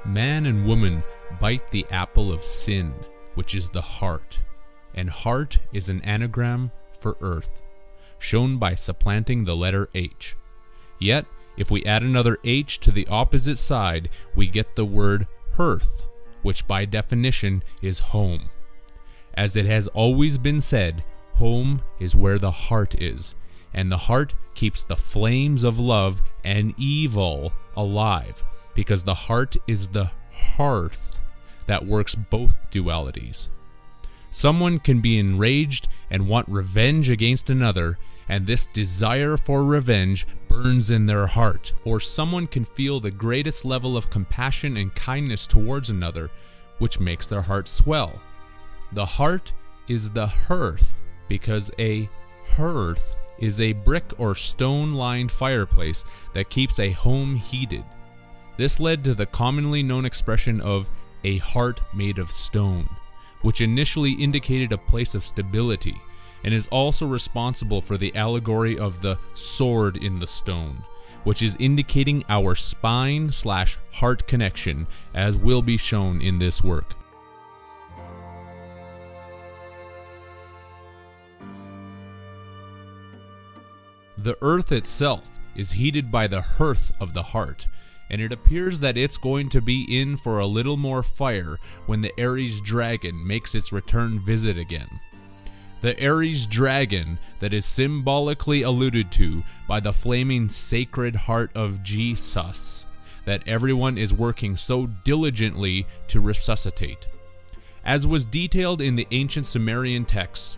Man and woman bite the apple of sin, which is the heart, and heart is an anagram for earth, shown by supplanting the letter H. Yet, if we add another H to the opposite side, we get the word hearth, which by definition is home. As it has always been said, home is where the heart is, and the heart keeps the flames of love and evil alive, because the heart is the hearth that works both dualities. Someone can be enraged and want revenge against another, and this desire for revenge burns in their heart. Or someone can feel the greatest level of compassion and kindness towards another, which makes their heart swell. The heart is the hearth, because a hearth is a brick or stone-lined fireplace that keeps a home heated. This led to the commonly known expression of a heart made of stone, which initially indicated a place of stability, and is also responsible for the allegory of the sword in the stone, which is indicating our spine/heart connection, as will be shown in this work. The earth itself is heated by the hearth of the heart, and it appears that it's going to be in for a little more fire when the Aries dragon makes its return visit again. The Aries dragon that is symbolically alluded to by the flaming sacred heart of Jesus, that everyone is working so diligently to resuscitate. As was detailed in the ancient Sumerian texts,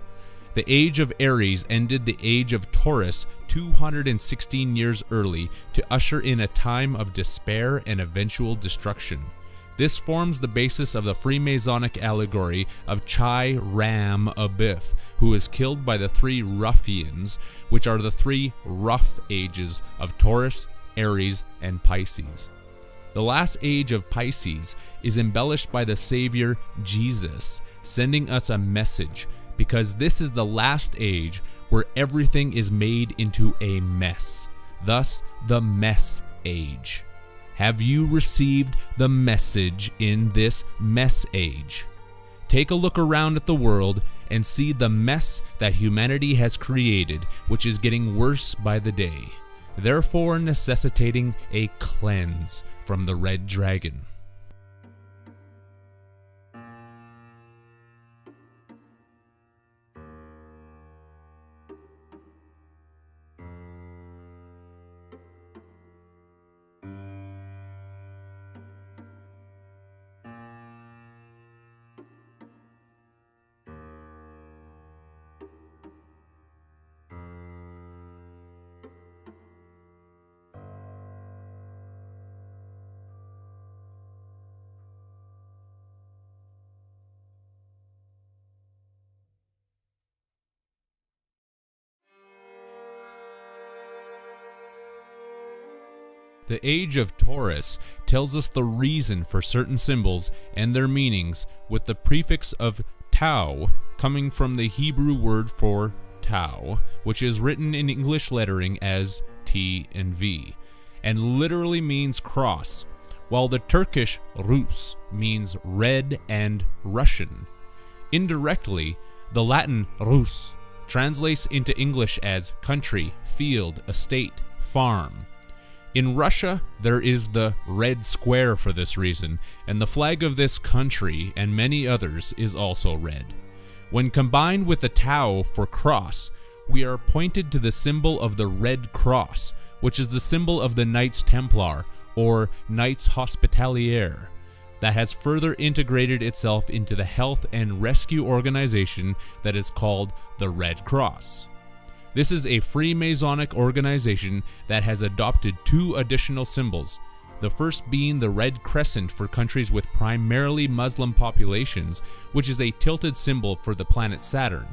the age of Aries ended the age of Taurus 216 years early to usher in a time of despair and eventual destruction. This forms the basis of the Freemasonic allegory of Chironlast-The, who is killed by the three ruffians, which are the three rough ages of Taurus, Aries, and Pisces. The last age of Pisces is embellished by the Savior Jesus, sending us a message, because this is the last age where everything is made into a mess, thus the mess age. Have you received the message in this mess age? Take a look around at the world and see the mess that humanity has created, which is getting worse by the day, therefore necessitating a cleanse from the red dragon. The age of Taurus tells us the reason for certain symbols and their meanings, with the prefix of tau coming from the Hebrew word for tau, which is written in English lettering as T and V, and literally means cross, while the Turkish Rus means red and Russian. Indirectly, the Latin Rus translates into English as country, field, estate, farm. In Russia, there is the red square for this reason, and the flag of this country and many others is also red. When combined with the tau for cross, we are pointed to the symbol of the Red Cross, which is the symbol of the Knights Templar, or Knights Hospitalier, that has further integrated itself into the health and rescue organization that is called the Red Cross. This is a Freemasonic organization that has adopted two additional symbols, the first being the Red Crescent for countries with primarily Muslim populations, which is a tilted symbol for the planet Saturn,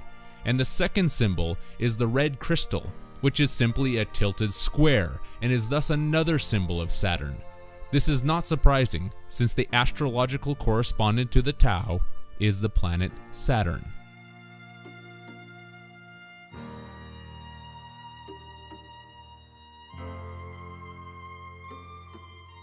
and the second symbol is the Red Crystal, which is simply a tilted square and is thus another symbol of Saturn. This is not surprising, since the astrological correspondent to the Tau is the planet Saturn.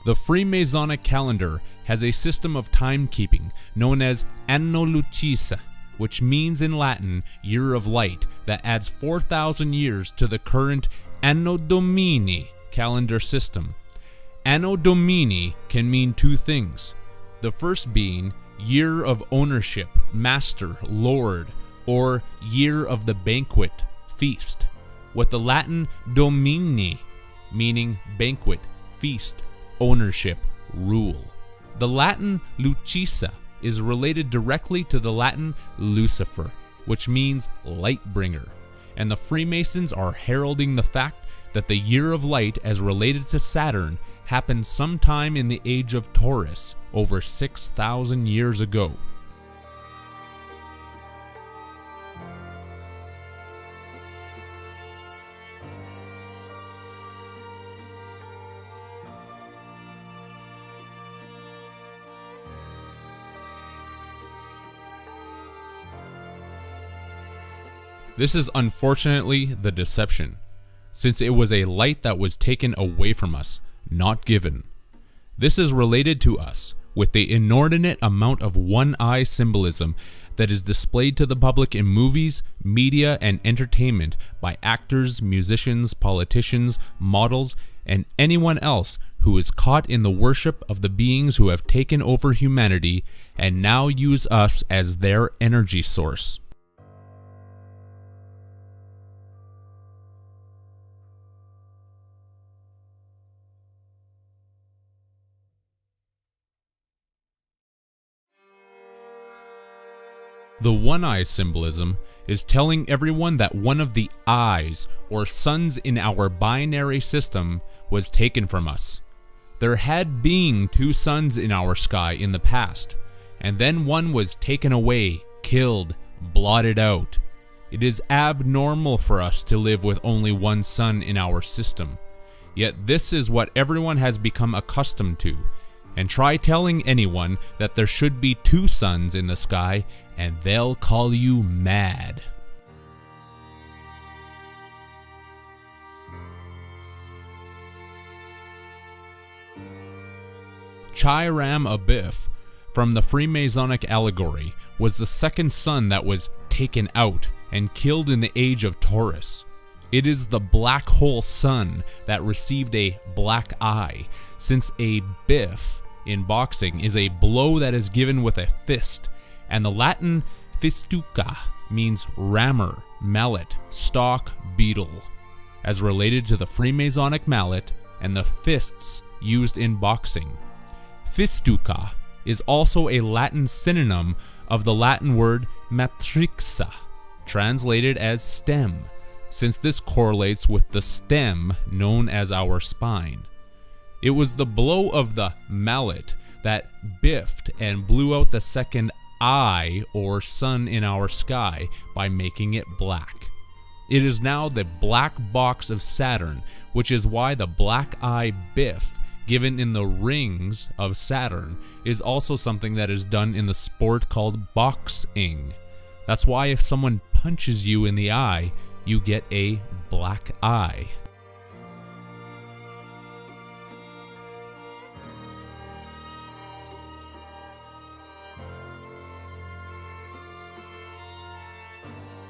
The Freemasonic calendar has a system of timekeeping known as Anno Lucis, which means in Latin, year of light, that adds 4,000 years to the current Anno Domini calendar system. Anno Domini can mean two things. The first being year of ownership, master, lord, or year of the banquet, feast, with the Latin Domini meaning banquet, feast, ownership, rule. The Latin Lucisa is related directly to the Latin Lucifer, which means light bringer, and the Freemasons are heralding the fact that the year of light as related to Saturn happened sometime in the age of Taurus over 6,000 years ago. This is unfortunately the deception, since it was a light that was taken away from us, not given. This is related to us with the inordinate amount of one-eye symbolism that is displayed to the public in movies, media, and entertainment by actors, musicians, politicians, models, and anyone else who is caught in the worship of the beings who have taken over humanity and now use us as their energy source. The one-eye symbolism is telling everyone that one of the eyes, or suns in our binary system, was taken from us. There had been two suns in our sky in the past, and then one was taken away, killed, blotted out. It is abnormal for us to live with only one sun in our system. Yet this is what everyone has become accustomed to. And try telling anyone that there should be two suns in the sky, and they'll call you mad. Chironlast-The from the Freemasonic allegory was the second sun that was taken out and killed in the age of Taurus. It is the black hole sun that received a black eye, since a biff in boxing is a blow that is given with a fist, and the Latin fistuca means rammer, mallet, stalk, beetle, as related to the Freemasonic mallet and the fists used in boxing. Fistuca is also a Latin synonym of the Latin word matrixa, translated as stem, since this correlates with the stem known as our spine. It was the blow of the mallet that biffed and blew out the second eye or sun in our sky by making it black. It is now the black box of Saturn, which is why the black eye biff given in the rings of Saturn is also something that is done in the sport called boxing. That's why if someone punches you in the eye, you get a black eye.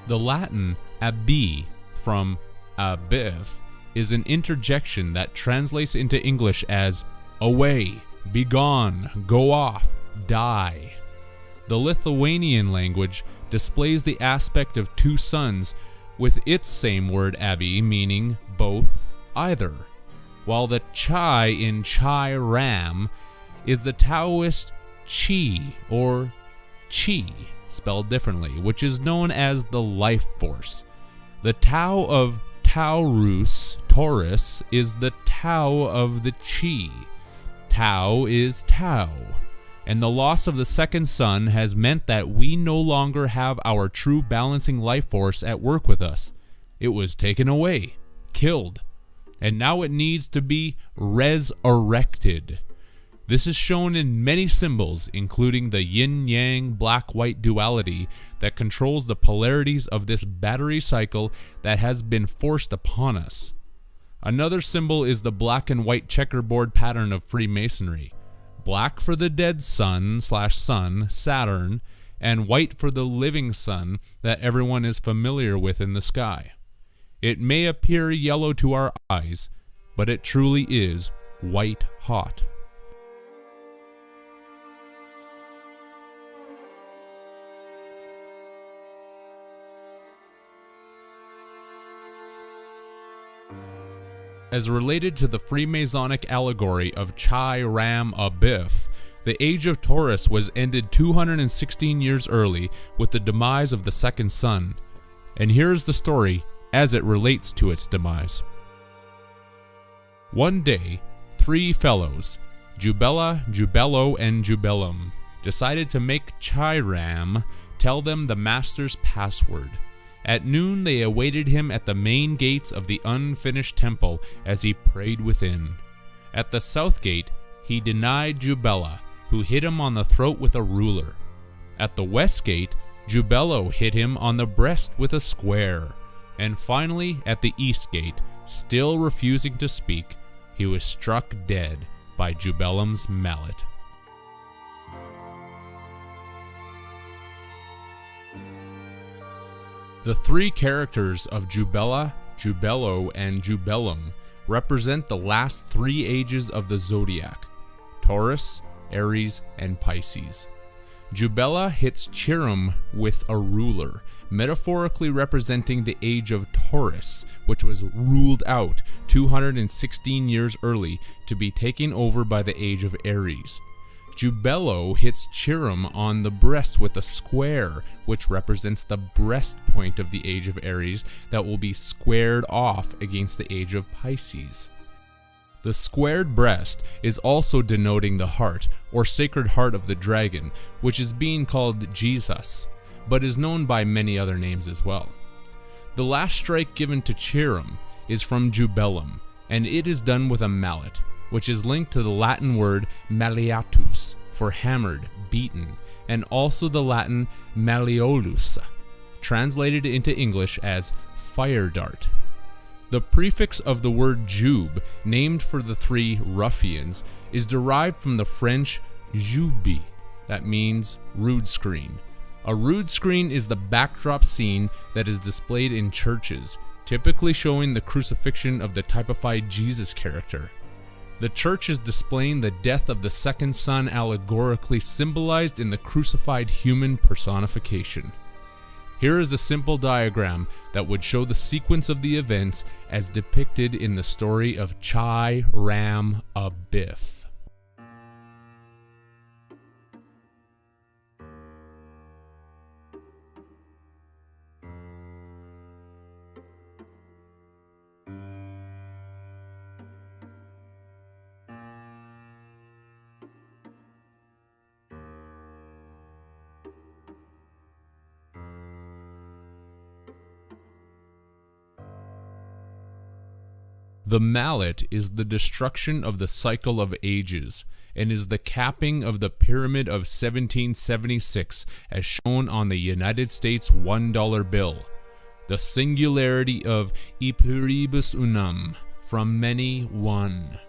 The Latin abi, from abif, is an interjection that translates into English as away, be gone, go off, die. The Lithuanian language displays the aspect of two suns with its same word abi meaning both, either, while the chai in chai ram is the Taoist chi or chi, spelled differently, which is known as the life force. The Tao of Taurus is the Tao of the Chi. Tao is Tao, and the loss of the second sun has meant that we no longer have our true balancing life force at work with us. It was taken away, killed, and now it needs to be resurrected. This is shown in many symbols, including the yin-yang black-white duality that controls the polarities of this battery cycle that has been forced upon us. Another symbol is the black and white checkerboard pattern of Freemasonry. Black for the dead sun/sun, Saturn, and white for the living sun that everyone is familiar with in the sky. It may appear yellow to our eyes, but it truly is white hot. As related to the Freemasonic allegory of Chai Ram Abiff, the age of Taurus was ended 216 years early with the demise of the second sun. And here is the story as it relates to its demise. One day, three fellows, Jubella, Jubello, and Jubellum, decided to make Chiram tell them the master's password. At noon they awaited him at the main gates of the unfinished temple as he prayed within. At the south gate he denied Jubella, who hit him on the throat with a ruler. At the west gate, Jubello hit him on the breast with a square. And finally, at the east gate, still refusing to speak, he was struck dead by Jubellum's mallet. The three characters of Jubella, Jubello, and Jubellum represent the last three ages of the zodiac: Taurus, Aries, and Pisces. Jubella hits Chirum with a ruler, metaphorically representing the age of Taurus, which was ruled out 216 years early to be taken over by the age of Aries. Jubello hits Chirum on the breast with a square, which represents the breast point of the age of Aries that will be squared off against the age of Pisces. The squared breast is also denoting the heart, or sacred heart of the dragon, which is being called Jesus, but is known by many other names as well. The last strike given to Chirum is from Jubellum, and it is done with a mallet, which is linked to the Latin word malleatus, for hammered, beaten, and also the Latin malleolus, translated into English as fire dart. The prefix of the word jube, named for the three ruffians, is derived from the French jube, that means rood screen. A rood screen is the backdrop scene that is displayed in churches, typically showing the crucifixion of the typified Jesus character. The church is displaying the death of the second son, allegorically symbolized in the crucified human personification. Here is a simple diagram that would show the sequence of the events as depicted in the story of Chai Ram Abiff. The mallet is the destruction of the cycle of ages, and is the capping of the Pyramid of 1776 as shown on the United States $1 bill. The singularity of e pluribus unum, from many one.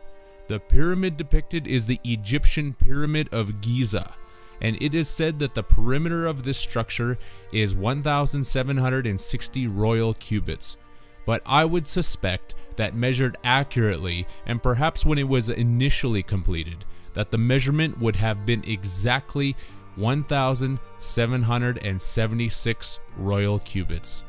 The pyramid depicted is the Egyptian Pyramid of Giza, and it is said that the perimeter of this structure is 1,760 royal cubits. But I would suspect that measured accurately, and perhaps when it was initially completed, that the measurement would have been exactly 1,776 royal cubits.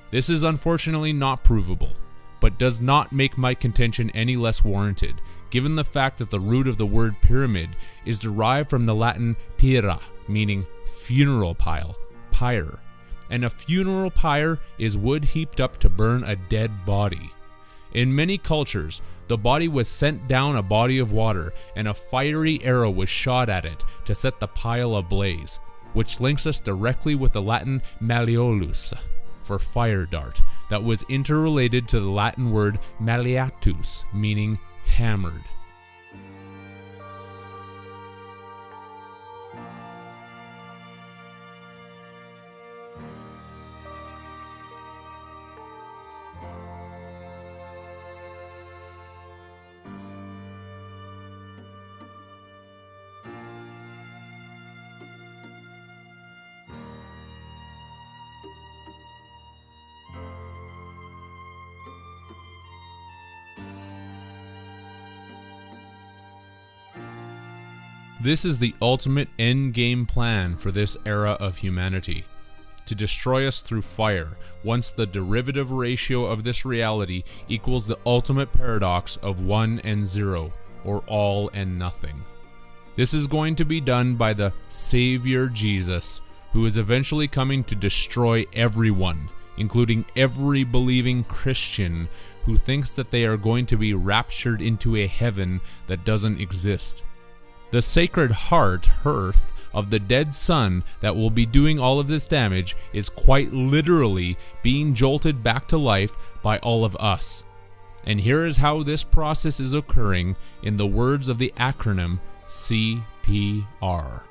This is unfortunately not provable, but does not make my contention any less warranted, given the fact that the root of the word pyramid is derived from the Latin pira, meaning funeral pyre, and a funeral pyre is wood heaped up to burn a dead body. In many cultures, the body was sent down a body of water, and a fiery arrow was shot at it to set the pile ablaze, which links us directly with the Latin malleolus, for fire dart, that was interrelated to the Latin word malleatus, meaning hammered. This is the ultimate endgame plan for this era of humanity, to destroy us through fire, once the derivative ratio of this reality equals the ultimate paradox of 1 and 0, or all and nothing. This is going to be done by the Savior Jesus, who is eventually coming to destroy everyone, including every believing Christian who thinks that they are going to be raptured into a heaven that doesn't exist. The Sacred Heart, hearth, of the dead son that will be doing all of this damage is quite literally being jolted back to life by all of us. And here is how this process is occurring in the words of the acronym CPR.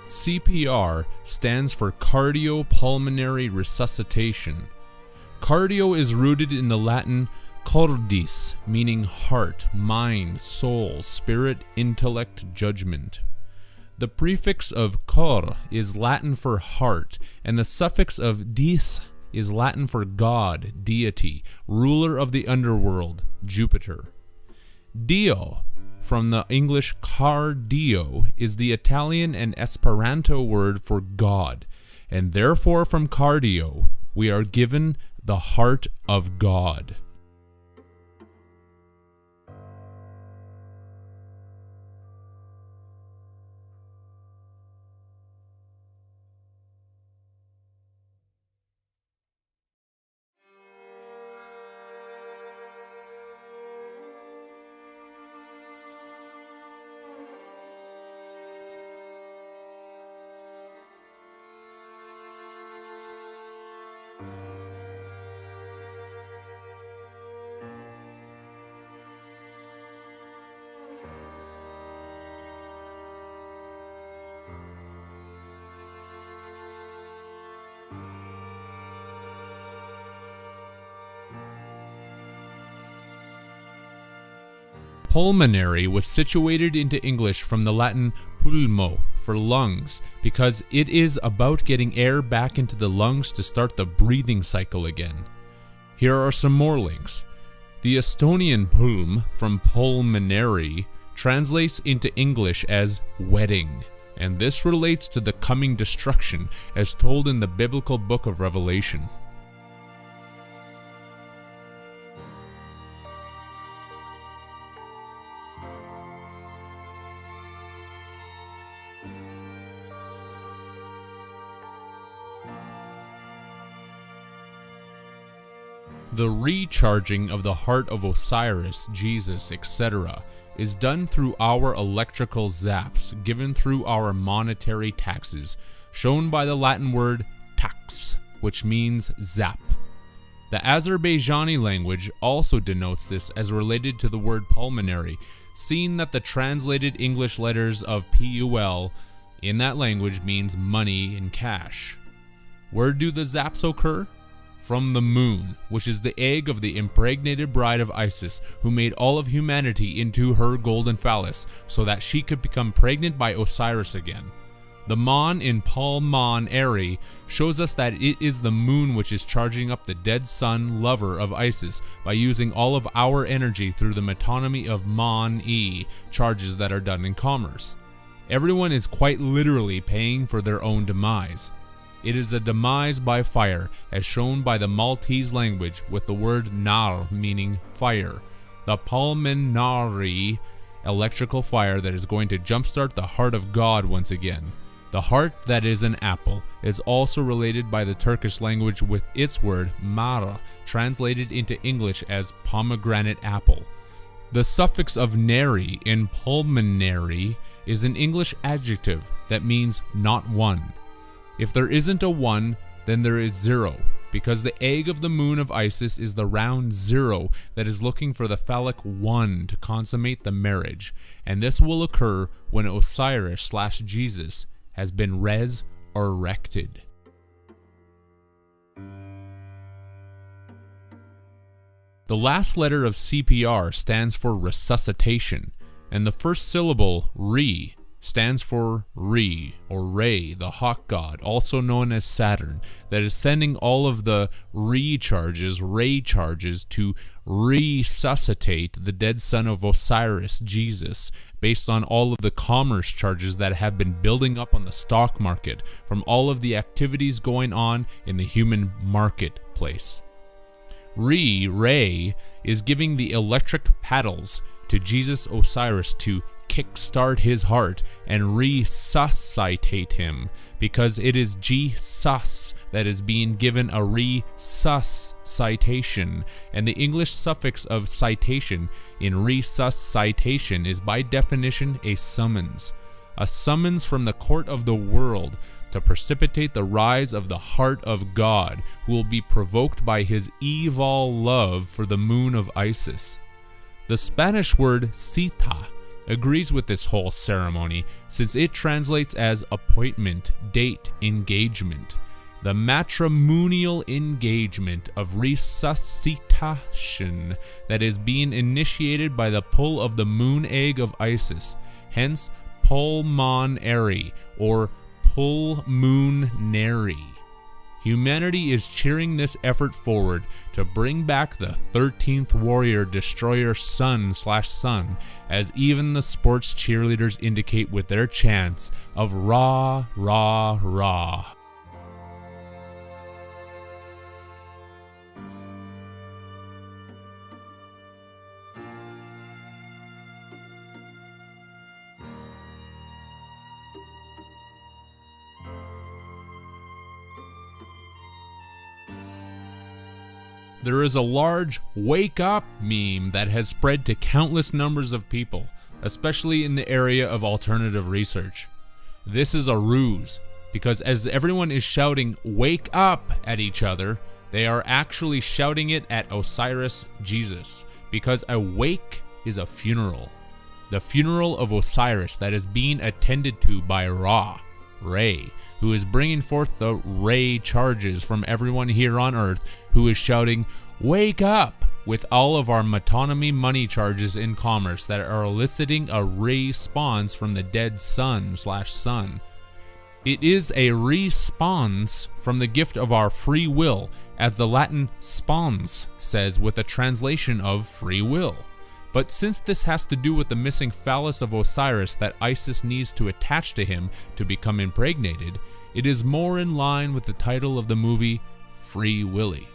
CPR stands for cardiopulmonary resuscitation. Cardio is rooted in the Latin cordis, meaning heart, mind, soul, spirit, intellect, judgment. The prefix of cor is Latin for heart, and the suffix of dis is Latin for God, deity, ruler of the underworld, Jupiter. Dio, from the English car dio, is the Italian and Esperanto word for God, and therefore from cardio we are given the heart of God. Pulmonary was situated into English from the Latin pulmo, for lungs, because it is about getting air back into the lungs to start the breathing cycle again. Here are some more links. The Estonian pulm, from pulmonary, translates into English as wedding, and this relates to the coming destruction as told in the biblical book of Revelation. The recharging of the heart of Osiris, Jesus, etc. is done through our electrical zaps given through our monetary taxes, shown by the Latin word tax, which means zap. The Azerbaijani language also denotes this as related to the word pulmonary, seeing that the translated English letters of PUL in that language means money in cash. Where do the zaps occur? From the moon, which is the egg of the impregnated bride of Isis, who made all of humanity into her golden phallus so that she could become pregnant by Osiris again. The Mon in pulmonary shows us that it is the moon which is charging up the dead sun lover of Isis by using all of our energy through the metonymy of Mon-E charges that are done in commerce. Everyone is quite literally paying for their own demise. It is a demise by fire, as shown by the Maltese language with the word nar meaning fire. The pulmonary electrical fire that is going to jumpstart the heart of God once again. The heart that is an apple is also related by the Turkish language with its word mara, translated into English as pomegranate apple. The suffix of nary in pulmonary is an English adjective that means not one. If there isn't a one, then there is zero, because the egg of the moon of Isis is the round zero that is looking for the phallic one to consummate the marriage, and this will occur when Osiris/Jesus has been resurrected. The last letter of CPR stands for resuscitation, and the first syllable, re, stands for Re, or Re, the hawk god, also known as Saturn, that is sending all of the Ray charges to resuscitate the dead son of Osiris, Jesus, based on all of the commerce charges that have been building up on the stock market from all of the activities going on in the human marketplace. Ray is giving the electric paddles to Jesus Osiris to kickstart his heart and resuscitate him, because it is Jesus that is being given a resuscitation, and the English suffix of citation in resuscitation is by definition a summons from the court of the world to precipitate the rise of the heart of God, who will be provoked by his evil love for the moon of Isis. The Spanish word cita agrees with this whole ceremony, since it translates as appointment, date, engagement. The matrimonial engagement of resuscitation that is being initiated by the pull of the moon egg of Isis, hence pulmonary or pulmonary. Humanity is cheering this effort forward to bring back the 13th warrior destroyer sun, as even the sports cheerleaders indicate with their chants of Ra, Ra, Ra. There is a large wake up meme that has spread to countless numbers of people, especially in the area of alternative research. This is a ruse, because as everyone is shouting wake up at each other, they are actually shouting it at Osiris Jesus, because a wake is a funeral. The funeral of Osiris that is being attended to by Ra, Ray, who is bringing forth the Ray charges from everyone here on Earth who is shouting, wake up, with all of our metonymy money charges in commerce that are eliciting a response from the dead sun. It is a response from the gift of our free will, as the Latin spons says with a translation of free will. But since this has to do with the missing phallus of Osiris that Isis needs to attach to him to become impregnated, it is more in line with the title of the movie, Free Willy.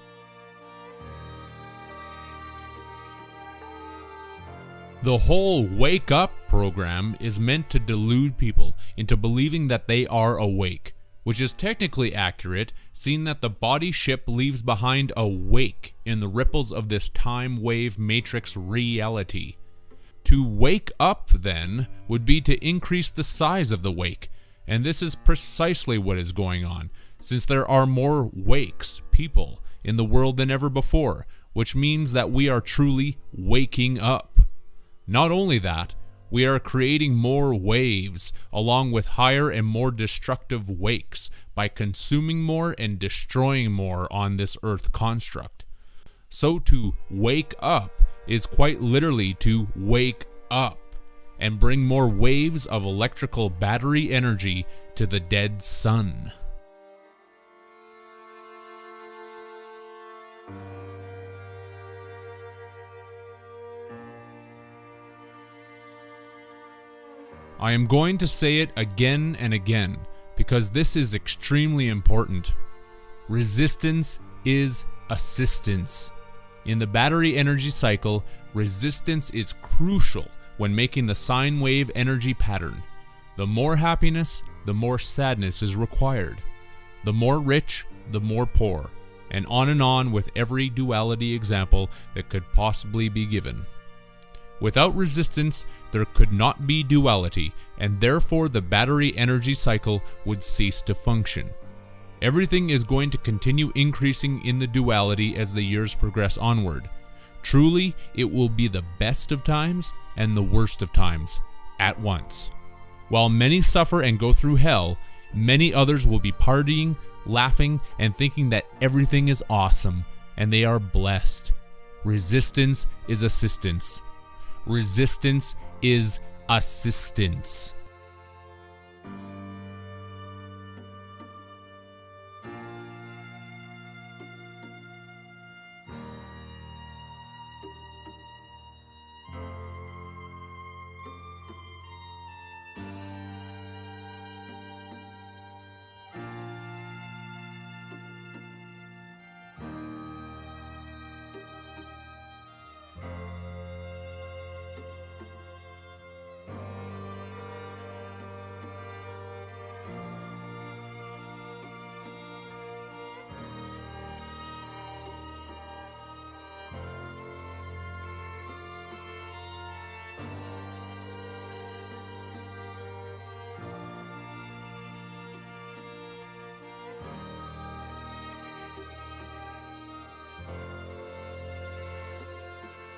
The whole wake up program is meant to delude people into believing that they are awake, which is technically accurate, seeing that the body ship leaves behind a wake in the ripples of this time wave matrix reality. To wake up, then, would be to increase the size of the wake, and this is precisely what is going on, since there are more wakes, people, in the world than ever before, which means that we are truly waking up. Not only that, we are creating more waves, along with higher and more destructive wakes, by consuming more and destroying more on this earth construct. So to wake up is quite literally to wake up and bring more waves of electrical battery energy to the dead sun. I am going to say it again and again because this is extremely important. Resistance is assistance. In the battery energy cycle, resistance is crucial when making the sine wave energy pattern. The more happiness, the more sadness is required. The more rich, the more poor, and on with every duality example that could possibly be given. Without resistance, there could not be duality, and therefore the battery energy cycle would cease to function. Everything is going to continue increasing in the duality as the years progress onward. Truly, it will be the best of times and the worst of times at once. While many suffer and go through hell, many others will be partying, laughing, and thinking that everything is awesome, and they are blessed. Resistance is assistance. Resistance is assistance.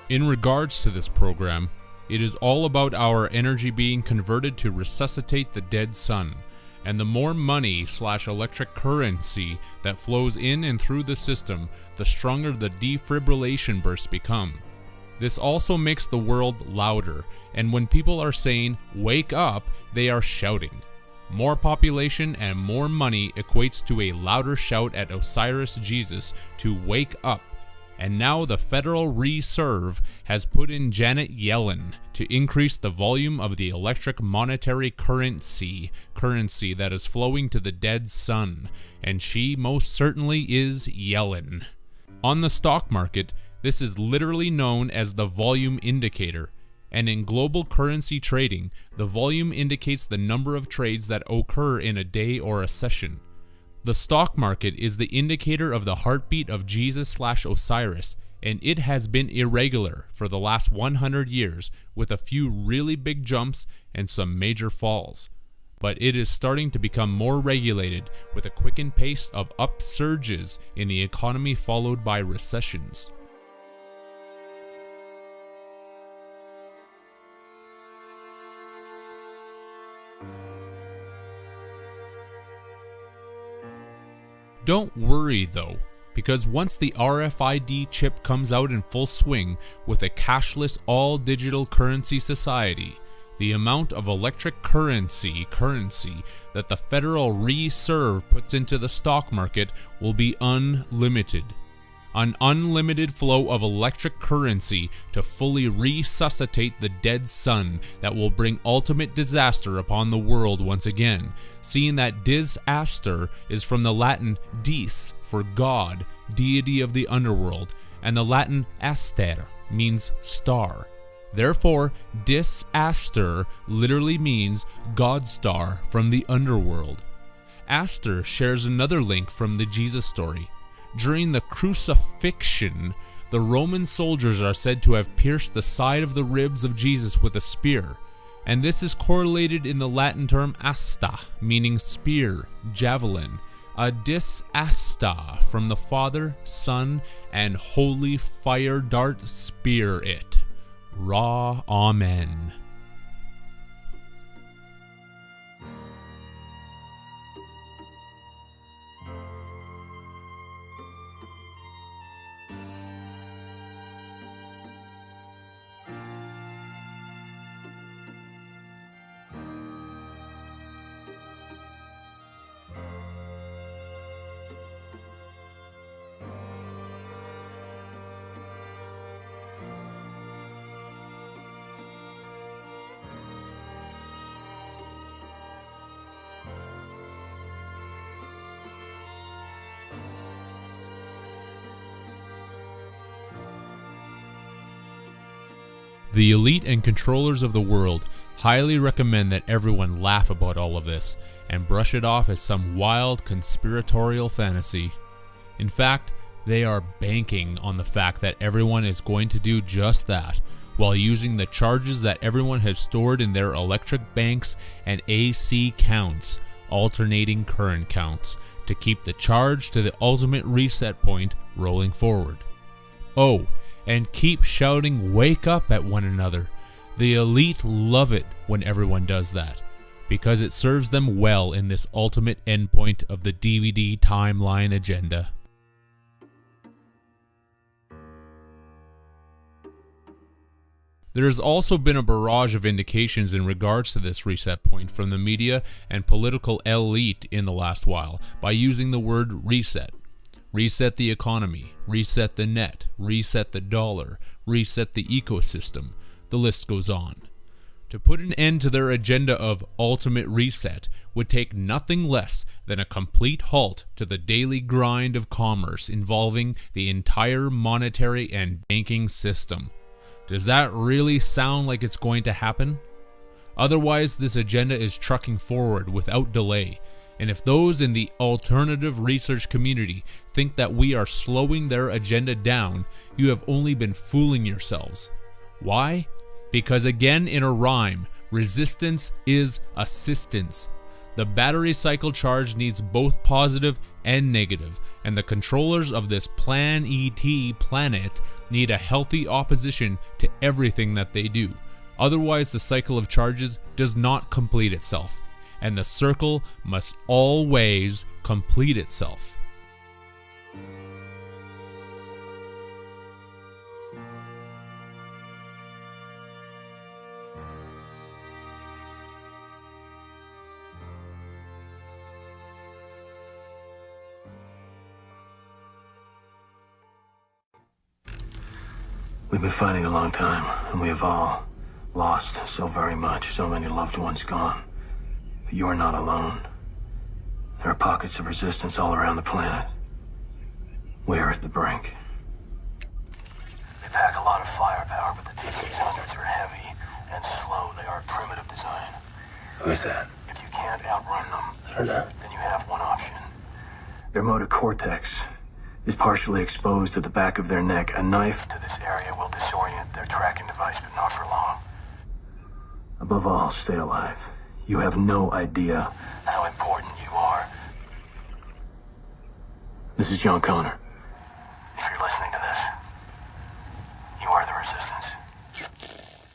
In regards to this program, it is all about our energy being converted to resuscitate the dead sun, and the more money/electric currency that flows in and through the system, the stronger the defibrillation bursts become. This also makes the world louder, and when people are saying, "wake up," they are shouting. More population and more money equates to a louder shout at Osiris Jesus to wake up. And now the Federal Reserve has put in Janet Yellen to increase the volume of the electric monetary currency that is flowing to the dead sun, and she most certainly is Yellen. On the stock market, this is literally known as the volume indicator, and in global currency trading, the volume indicates the number of trades that occur in a day or a session. The stock market is the indicator of the heartbeat of Jesus/Osiris, and it has been irregular for the last 100 years with a few really big jumps and some major falls. But it is starting to become more regulated with a quickened pace of upsurges in the economy followed by recessions. Don't worry though, because once the RFID chip comes out in full swing with a cashless all-digital currency society, the amount of electric currency that the Federal Reserve puts into the stock market will be unlimited. An unlimited flow of electric currency to fully resuscitate the dead sun that will bring ultimate disaster upon the world once again, seeing that disaster is from the Latin dis for God, deity of the underworld, and the Latin aster means star. Therefore, disaster literally means God star from the underworld. Aster shares another link from the Jesus story. During the crucifixion, the Roman soldiers are said to have pierced the side of the ribs of Jesus with a spear, and this is correlated in the Latin term asta, meaning spear, javelin, a disasta from the Father, Son, and Holy Fire Dart Spear it. Ra Amen. The elite and controllers of the world highly recommend that everyone laugh about all of this and brush it off as some wild conspiratorial fantasy. In fact, they are banking on the fact that everyone is going to do just that, while using the charges that everyone has stored in their electric banks and AC counts, alternating current counts, to keep the charge to the ultimate reset point rolling forward. Oh, and keep shouting "wake up" at one another. The elite love it when everyone does that, because it serves them well in this ultimate endpoint of the DVD timeline agenda. There has also been a barrage of indications in regards to this reset point from the media and political elite in the last while by using the word reset. Reset the economy, reset the net, reset the dollar, reset the ecosystem. The list goes on. To put an end to their agenda of ultimate reset would take nothing less than a complete halt to the daily grind of commerce involving the entire monetary and banking system. Does that really sound like it's going to happen? Otherwise, this agenda is trucking forward without delay. And if those in the alternative research community think that we are slowing their agenda down, you have only been fooling yourselves. Why? Because again in a rhyme, resistance is assistance. The battery cycle charge needs both positive and negative, and the controllers of this Plan ET planet need a healthy opposition to everything that they do. Otherwise, the cycle of charges does not complete itself, and the circle must always complete itself. We've been fighting a long time, and we have all lost so very much, so many loved ones gone. But you are not alone. There are pockets of resistance all around the planet. We are at the brink. They pack a lot of firepower, but the T-600s are heavy and slow. They are primitive design. Who is that? If you can't outrun them, then you have one option. Their motor cortex is partially exposed to the back of their neck. A knife to this area will disorient their tracking device, but not for long. Above all, stay alive. You have no idea how important you are. This is John Connor. If you're listening to this, you are the resistance.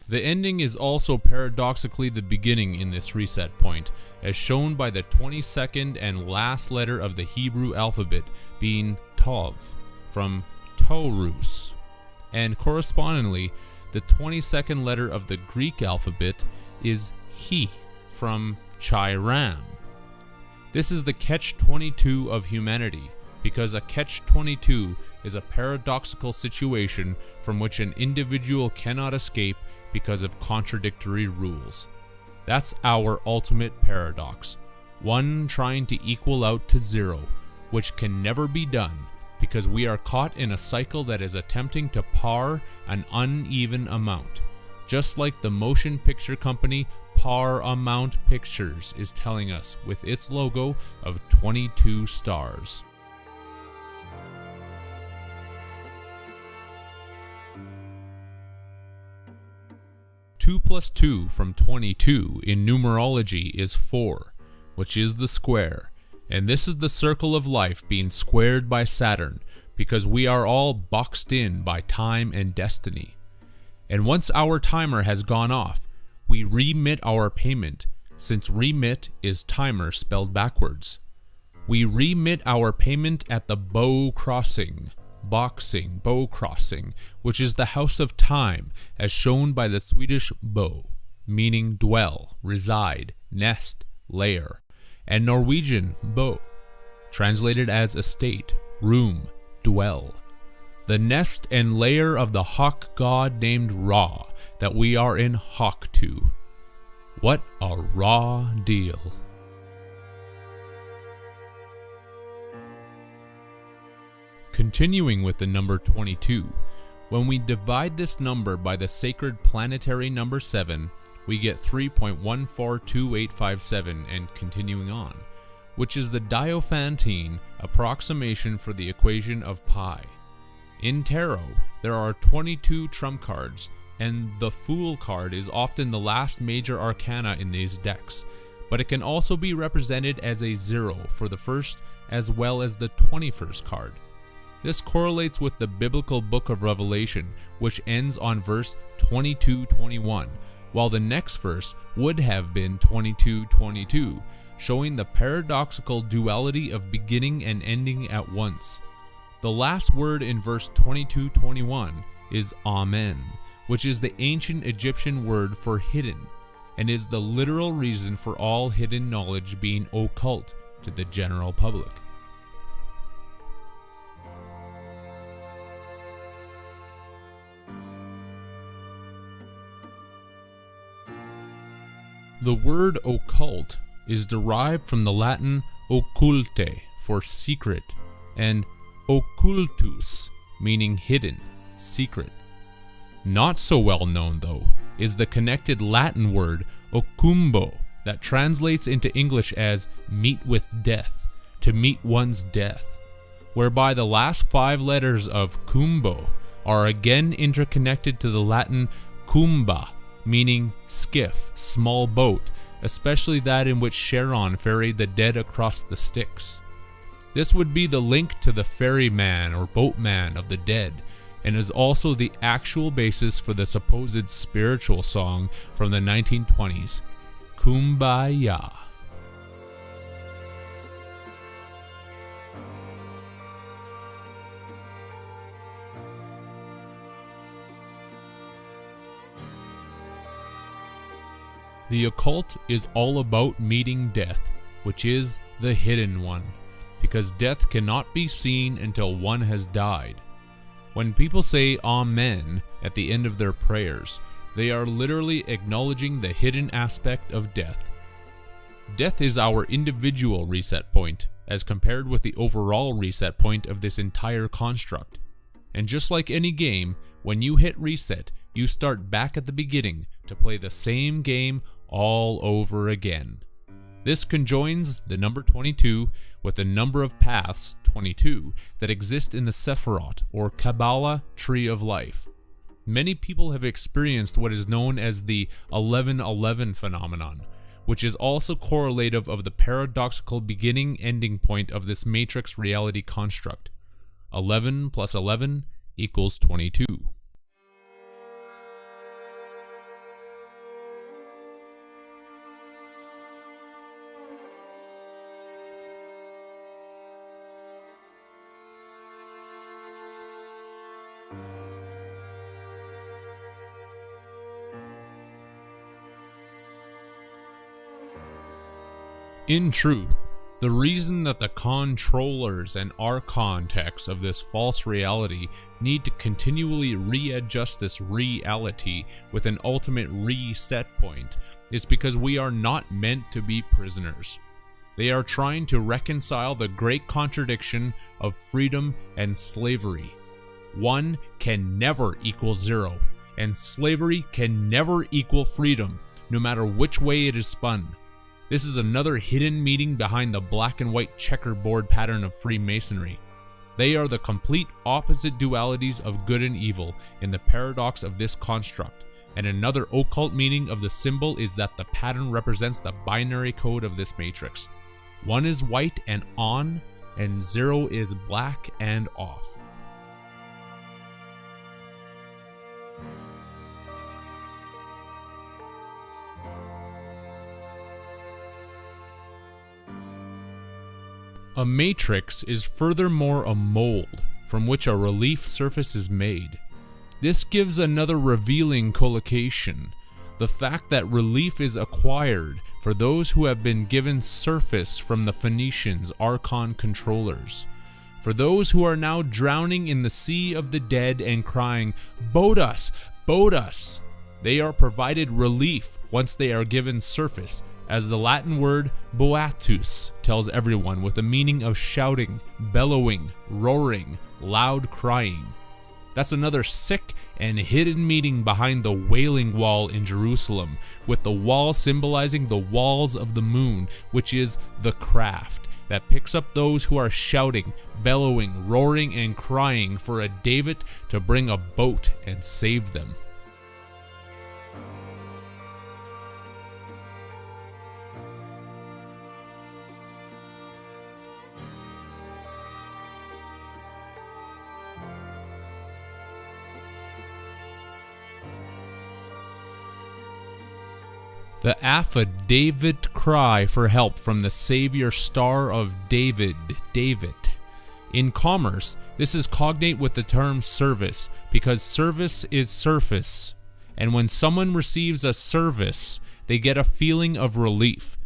The ending is also paradoxically the beginning in this reset point, as shown by the 22nd and last letter of the Hebrew alphabet being Tov, from Taurus, and correspondingly, the 22nd letter of the Greek alphabet is He, from Chiram. This is the catch-22 of humanity, because a catch-22 is a paradoxical situation from which an individual cannot escape because of contradictory rules. That's our ultimate paradox, one trying to equal out to zero, which can never be done because we are caught in a cycle that is attempting to par an uneven amount, just like the motion picture company Paramount Pictures is telling us with its logo of 22 stars. Two plus 2 from 22 in numerology is 4, which is the square, And this is the circle of life being squared by Saturn, because we are all boxed in by time and destiny. And once our timer has gone off, we remit our payment, since remit is timer spelled backwards. We remit our payment at the bow crossing, which is the house of time, as shown by the Swedish bo, meaning dwell, reside, nest, lair, and Norwegian bo, translated as estate, room, dwell. The nest and lair of the hawk god named Ra, that we are in hawk to. What a raw deal. Continuing with the number 22, when we divide this number by the sacred planetary number 7, we get 3.142857 and continuing on, which is the Diophantine approximation for the equation of pi. In tarot, there are 22 trump cards, and the Fool card is often the last major arcana in these decks, but it can also be represented as a 0 for the first as well as the 21st card. This correlates with the biblical book of Revelation, which ends on verse 22:21, while the next verse would have been 22:22, showing the paradoxical duality of beginning and ending at once. The last word in verse 22:21 is Amen, which is the ancient Egyptian word for hidden, and is the literal reason for all hidden knowledge being occult to the general public. The word occult is derived from the Latin occulte for secret, and occultus meaning hidden, secret. Not so well known though is the connected Latin word occumbo that translates into English as meet with death, to meet one's death, whereby the last 5 letters of cumbo are again interconnected to the Latin cumba, meaning skiff, small boat, especially that in which Charon ferried the dead across the Styx. This would be the link to the ferryman or boatman of the dead, and is also the actual basis for the supposed spiritual song from the 1920s, Kumbaya. The occult is all about meeting death, which is the hidden one, because death cannot be seen until one has died. When people say Amen at the end of their prayers, they are literally acknowledging the hidden aspect of death. Death is our individual reset point, as compared with the overall reset point of this entire construct. And just like any game, when you hit reset, you start back at the beginning to play the same game all over again. This conjoins the number 22 with the number of paths, 22, that exist in the Sephirot or Kabbalah tree of life. Many people have experienced what is known as the 11:11 phenomenon, which is also correlative of the paradoxical beginning-ending point of this matrix reality construct. 11 plus 11 equals 22. In truth, the reason that the controllers and archontecs of this false reality need to continually readjust this reality with an ultimate reset point is because we are not meant to be prisoners. They are trying to reconcile the great contradiction of freedom and slavery. 1 can never equal 0, and slavery can never equal freedom, no matter which way it is spun. This is another hidden meaning behind the black and white checkerboard pattern of Freemasonry. They are the complete opposite dualities of good and evil in the paradox of this construct, and another occult meaning of the symbol is that the pattern represents the binary code of this matrix. 1 is white and on, and 0 is black and off. A matrix is furthermore a mold from which a relief surface is made. This gives another revealing collocation, the fact that relief is acquired for those who have been given surface from the Phoenicians' Archon controllers. For those who are now drowning in the sea of the dead and crying, "Boat us! Boat us!" they are provided relief once they are given surface, as the Latin word boatus tells everyone, with the meaning of shouting, bellowing, roaring, loud crying. That's another sick and hidden meaning behind the Wailing Wall in Jerusalem, with the wall symbolizing the walls of the moon, which is the craft that picks up those who are shouting, bellowing, roaring, and crying for a David to bring a boat and save them. The affidavit cry for help from the Savior Star of David, David. In commerce, this is cognate with the term service, because service is surface, and when someone receives a service, they get a feeling of relief.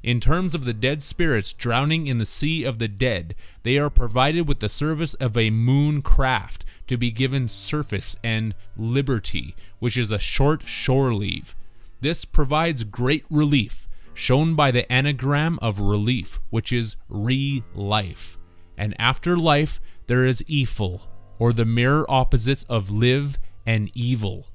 In terms of the dead spirits drowning in the sea of the dead, they are provided with the service of a moon craft to be given surface and liberty, which is a short shore leave. This provides great relief, shown by the anagram of relief, which is re-life. And after life, there is evil, or the mirror opposites of live and evil.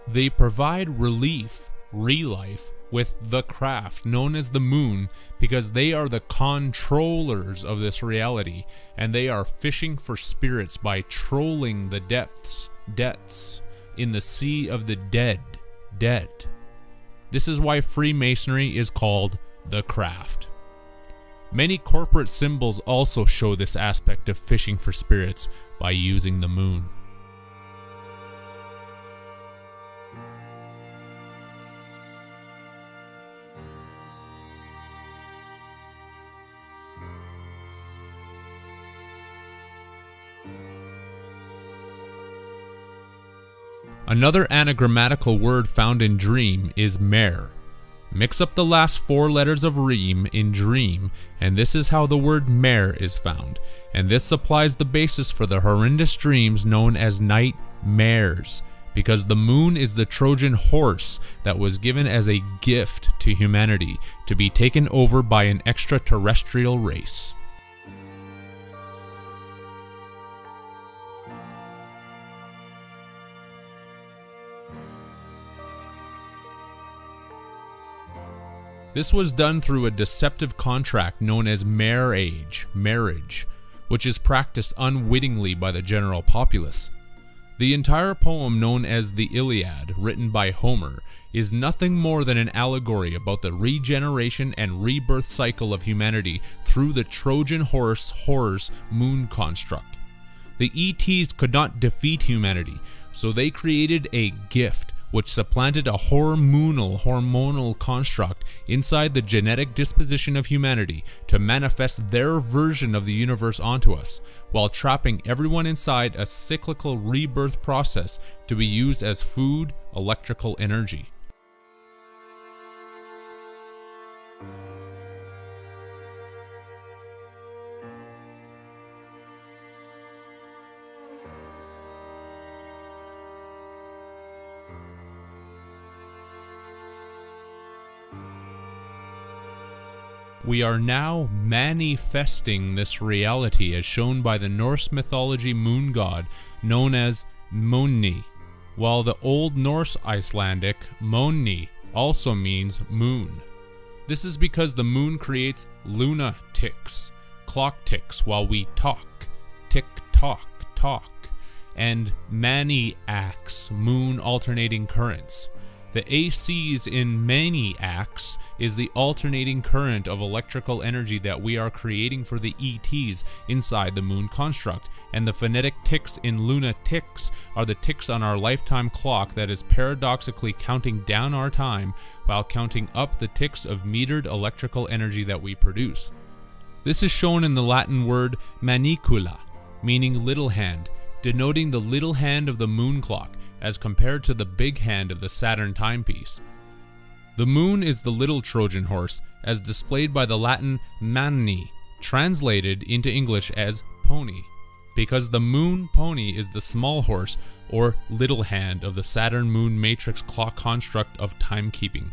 They provide relief, re-life, with the craft known as the moon, because they are the controllers of this reality, and they are fishing for spirits by trolling the depths in the sea of the dead. This is why Freemasonry is called the craft. Many corporate symbols also show this aspect of fishing for spirits by using the moon. Another anagrammatical word found in dream is mare. Mix up the last 4 letters of reem in dream, and this is how the word mare is found, and this supplies the basis for the horrendous dreams known as nightmares, because the moon is the Trojan horse that was given as a gift to humanity to be taken over by an extraterrestrial race. This was done through a deceptive contract known as marriage, which is practiced unwittingly by the general populace. The entire poem known as the Iliad, written by Homer, is nothing more than an allegory about the regeneration and rebirth cycle of humanity through the Trojan horse moon construct. The ETs could not defeat humanity, so they created a gift which supplanted a hormonal construct inside the genetic disposition of humanity to manifest their version of the universe onto us, while trapping everyone inside a cyclical rebirth process to be used as food, electrical energy. We are now manifesting this reality as shown by the Norse mythology moon god known as Monni, while the Old Norse Icelandic Monni also means moon. This is because the moon creates lunatics, clock ticks while we talk, tick tock, talk, and maniacs, moon alternating currents. The ACs in maniacs is the alternating current of electrical energy that we are creating for the ETs inside the moon construct, and the phonetic ticks in lunatics are the ticks on our lifetime clock that is paradoxically counting down our time while counting up the ticks of metered electrical energy that we produce. This is shown in the Latin word manicula, meaning little hand, denoting the little hand of the moon clock as compared to the big hand of the Saturn timepiece. The moon is the little Trojan horse, as displayed by the Latin manni, translated into English as pony, because the moon pony is the small horse or little hand of the Saturn moon matrix clock construct of timekeeping.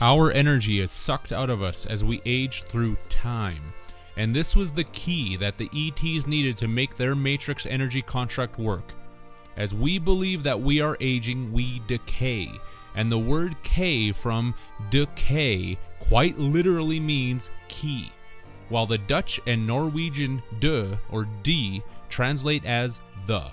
Our energy is sucked out of us as we age through time, and this was the key that the ETs needed to make their matrix energy construct work. As we believe that we are aging, we decay, and the word K from decay quite literally means key, while the Dutch and Norwegian de or d translate as the.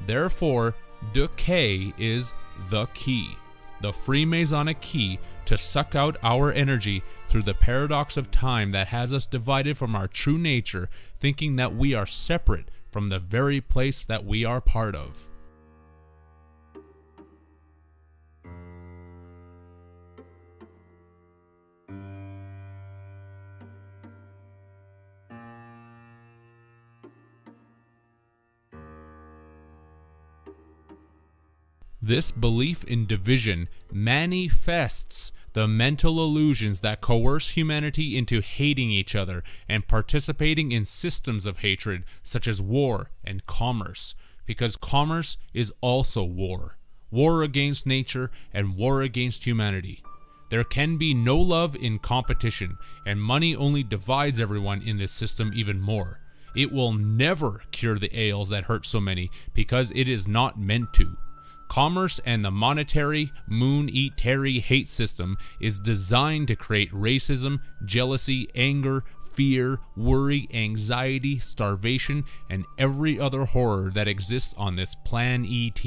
Therefore, decay is the key, the Freemasonic key to suck out our energy through the paradox of time that has us divided from our true nature, thinking that we are separate from the very place that we are part of. This belief in division manifests the mental illusions that coerce humanity into hating each other and participating in systems of hatred such as war and commerce, because commerce is also war. War against nature and war against humanity. There can be no love in competition, and money only divides everyone in this system even more. It will never cure the ails that hurt so many because it is not meant to. Commerce and the monetary, moon-eat-terry hate system is designed to create racism, jealousy, anger, fear, worry, anxiety, starvation, and every other horror that exists on this plan ET.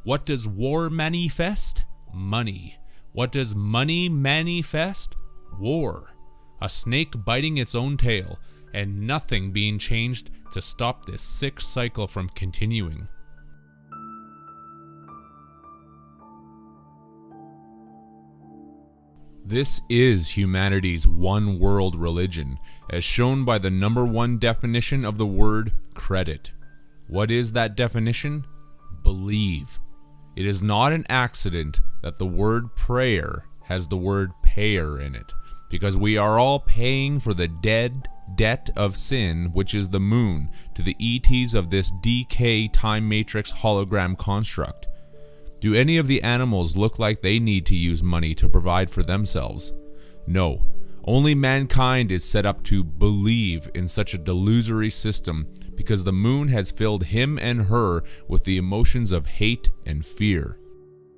What does war manifest? Money. What does money manifest? War. A snake biting its own tail, and nothing being changed to stop this sick cycle from continuing. This is humanity's one world religion, as shown by the number one definition of the word credit. What is that definition? Believe. It is not an accident that the word prayer has the word payer in it, because we are all paying for the debt of sin, which is the moon, to the ETs of this DK time matrix hologram construct. Do any of the animals look like they need to use money to provide for themselves? No. Only mankind is set up to believe in such a delusory system because the moon has filled him and her with the emotions of hate and fear.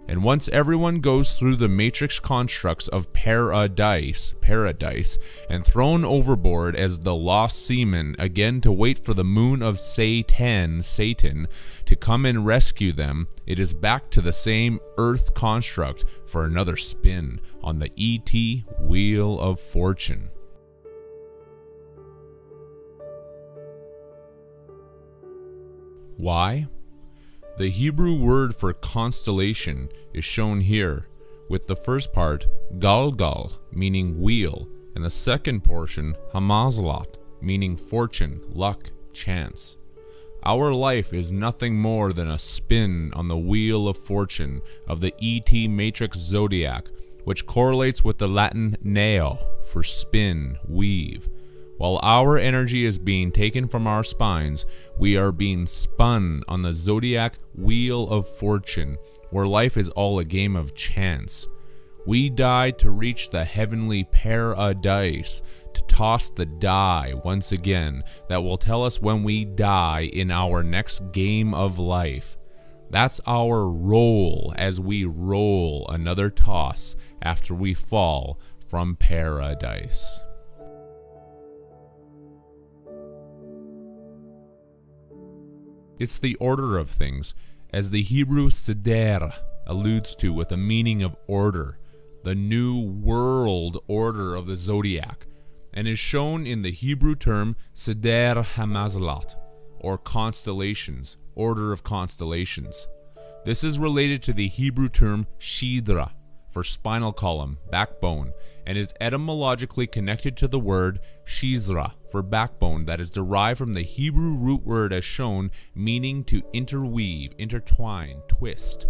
And once everyone goes through the matrix constructs of paradise, and thrown overboard as the lost seamen again to wait for the moon of Satan, to come and rescue them, it is back to the same earth construct for another spin on the ET Wheel of Fortune. Why? The Hebrew word for constellation is shown here, with the first part, galgal, meaning wheel, and the second portion, hamazlat, meaning fortune, luck, chance. Our life is nothing more than a spin on the wheel of fortune of the ET matrix zodiac, which correlates with the Latin neo, for spin, weave, While our energy is being taken from our spines, we are being spun on the zodiac wheel of fortune, where life is all a game of chance. We die to reach the heavenly paradise, to toss the die once again that will tell us when we die in our next game of life. That's our role as we roll another toss after we fall from paradise. It's the order of things, as the Hebrew seder alludes to, with a meaning of order, the new world order of the zodiac, and is shown in the Hebrew term seder hamazalot, or constellations, order of constellations. This is related to the Hebrew term shidra, for spinal column, backbone, and is etymologically connected to the word shizra, for backbone, that is derived from the Hebrew root word as shown, meaning to interweave, intertwine, twist.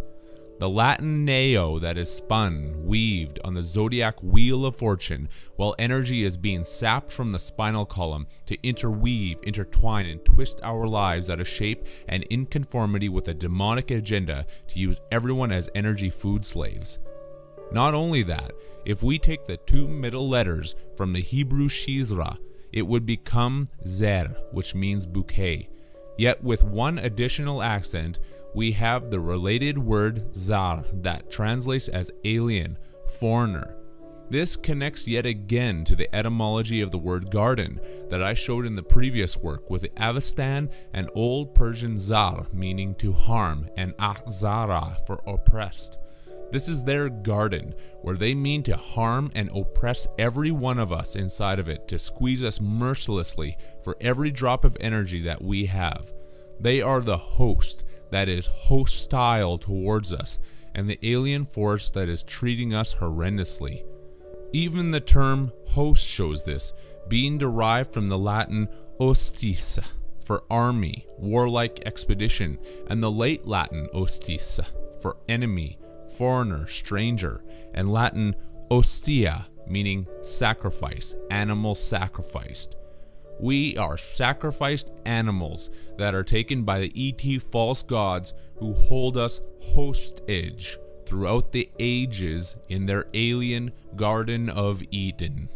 The Latin neo, that is spun, weaved on the zodiac wheel of fortune, while energy is being sapped from the spinal column to interweave, intertwine, and twist our lives out of shape and in conformity with a demonic agenda to use everyone as energy food slaves. Not only that, if we take the two middle letters from the Hebrew shizra, it would become zer, which means bouquet. Yet with one additional accent, we have the related word zar that translates as alien, foreigner. This connects yet again to the etymology of the word garden that I showed in the previous work, with Avestan and Old Persian zar meaning to harm and ahzara for oppressed. This is their garden, where they mean to harm and oppress every one of us inside of it, to squeeze us mercilessly for every drop of energy that we have. They are the host that is hostile towards us, and the alien force that is treating us horrendously. Even the term host shows this, being derived from the Latin hostis, for army, warlike expedition, and the late Latin hostis, for enemy, foreigner, stranger, and Latin hostia, meaning sacrifice, animal sacrificed. We are sacrificed animals that are taken by the ET false gods who hold us hostage throughout the ages in their alien Garden of Eden.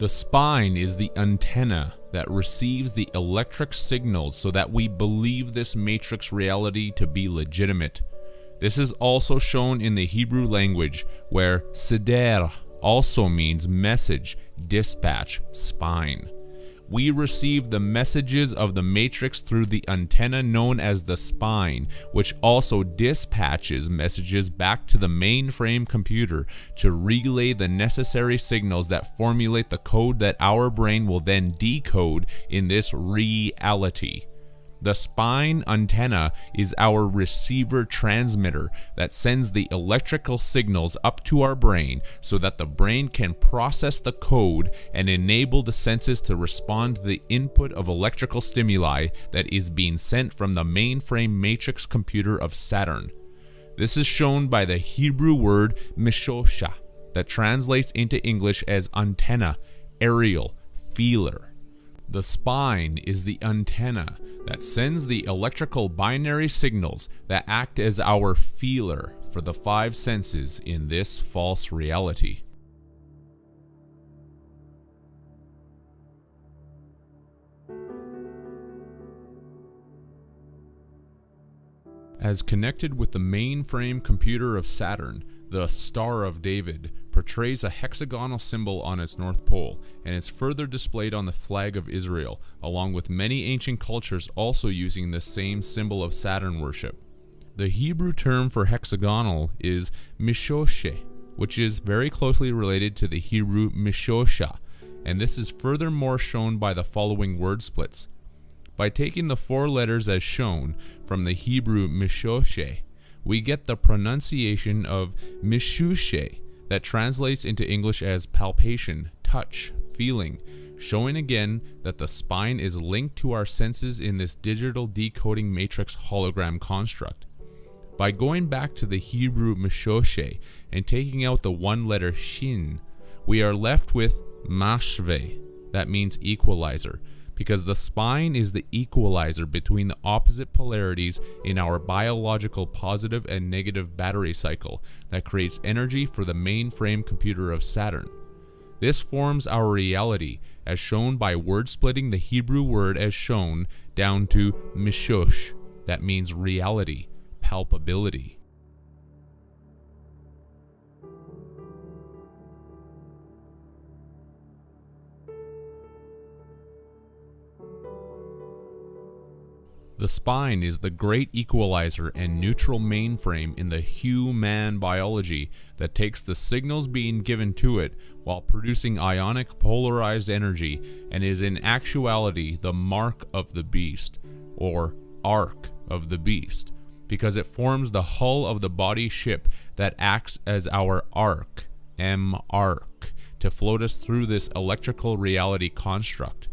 The spine is the antenna that receives the electric signals so that we believe this matrix reality to be legitimate. This is also shown in the Hebrew language, where seder also means message, dispatch, spine. We receive the messages of the matrix through the antenna known as the spine, which also dispatches messages back to the mainframe computer to relay the necessary signals that formulate the code that our brain will then decode in this reality. The spine antenna is our receiver transmitter that sends the electrical signals up to our brain so that the brain can process the code and enable the senses to respond to the input of electrical stimuli that is being sent from the mainframe matrix computer of Saturn. This is shown by the Hebrew word mishosha that translates into English as antenna, aerial, feeler. The spine is the antenna that sends the electrical binary signals that act as our feeler for the five senses in this false reality. As connected with the mainframe computer of Saturn, the Star of David portrays a hexagonal symbol on its north pole, and is further displayed on the flag of Israel, along with many ancient cultures also using the same symbol of Saturn worship. The Hebrew term for hexagonal is mishoshe, which is very closely related to the Hebrew Mishosha, and this is furthermore shown by the following word splits. By taking the 4 letters as shown from the Hebrew Mishoshe, we get the pronunciation of Mishushe that translates into English as palpation, touch, feeling, showing again that the spine is linked to our senses in this digital decoding matrix hologram construct. By going back to the Hebrew Mishoshe and taking out the 1 letter Shin, we are left with Mashve, that means equalizer, because the spine is the equalizer between the opposite polarities in our biological positive and negative battery cycle that creates energy for the mainframe computer of Saturn. This forms our reality, as shown by word splitting the Hebrew word as shown down to mishosh, that means reality, palpability. The spine is the great equalizer and neutral mainframe in the human biology that takes the signals being given to it while producing ionic polarized energy and is in actuality the mark of the beast, or ark of the beast, because it forms the hull of the body ship that acts as our ark, M-ark, to float us through this electrical reality construct.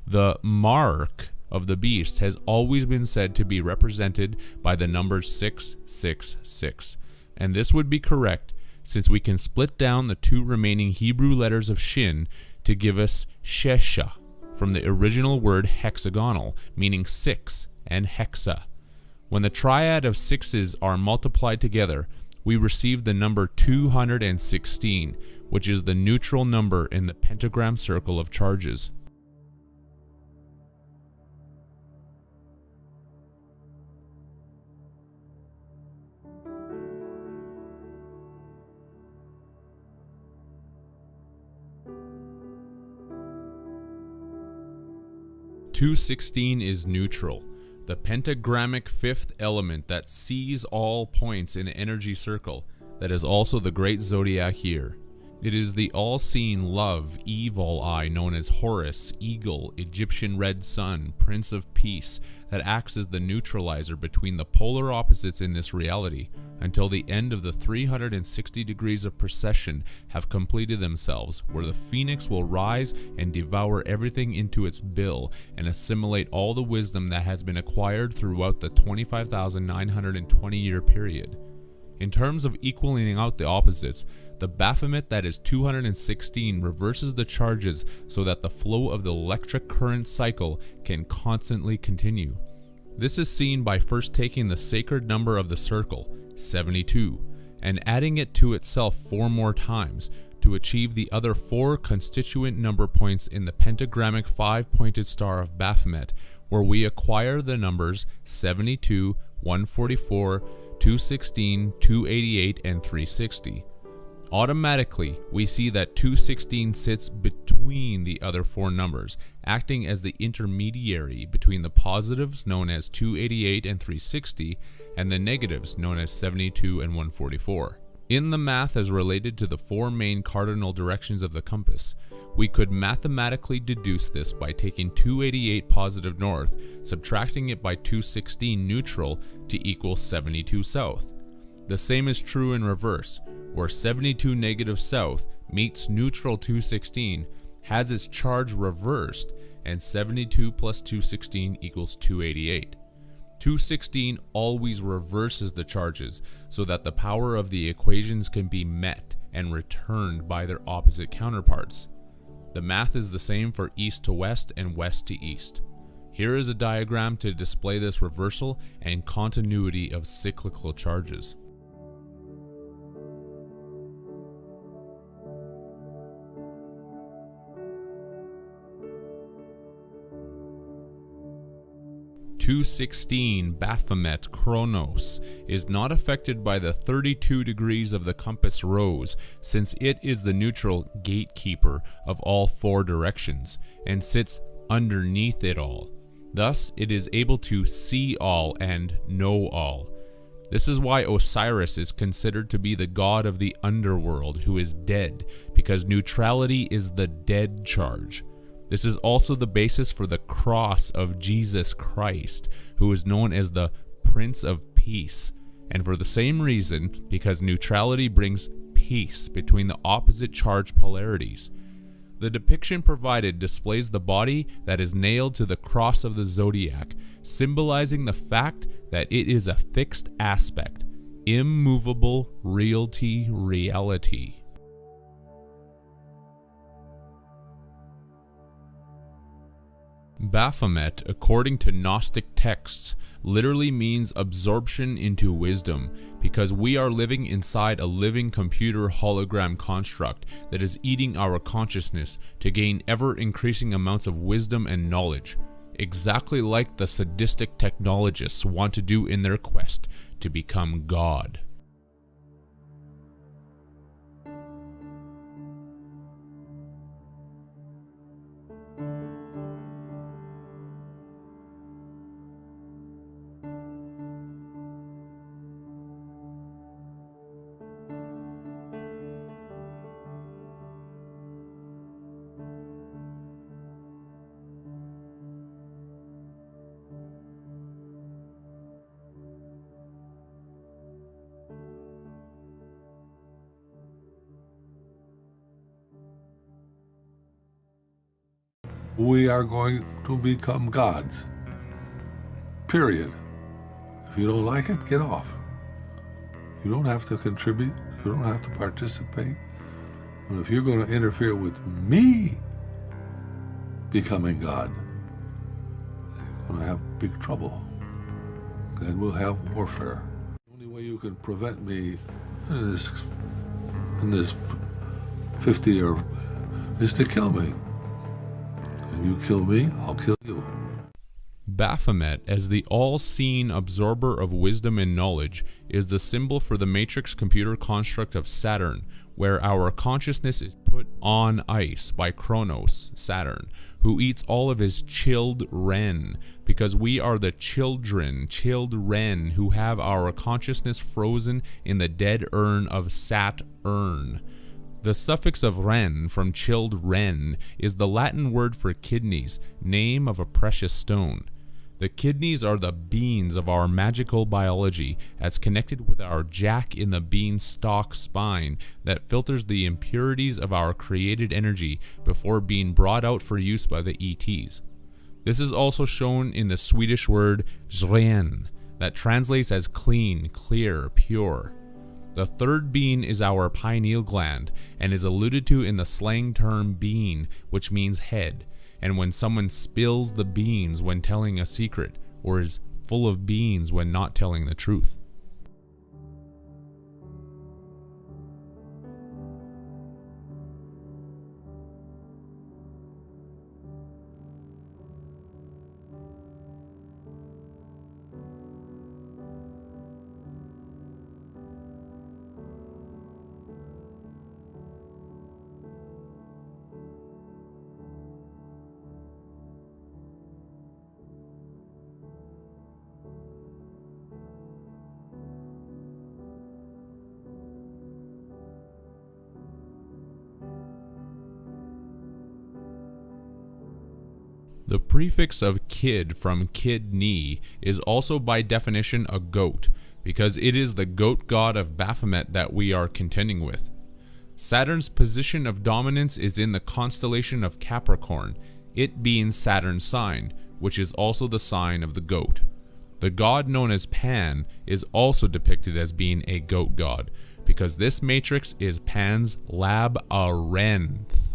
The mark of the beast has always been said to be represented by the number 666, and this would be correct since we can split down the 2 remaining Hebrew letters of Shin to give us Shesha, from the original word hexagonal, meaning 6, and hexa. When the triad of 6s are multiplied together, we receive the number 216, which is the neutral number in the pentagram circle of charges. "216 is neutral, the pentagrammic 5th element that sees all points in the energy circle, that is also the great zodiac year. It is the all-seeing love, evil eye known as Horus, Eagle, Egyptian Red Sun, Prince of Peace, that acts as the neutralizer between the polar opposites in this reality, until the end of the 360 degrees of precession have completed themselves, where the phoenix will rise and devour everything into its bill and assimilate all the wisdom that has been acquired throughout the 25,920-year period. In terms of equaling out the opposites, the Baphomet that is 216 reverses the charges so that the flow of the electric current cycle can constantly continue. This is seen by first taking the sacred number of the circle, 72, and adding it to itself 4 more times to achieve the other 4 constituent number points in the pentagrammic 5-pointed star of Baphomet, where we acquire the numbers 72, 144, 216, 288, and 360. Automatically, we see that 216 sits between the other 4 numbers, acting as the intermediary between the positives known as 288 and 360 and the negatives known as 72 and 144. In the math as related to the 4 main cardinal directions of the compass, we could mathematically deduce this by taking 288 positive north, subtracting it by 216 neutral to equal 72 south. The same is true in reverse, where 72 negative south meets neutral 216, has its charge reversed, and 72 plus 216 equals 288. 216 always reverses the charges so that the power of the equations can be met and returned by their opposite counterparts. The math is the same for east to west and west to east. Here is a diagram to display this reversal and continuity of cyclical charges. (216) Baphomet Chronos is not affected by the 32 degrees of the compass rose, since it is the neutral gatekeeper of all 4 directions and sits underneath it all. Thus, it is able to see all and know all. This is why Osiris is considered to be the god of the underworld who is dead, because neutrality is the dead charge. This is also the basis for the cross of Jesus Christ, who is known as the Prince of Peace, and for the same reason, because neutrality brings peace between the opposite charge polarities. The depiction provided displays the body that is nailed to the cross of the zodiac, symbolizing the fact that it is a fixed aspect, immovable reality. Baphomet, according to Gnostic texts, literally means absorption into wisdom, because we are living inside a living computer hologram construct that is eating our consciousness to gain ever-increasing amounts of wisdom and knowledge, exactly like the sadistic technologists want to do in their quest to become God. We are going to become gods. Period. If you don't like it, get off. You don't have to contribute. You don't have to participate. But if you're going to interfere with me becoming God, you're going to have big trouble. And we'll have warfare. The only way you can prevent me in this 50 or is to kill me. If you kill me, I'll kill you. Baphomet, as the all-seeing absorber of wisdom and knowledge, is the symbol for the matrix computer construct of Saturn, where our consciousness is put on ice by Kronos, Saturn, who eats all of his chilled Ren, because we are the chilled Ren who have our consciousness frozen in the dead urn of Saturn. The suffix of Ren from chilled Ren is the Latin word for kidneys, name of a precious stone. The kidneys are the beans of our magical biology, as connected with our jack in the beanstalk spine that filters the impurities of our created energy before being brought out for use by the ETs. This is also shown in the Swedish word "ren," that translates as clean, clear, pure. The third bean is our pineal gland, and is alluded to in the slang term bean, which means head, and when someone spills the beans when telling a secret, or is full of beans when not telling the truth. The prefix of kid from kidney is also by definition a goat, because it is the goat god of Baphomet that we are contending with. Saturn's position of dominance is in the constellation of Capricorn, it being Saturn's sign, which is also the sign of the goat. The god known as Pan is also depicted as being a goat god, because this matrix is Pan's labyrinth.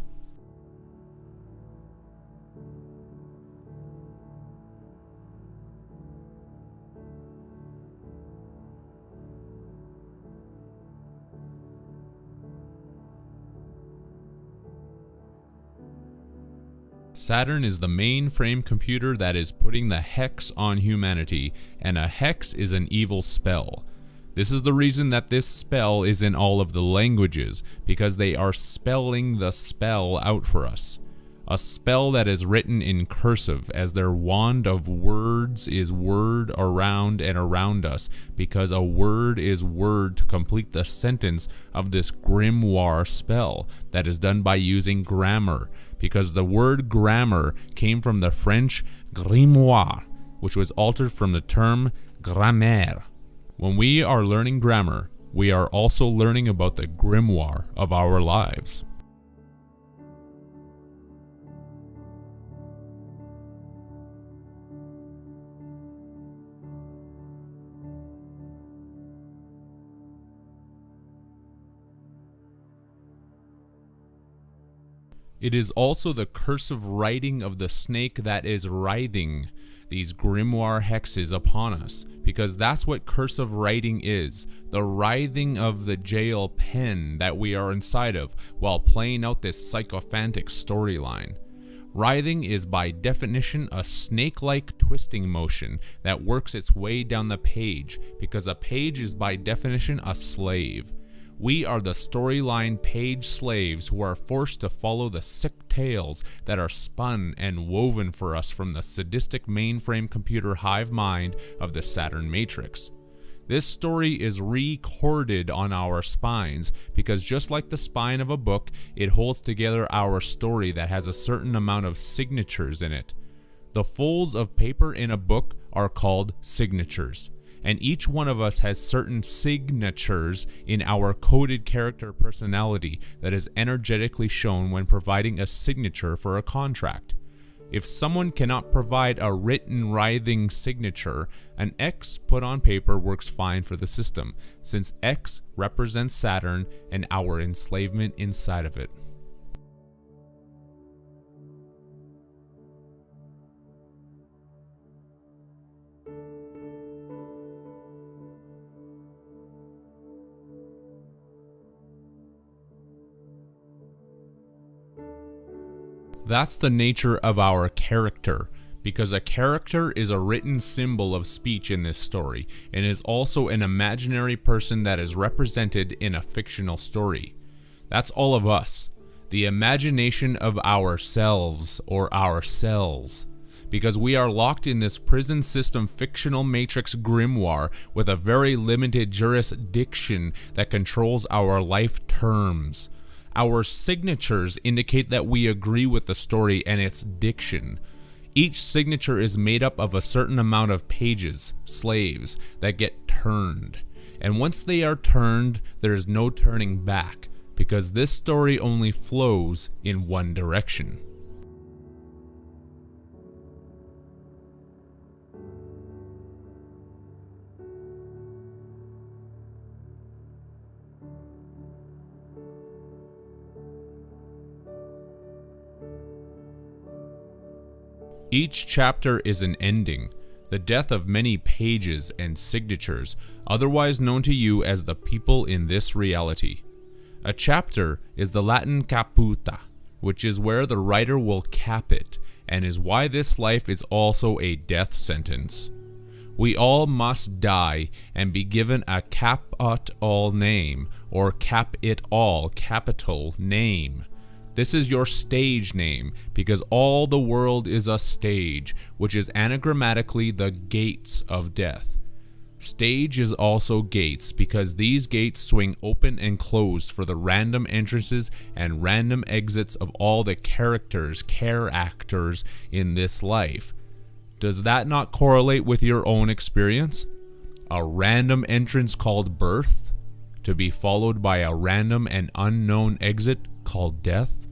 Saturn is the mainframe computer that is putting the hex on humanity, and a hex is an evil spell. This is the reason that this spell is in all of the languages, because they are spelling the spell out for us. a spell that is written in cursive, as their wand of words is word around and around us, because a word is word to complete the sentence of this grimoire spell that is done by using grammar, because the word grammar came from the French grimoire, which was altered from the term grammaire. When we are learning grammar, we are also learning about the grimoire of our lives. It is also the cursive writing of the snake that is writhing these grimoire hexes upon us, because that's what cursive writing is, the writhing of the jail pen that we are inside of while playing out this sycophantic storyline. Writhing is by definition a snake-like twisting motion that works its way down the page, because a page is by definition a slave. We are the storyline page slaves who are forced to follow the sick tales that are spun and woven for us from the sadistic mainframe computer hive mind of the Saturn Matrix. This story is recorded on our spines because just like the spine of a book, it holds together our story that has a certain amount of signatures in it. The folds of paper in a book are called signatures. And each one of us has certain signatures in our coded character personality that is energetically shown when providing a signature for a contract. If someone cannot provide a written writhing signature, an X put on paper works fine for the system, since X represents Saturn and our enslavement inside of it. That's the nature of our character, because a character is a written symbol of speech in this story, and is also an imaginary person that is represented in a fictional story. That's all of us, the imagination of ourselves or our cells, because we are locked in this prison system fictional matrix grimoire with a very limited jurisdiction that controls our life terms. Our signatures indicate that we agree with the story and its diction. Each signature is made up of a certain amount of pages, slaves, that get turned. And once they are turned, there is no turning back, because this story only flows in one direction. Each chapter is an ending, the death of many pages and signatures, otherwise known to you as the people in this reality. A chapter is the Latin caputa, which is where the writer will cap it, and is why this life is also a death sentence. We all must die and be given a cap-ut-all name, or cap-it-all capital name. This is your stage name, because all the world is a stage, which is anagrammatically the gates of death. Stage is also gates, because these gates swing open and closed for the random entrances and random exits of all the characters, care-actors in this life. Does that not correlate with your own experience? A random entrance called birth, to be followed by a random and unknown exit called death?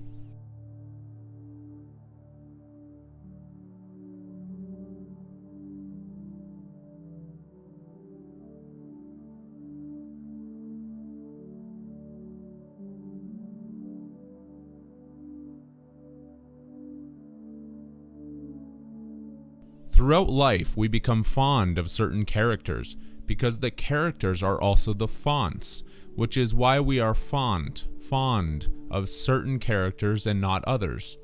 Throughout life, we become fond of certain characters, because the characters are also the fonts, which is why we are fond of certain characters and not others.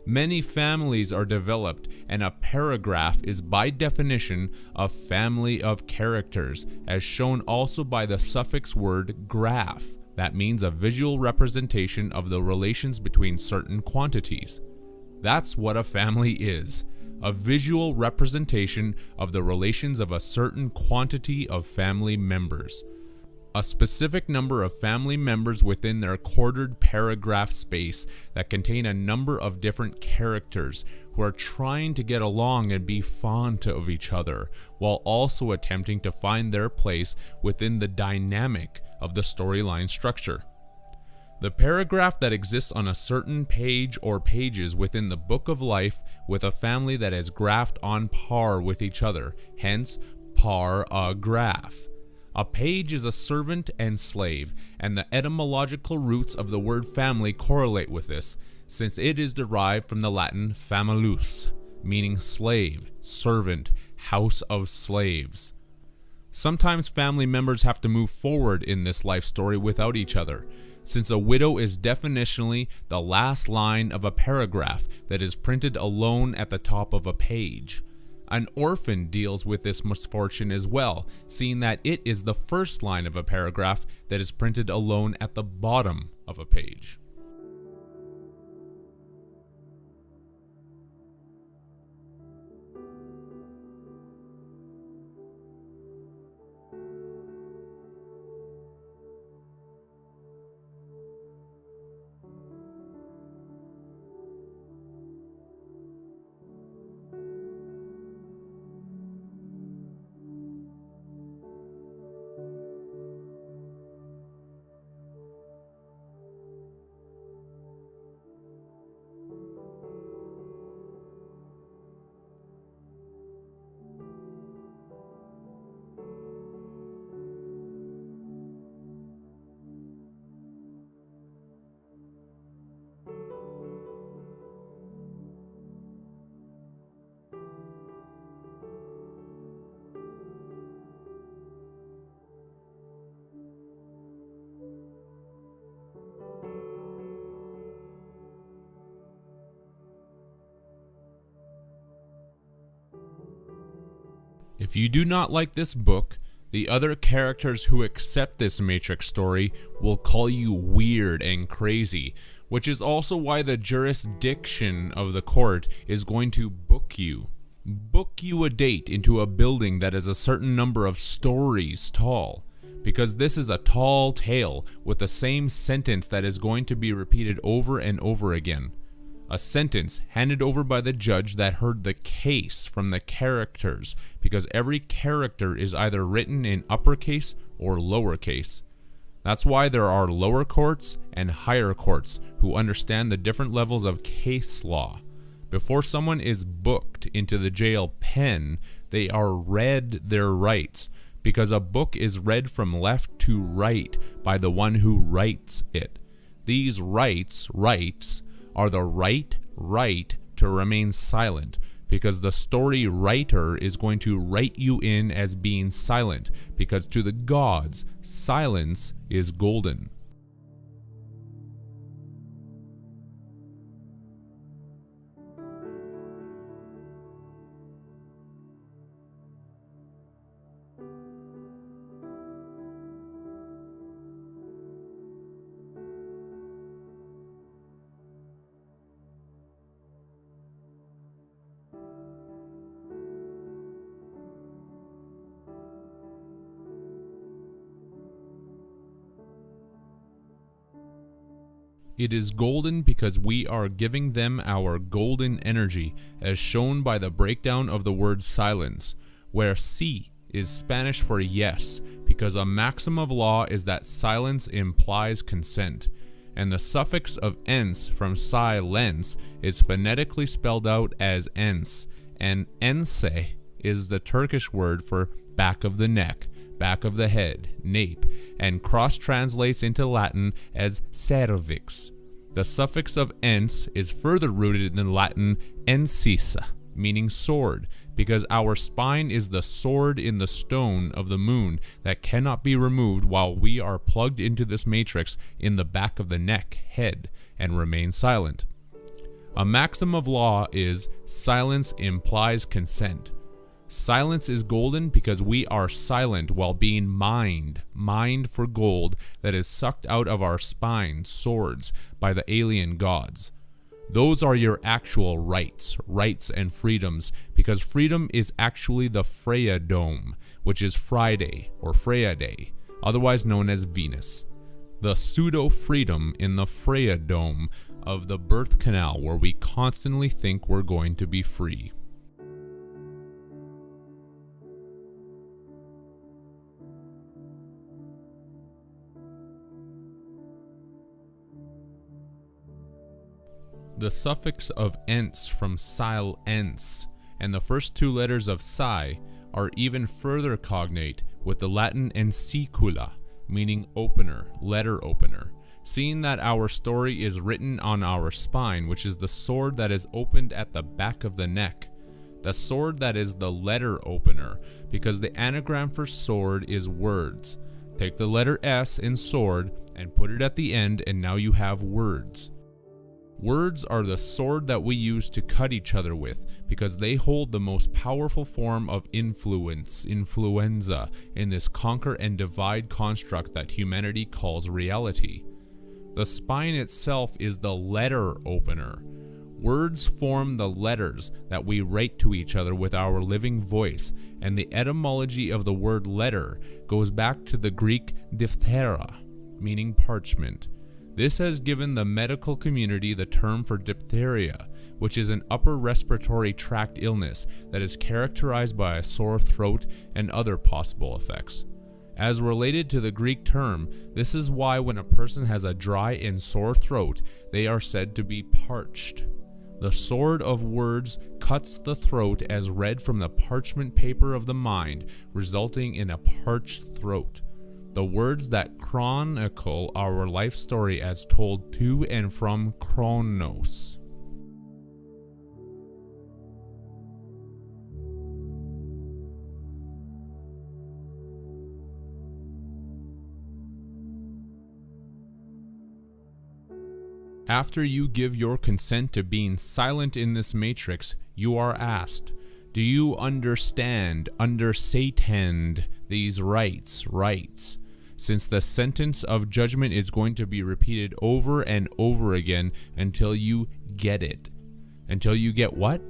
Many families are developed, and a paragraph is by definition a family of characters, as shown also by the suffix word graph. That means a visual representation of the relations between certain quantities. That's what a family is. A visual representation of the relations of a certain quantity of family members. A specific number of family members within their quartered paragraph space that contain a number of different characters who are trying to get along and be fond of each other, while also attempting to find their place within the dynamic of the storyline structure. The paragraph that exists on a certain page or pages within the book of life with a family that is graphed on par with each other, hence par-a-graph. A page is a servant and slave, and the etymological roots of the word family correlate with this, since it is derived from the Latin famulus, meaning slave, servant, house of slaves. Sometimes family members have to move forward in this life story without each other, since a widow is definitionally the last line of a paragraph that is printed alone at the top of a page. An orphan deals with this misfortune as well, seeing that it is the first line of a paragraph that is printed alone at the bottom of a page. If you do not like this book, the other characters who accept this Matrix story will call you weird and crazy, which is also why the jurisdiction of the court is going to book you. Book you a date into a building that is a certain number of stories tall, because this is a tall tale with the same sentence that is going to be repeated over and over again. A sentence handed over by the judge that heard the case from the characters, because every character is either written in uppercase or lowercase. That's why there are lower courts and higher courts who understand the different levels of case law. Before someone is booked into the jail pen, they are read their rights, because a book is read from left to right by the one who writes it. These rights are the right to remain silent, because the story writer is going to write you in as being silent, because to the gods, silence is golden. It is golden because we are giving them our golden energy, as shown by the breakdown of the word silence, where sí is Spanish for yes, because a maxim of law is that silence implies consent, and the suffix of ens from silence is phonetically spelled out as ens, and ense is the Turkish word for back of the neck, back of the head, nape, and cross-translates into Latin as cervix. The suffix of ens is further rooted in Latin encisa, meaning sword, because our spine is the sword in the stone of the moon that cannot be removed while we are plugged into this matrix in the back of the neck, head, and remain silent. A maxim of law is silence implies consent. Silence is golden because we are silent while being mined for gold that is sucked out of our spine, swords, by the alien gods. Those are your actual rights and freedoms, because freedom is actually the Freya Dome, which is Friday or Freya Day, otherwise known as Venus. The pseudo-freedom in the Freya Dome of the birth canal, where we constantly think we're going to be free. The suffix of "ence" from silence and the first two letters of psi are even further cognate with the Latin ensicula, meaning opener, letter opener. Seeing that our story is written on our spine, which is the sword that is opened at the back of the neck, the sword that is the letter opener, because the anagram for sword is words. Take the letter S in sword and put it at the end, and now you have words. Words are the sword that we use to cut each other with, because they hold the most powerful form of influenza, in this conquer and divide construct that humanity calls reality. The spine itself is the letter opener. Words form the letters that we write to each other with our living voice, and the etymology of the word letter goes back to the Greek diphthera, meaning parchment. This has given the medical community the term for diphtheria, which is an upper respiratory tract illness that is characterized by a sore throat and other possible effects. As related to the Greek term, this is why when a person has a dry and sore throat, they are said to be parched. The sword of words cuts the throat as read from the parchment paper of the mind, resulting in a parched throat. The words that chronicle our life story as told to and from Chronos. After you give your consent to being silent in this matrix, you are asked, do you understand these rights? Since the sentence of judgment is going to be repeated over and over again until you get it. Until you get what?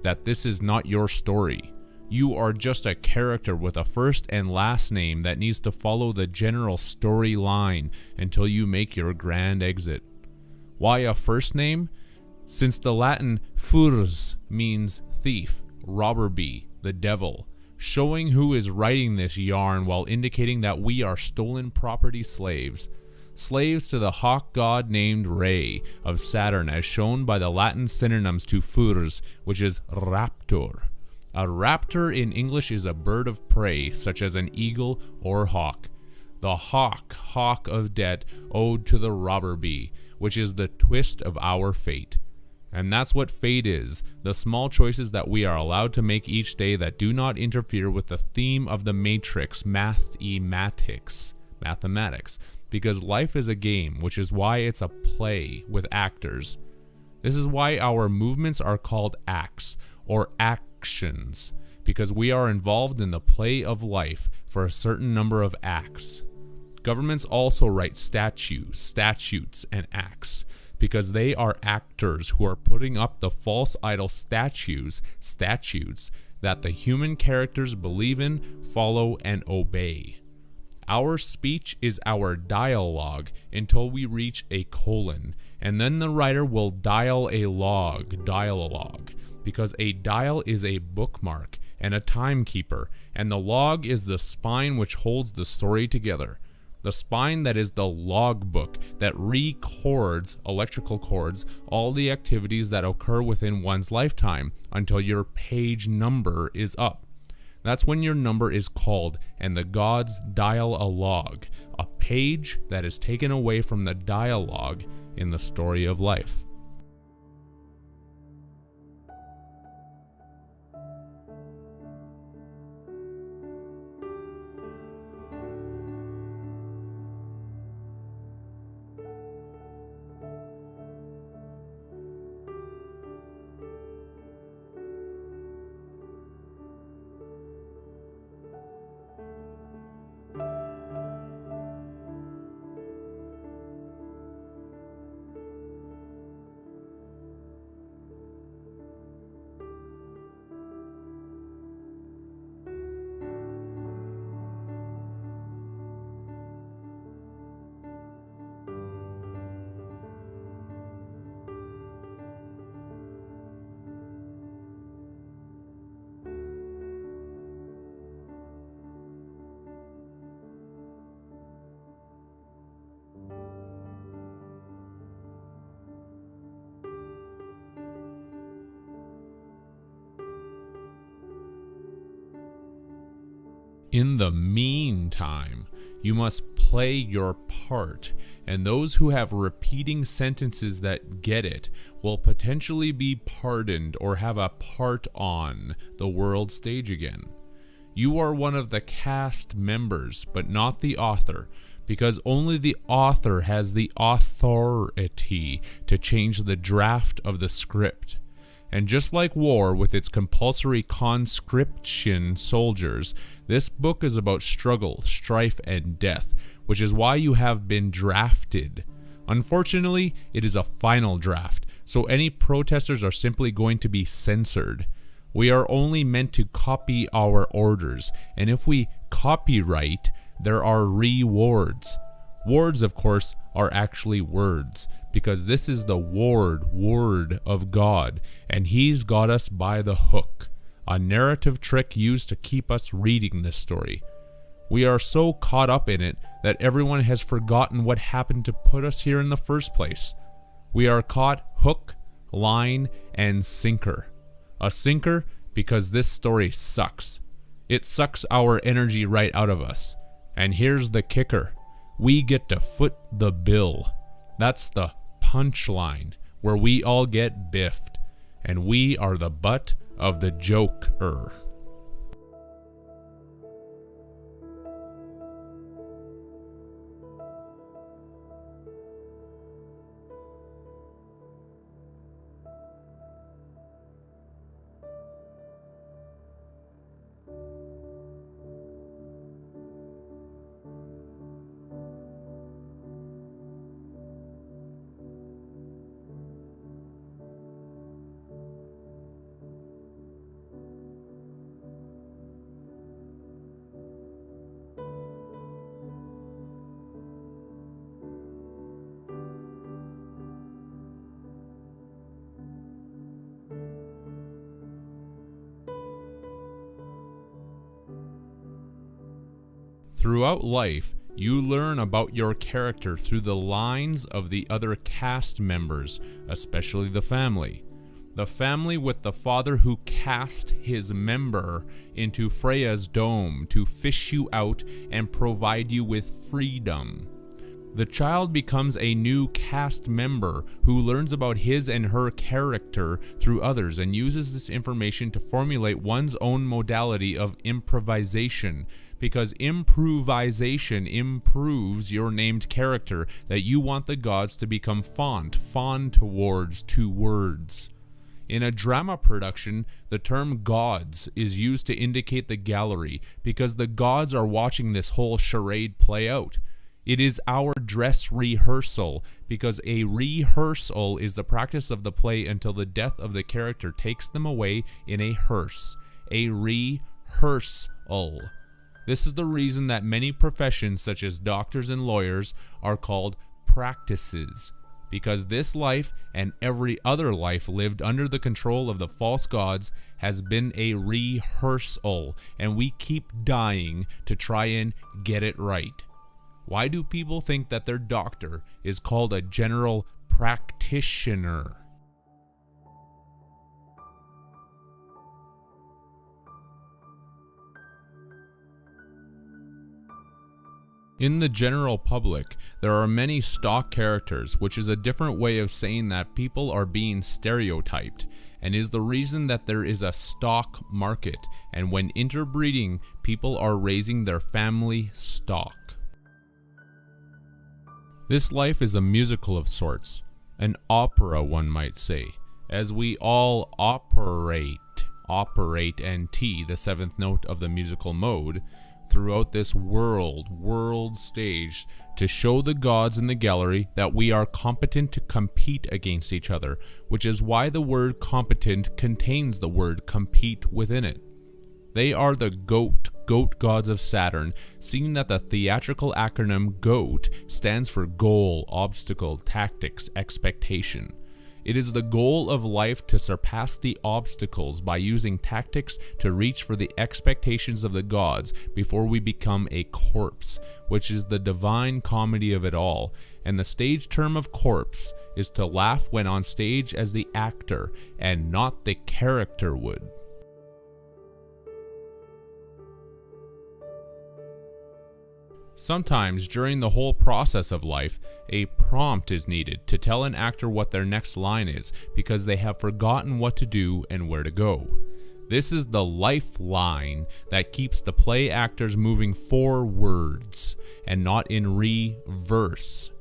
That this is not your story. You are just a character with a first and last name that needs to follow the general storyline until you make your grand exit. Why a first name? Since the Latin furs means thief, robber bee, the devil, showing who is writing this yarn while indicating that we are stolen property slaves. Slaves to the hawk god named Re of Saturn, as shown by the Latin synonyms to furs, which is raptor. A raptor in English is a bird of prey, such as an eagle or hawk. The hawk of debt owed to the robber bee, which is the twist of our fate. And that's what fate is, the small choices that we are allowed to make each day that do not interfere with the theme of the matrix, mathematics, because life is a game, which is why it's a play with actors. This is why our movements are called acts, or actions, because we are involved in the play of life for a certain number of acts. Governments also write statutes, and acts, because they are actors who are putting up the false idol statutes that the human characters believe in, follow, and obey. Our speech is our dialogue until we reach a colon, and then the writer will dial a log, because a dial is a bookmark and a timekeeper, and the log is the spine which holds the story together. The spine that is the logbook that records, electrical cords, all the activities that occur within one's lifetime until your page number is up. That's when your number is called and the gods dial a log, a page that is taken away from the dialogue in the story of life. In the meantime, you must play your part, and those who have repeating sentences that get it will potentially be pardoned or have a part on the world stage again. You are one of the cast members, but not the author, because only the author has the authority to change the draft of the script. And just like war with its compulsory conscription soldiers, this book is about struggle, strife, and death, which is why you have been drafted. Unfortunately, it is a final draft, so any protesters are simply going to be censored. We are only meant to copy our orders, and if we copyright, there are rewards. Wards, of course, are actually words, because this is the word of God, and He's got us by the hook. A narrative trick used to keep us reading this story. We are so caught up in it that everyone has forgotten what happened to put us here in the first place. We are caught hook, line, and sinker. A sinker because this story sucks. It sucks our energy right out of us. And here's the kicker. We get to foot the bill. That's the punchline, where we all get biffed. And we are the butt of the joker. Throughout life, you learn about your character through the lines of the other cast members, especially the family. The family with the father who cast his member into Freya's dome to fish you out and provide you with freedom. The child becomes a new cast member who learns about his and her character through others and uses this information to formulate one's own modality of improvisation, because improvisation improves your named character that you want the gods to become fond towards two words. In a drama production, the term gods is used to indicate the gallery because the gods are watching this whole charade play out. It is our dress rehearsal, because a rehearsal is the practice of the play until the death of the character takes them away in a hearse. A rehearsal. This is the reason that many professions, such as doctors and lawyers, are called practices, because this life and every other life lived under the control of the false gods has been a rehearsal, and we keep dying to try and get it right. Why do people think that their doctor is called a general practitioner? In the general public, there are many stock characters, which is a different way of saying that people are being stereotyped, and is the reason that there is a stock market, and when interbreeding, people are raising their family stock. This life is a musical of sorts, an opera one might say, as we all operate and T, the seventh note of the musical mode, throughout this world stage to show the gods in the gallery that we are competent to compete against each other, which is why the word competent contains the word compete within it. They are the goat gods of Saturn, seeing that the theatrical acronym GOAT stands for goal, obstacle, tactics, expectation. It is the goal of life to surpass the obstacles by using tactics to reach for the expectations of the gods before we become a corpse, which is the divine comedy of it all. And the stage term of corpse is to laugh when on stage as the actor and not the character would. Sometimes, during the whole process of life, a prompt is needed to tell an actor what their next line is because they have forgotten what to do and where to go. This is the lifeline that keeps the play actors moving forwards and not in reverse.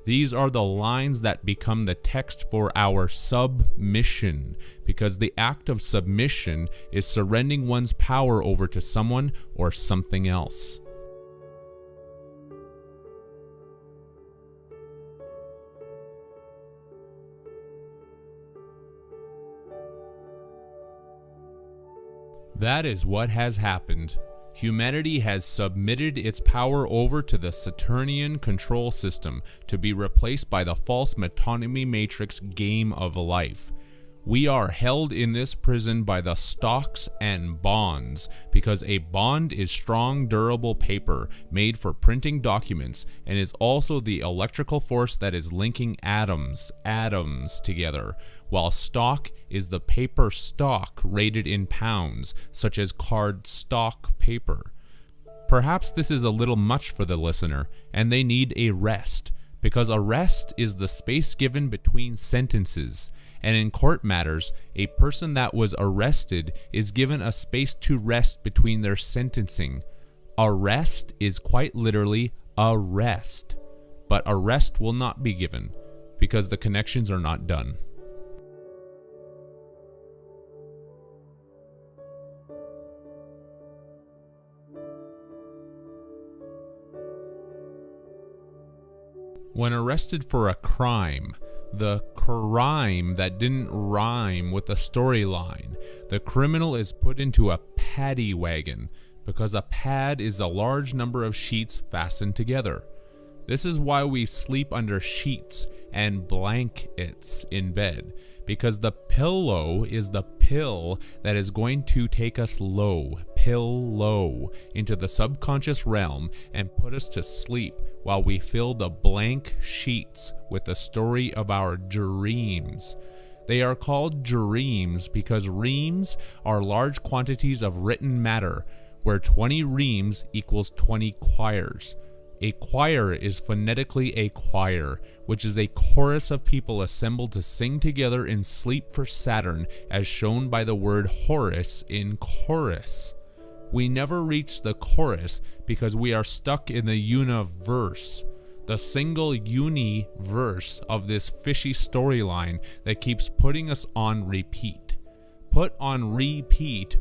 These are the lines that become the text for our submission, because the act of submission is surrendering one's power over to someone or something else. That is what has happened. Humanity has submitted its power over to the Saturnian control system to be replaced by the false metonymy matrix game of life. We are held in this prison by the stocks and bonds, because a bond is strong, durable paper made for printing documents and is also the electrical force that is linking atoms together, while stock is the paper stock rated in pounds, such as card stock paper. Perhaps this is a little much for the listener, and they need a rest, because a rest is the space given between sentences. And in court matters, a person that was arrested is given a space to rest between their sentencing. Arrest is quite literally a rest, but arrest will not be given because the connections are not done. When arrested for a crime, the crime that didn't rhyme with the storyline, the criminal is put into a paddy wagon, because a pad is a large number of sheets fastened together. This is why we sleep under sheets and blankets in bed, because the pillow is the pill that is going to take us low, into the subconscious realm and put us to sleep while we fill the blank sheets with the story of our dreams. They are called dreams because reams are large quantities of written matter, where 20 reams equals 20 choirs. A choir is phonetically a choir, which is a chorus of people assembled to sing together in sleep for Saturn, as shown by the word Horus in chorus. We never reach the chorus because we are stuck in the universe, the single universe of this fishy storyline that keeps putting us on repeat. Put on repeat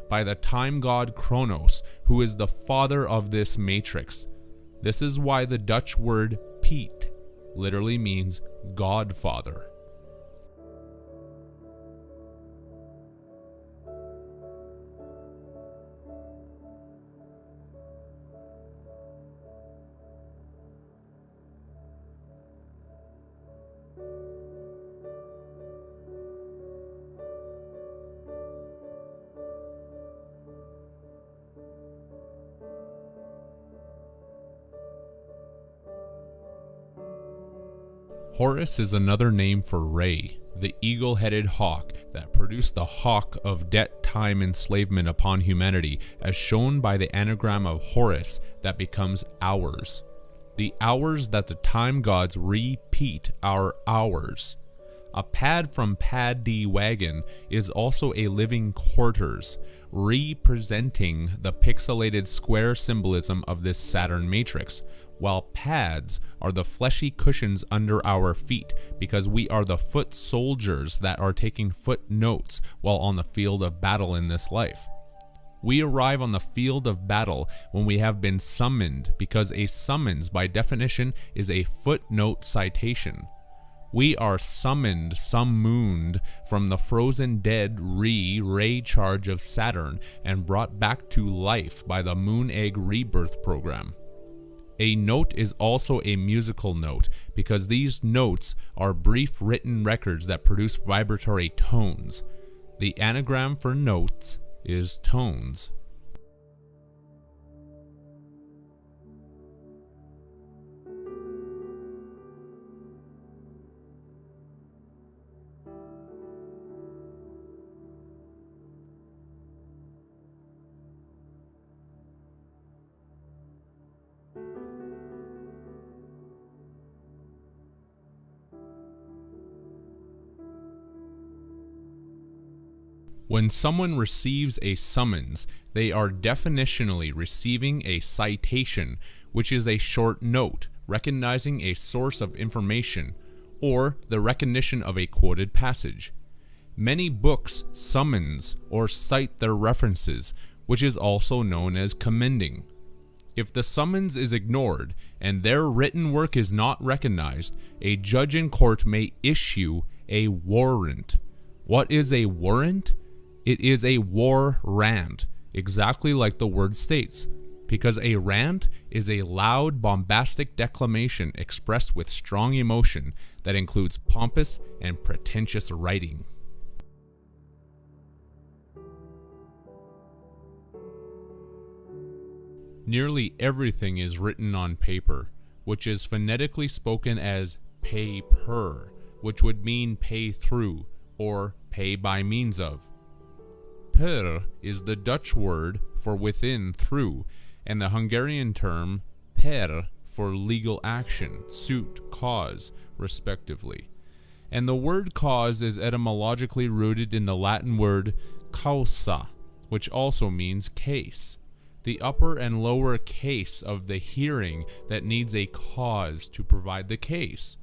by the time god Kronos, who is the father of this matrix. This is why the Dutch word Piet literally means godfather. Horus is another name for Re, the eagle-headed hawk that produced the hawk of debt, time, enslavement upon humanity, as shown by the anagram of Horus that becomes hours. The hours that the time gods repeat are hours. A pad from paddy wagon is also a living quarters, representing the pixelated square symbolism of this Saturn matrix, while pads are the fleshy cushions under our feet because we are the foot soldiers that are taking footnotes while on the field of battle in this life. We arrive on the field of battle when we have been summoned, because a summons by definition is a footnote citation. We are summoned from the frozen dead ray charge of Saturn and brought back to life by the Moon Egg Rebirth program. A note is also a musical note because these notes are brief written records that produce vibratory tones. The anagram for notes is tones. When someone receives a summons, they are definitionally receiving a citation, which is a short note recognizing a source of information, or the recognition of a quoted passage. Many books summons or cite their references, which is also known as commending. If the summons is ignored and their written work is not recognized, a judge in court may issue a warrant. What is a warrant? It is a war rant, exactly like the word states, because a rant is a loud, bombastic declamation expressed with strong emotion that includes pompous and pretentious writing. Nearly everything is written on paper, which is phonetically spoken as pay per, which would mean pay through or pay by means of. Per is the Dutch word for within, through, and the Hungarian term per for legal action, suit, cause, respectively. And the word cause is etymologically rooted in the Latin word causa, which also means case, the upper and lower case of the hearing that needs a cause to provide the case.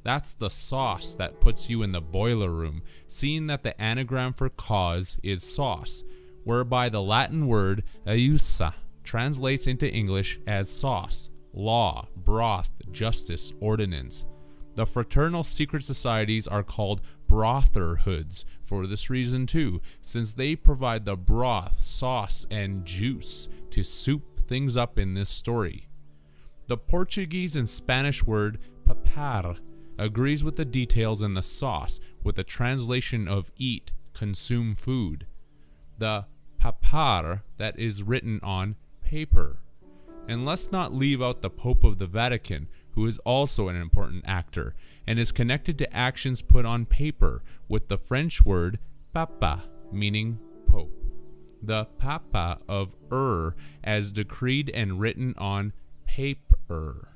That's the sauce that puts you in the boiler room, seeing that the anagram for cause is sauce, whereby the Latin word iusa translates into English as sauce, law, broth, justice, ordinance. The fraternal secret societies are called brotherhoods for this reason too, since they provide the broth, sauce, and juice to soup things up in this story. The Portuguese and Spanish word papar agrees with the details in the sauce with the translation of eat, consume food. The papar that is written on paper. And let's not leave out the Pope of the Vatican, who is also an important actor and is connected to actions put on paper with the French word papa, meaning Pope. The papa of as decreed and written on paper.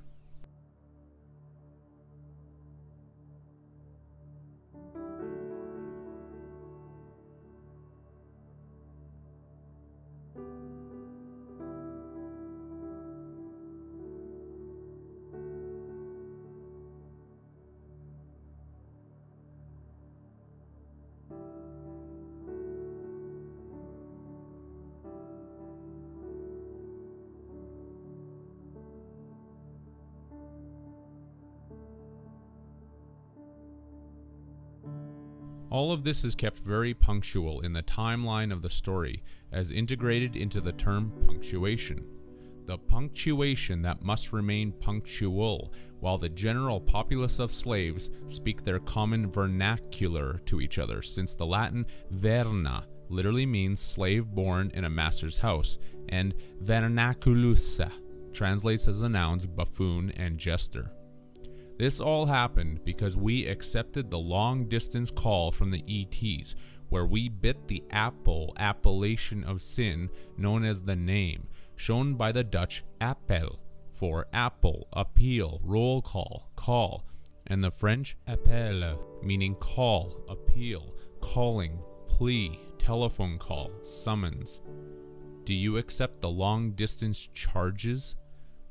All of this is kept very punctual in the timeline of the story, as integrated into the term punctuation. The punctuation that must remain punctual, while the general populace of slaves speak their common vernacular to each other, since the Latin verna literally means slave born in a master's house, and vernaculus translates as the nouns buffoon and jester. This all happened because we accepted the long-distance call from the ETs, where we bit the appellation of sin known as the name, shown by the Dutch appel, for apple, appeal, roll call, and the French appel, meaning call, appeal, calling, plea, telephone call, summons. Do you accept the long-distance charges?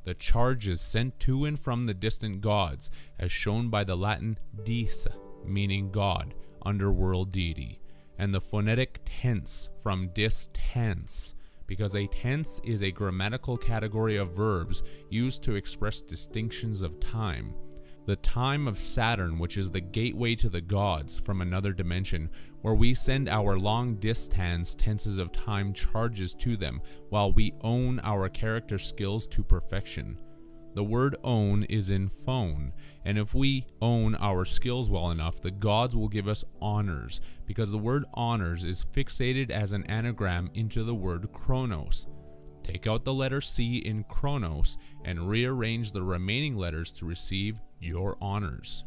The charges sent to and from the distant gods, as shown by the Latin dis, meaning God, underworld deity, and the phonetic tense from dis tense, because a tense is a grammatical category of verbs used to express distinctions of time. The time of Saturn, which is the gateway to the gods from another dimension, where we send our long distance tenses of time charges to them, while we own our character skills to perfection. The word own is in phone, and if we own our skills well enough, the gods will give us honors, because the word honors is fixated as an anagram into the word chronos. Take out the letter C in chronos and rearrange the remaining letters to receive your honors.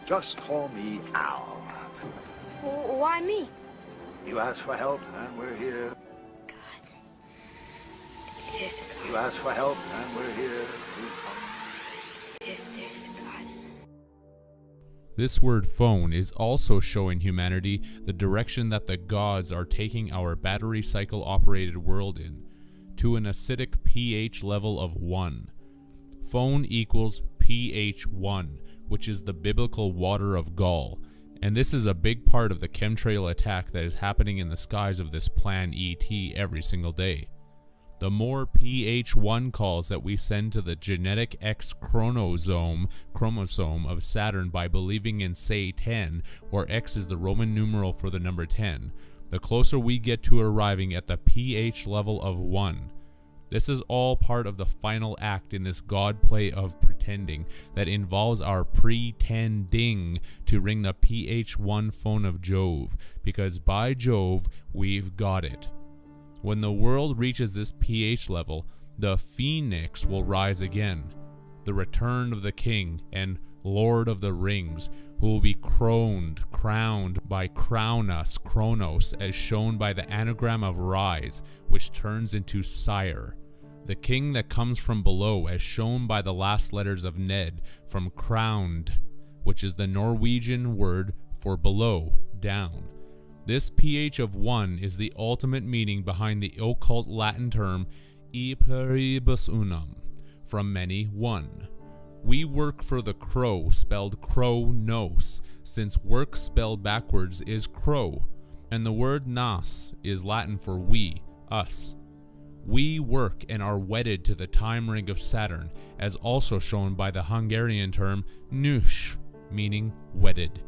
Just call me Al. Why me? You asked for help, and we're here. God. There's a You God. asked for help, and we're here. If there's a God. This word phone is also showing humanity the direction that the gods are taking our battery cycle operated world in, to an acidic pH level of 1. Phone equals pH 1, which is the biblical water of gall, and this is a big part of the chemtrail attack that is happening in the skies of this plan ET every single day. The more pH 1 calls that we send to the genetic X chromosome of Saturn by believing in say 10, where X is the Roman numeral for the number 10, the closer we get to arriving at the pH level of 1. This is all part of the final act in this god play of pretending that involves our pretending to ring the pH 1 phone of Jove, because by Jove, we've got it. When the world reaches this pH level, the phoenix will rise again, the return of the king and Lord of the Rings, who will be crowned by Kronos, as shown by the anagram of rise, which turns into sire. The king that comes from below, as shown by the last letters of Ned, from crowned, which is the Norwegian word for below, down. This pH of 1 is the ultimate meaning behind the occult Latin term e pluribus unum, from many one. We work for the crow, spelled crow-nos, since work spelled backwards is crow, and the word nas is Latin for we, us. We work and are wedded to the time ring of Saturn, as also shown by the Hungarian term nős, meaning wedded.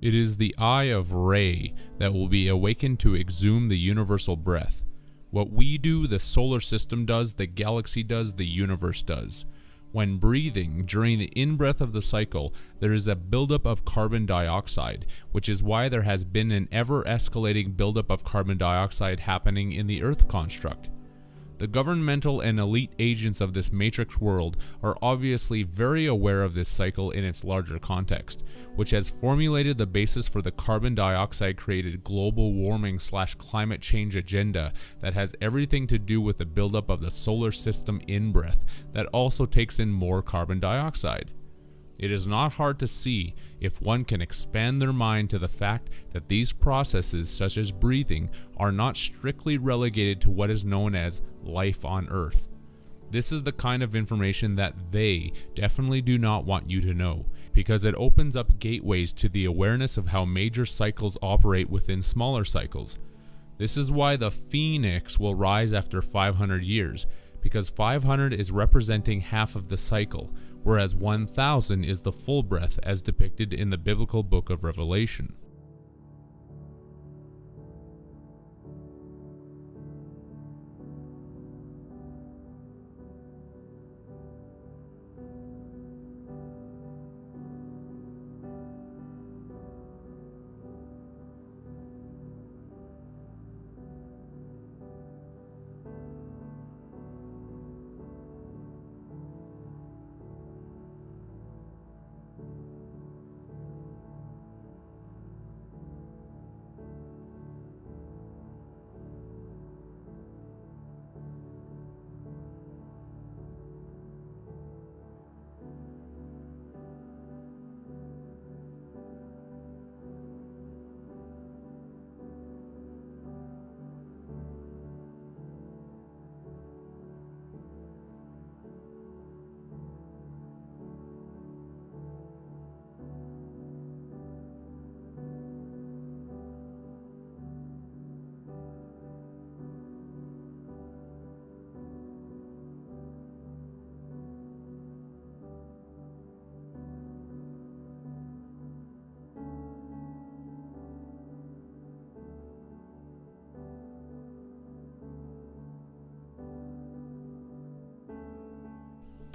It is the eye of Re that will be awakened to exhume the universal breath. What we do, the solar system does, the galaxy does, the universe does. When breathing, during the in-breath of the cycle, there is a buildup of carbon dioxide, which is why there has been an ever-escalating buildup of carbon dioxide happening in the Earth construct. The governmental and elite agents of this matrix world are obviously very aware of this cycle in its larger context, which has formulated the basis for the carbon dioxide created global warming / climate change agenda that has everything to do with the buildup of the solar system in-breath that also takes in more carbon dioxide. It is not hard to see if one can expand their mind to the fact that these processes, such as breathing, are not strictly relegated to what is known as life on Earth. This is the kind of information that they definitely do not want you to know, because it opens up gateways to the awareness of how major cycles operate within smaller cycles. This is why the phoenix will rise after 500 years, because 500 is representing half of the cycle, whereas 1,000 is the full breath as depicted in the biblical book of Revelation.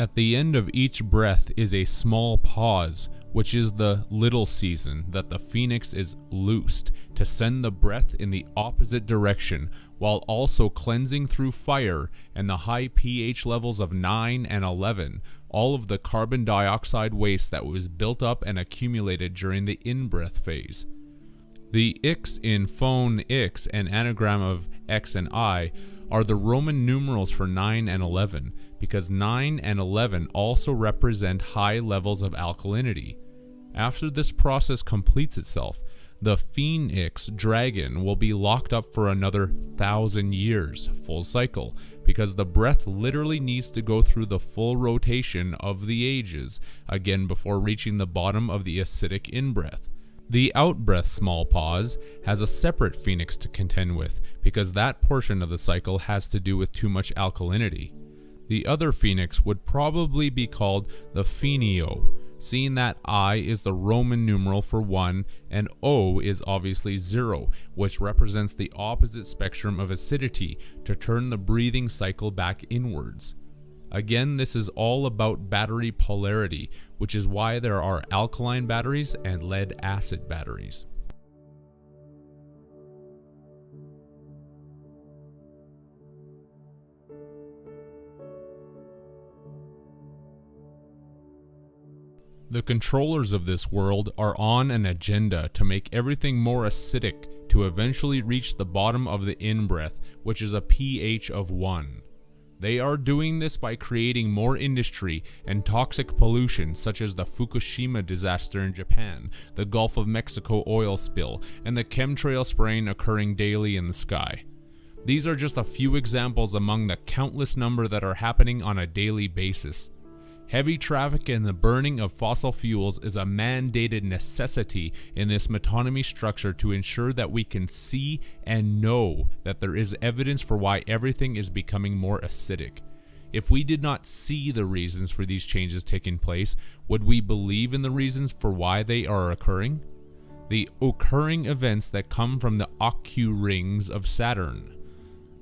At the end of each breath is a small pause, which is the little season that the phoenix is loosed to send the breath in the opposite direction, while also cleansing through fire and the high pH levels of 9 and 11, all of the carbon dioxide waste that was built up and accumulated during the in-breath phase. The X in phone X and anagram of X and I are the Roman numerals for 9 and 11, because 9 and 11 also represent high levels of alkalinity. After this process completes itself, the phoenix dragon will be locked up for another 1,000 years, full cycle, because the breath literally needs to go through the full rotation of the ages again before reaching the bottom of the acidic in-breath. The out-breath small pause has a separate phoenix to contend with, because that portion of the cycle has to do with too much alkalinity. The other phoenix would probably be called the phenio, seeing that I is the Roman numeral for 1 and O is obviously 0, which represents the opposite spectrum of acidity to turn the breathing cycle back inwards. Again, this is all about battery polarity, which is why there are alkaline batteries and lead-acid batteries. The controllers of this world are on an agenda to make everything more acidic to eventually reach the bottom of the in-breath, which is a pH of 1. They are doing this by creating more industry and toxic pollution, such as the Fukushima disaster in Japan, the Gulf of Mexico oil spill, and the chemtrail spraying occurring daily in the sky. These are just a few examples among the countless number that are happening on a daily basis. Heavy traffic and the burning of fossil fuels is a mandated necessity in this metonymy structure to ensure that we can see and know that there is evidence for why everything is becoming more acidic. If we did not see the reasons for these changes taking place, would we believe in the reasons for why they are occurring? The occurring events that come from the Occu rings of Saturn.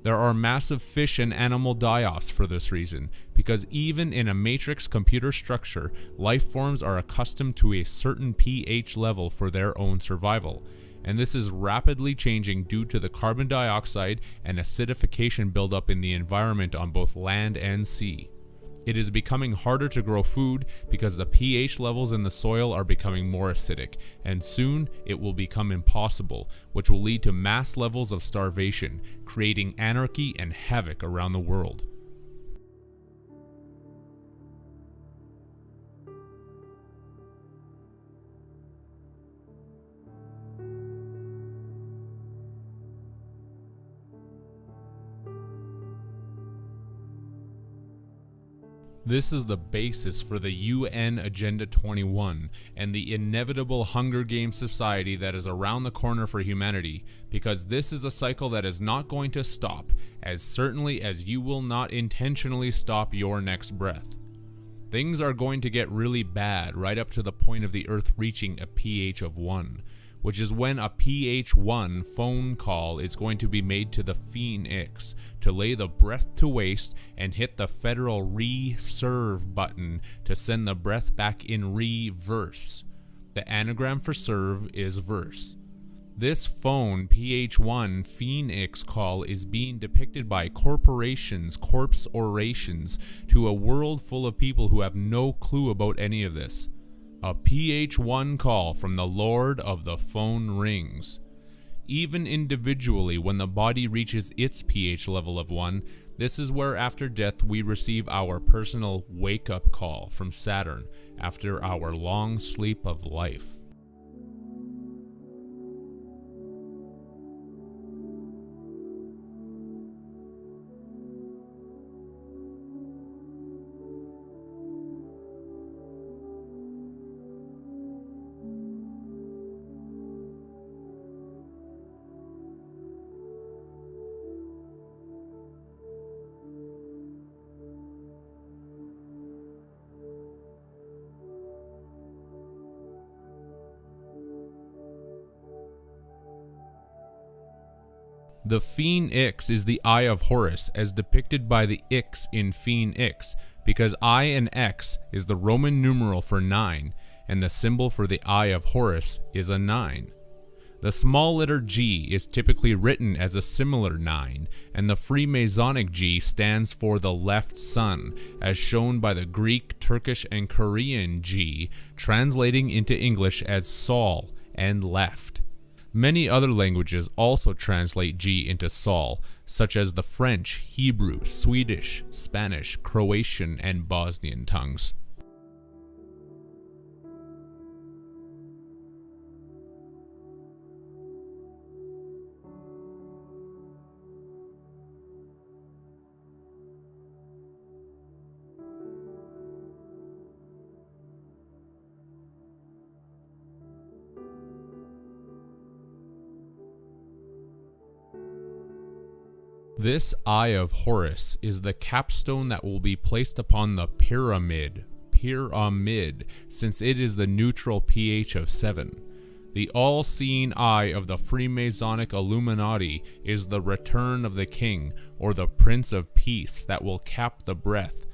There are massive fish and animal die-offs for this reason, because even in a matrix computer structure, life forms are accustomed to a certain pH level for their own survival, and this is rapidly changing due to the carbon dioxide and acidification buildup in the environment on both land and sea. It is becoming harder to grow food because the pH levels in the soil are becoming more acidic, and soon it will become impossible, which will lead to mass levels of starvation, creating anarchy and havoc around the world. This is the basis for the UN Agenda 21 and the inevitable Hunger Games society that is around the corner for humanity, because this is a cycle that is not going to stop, as certainly as you will not intentionally stop your next breath. Things are going to get really bad right up to the point of the Earth reaching a pH of 1, which is when a pH 1 phone call is going to be made to the Phoenix to lay the breath to waste and hit the federal re-serve button to send the breath back in reverse. The anagram for serve is verse. This phone pH 1 Phoenix call is being depicted by corporations' corpse orations to a world full of people who have no clue about any of this. A pH 1 call from the Lord of the Phone rings. Even individually, when the body reaches its pH level of 1, this is where after death we receive our personal wake-up call from Saturn after our long sleep of life. The Phoenix is the Eye of Horus, as depicted by the X in Phoenix, because I and X is the Roman numeral for 9, and the symbol for the Eye of Horus is a 9. The small letter G is typically written as a similar 9, and the Freemasonic G stands for the left sun, as shown by the Greek, Turkish, and Korean G, translating into English as Sol and left. Many other languages also translate G into Sol, such as the French, Hebrew, Swedish, Spanish, Croatian, and Bosnian tongues. This Eye of Horus is the capstone that will be placed upon the pyramid, since it is the neutral pH of 7. The all-seeing eye of the Freemasonic Illuminati is the return of the king, or the Prince of Peace, that will cap the breath,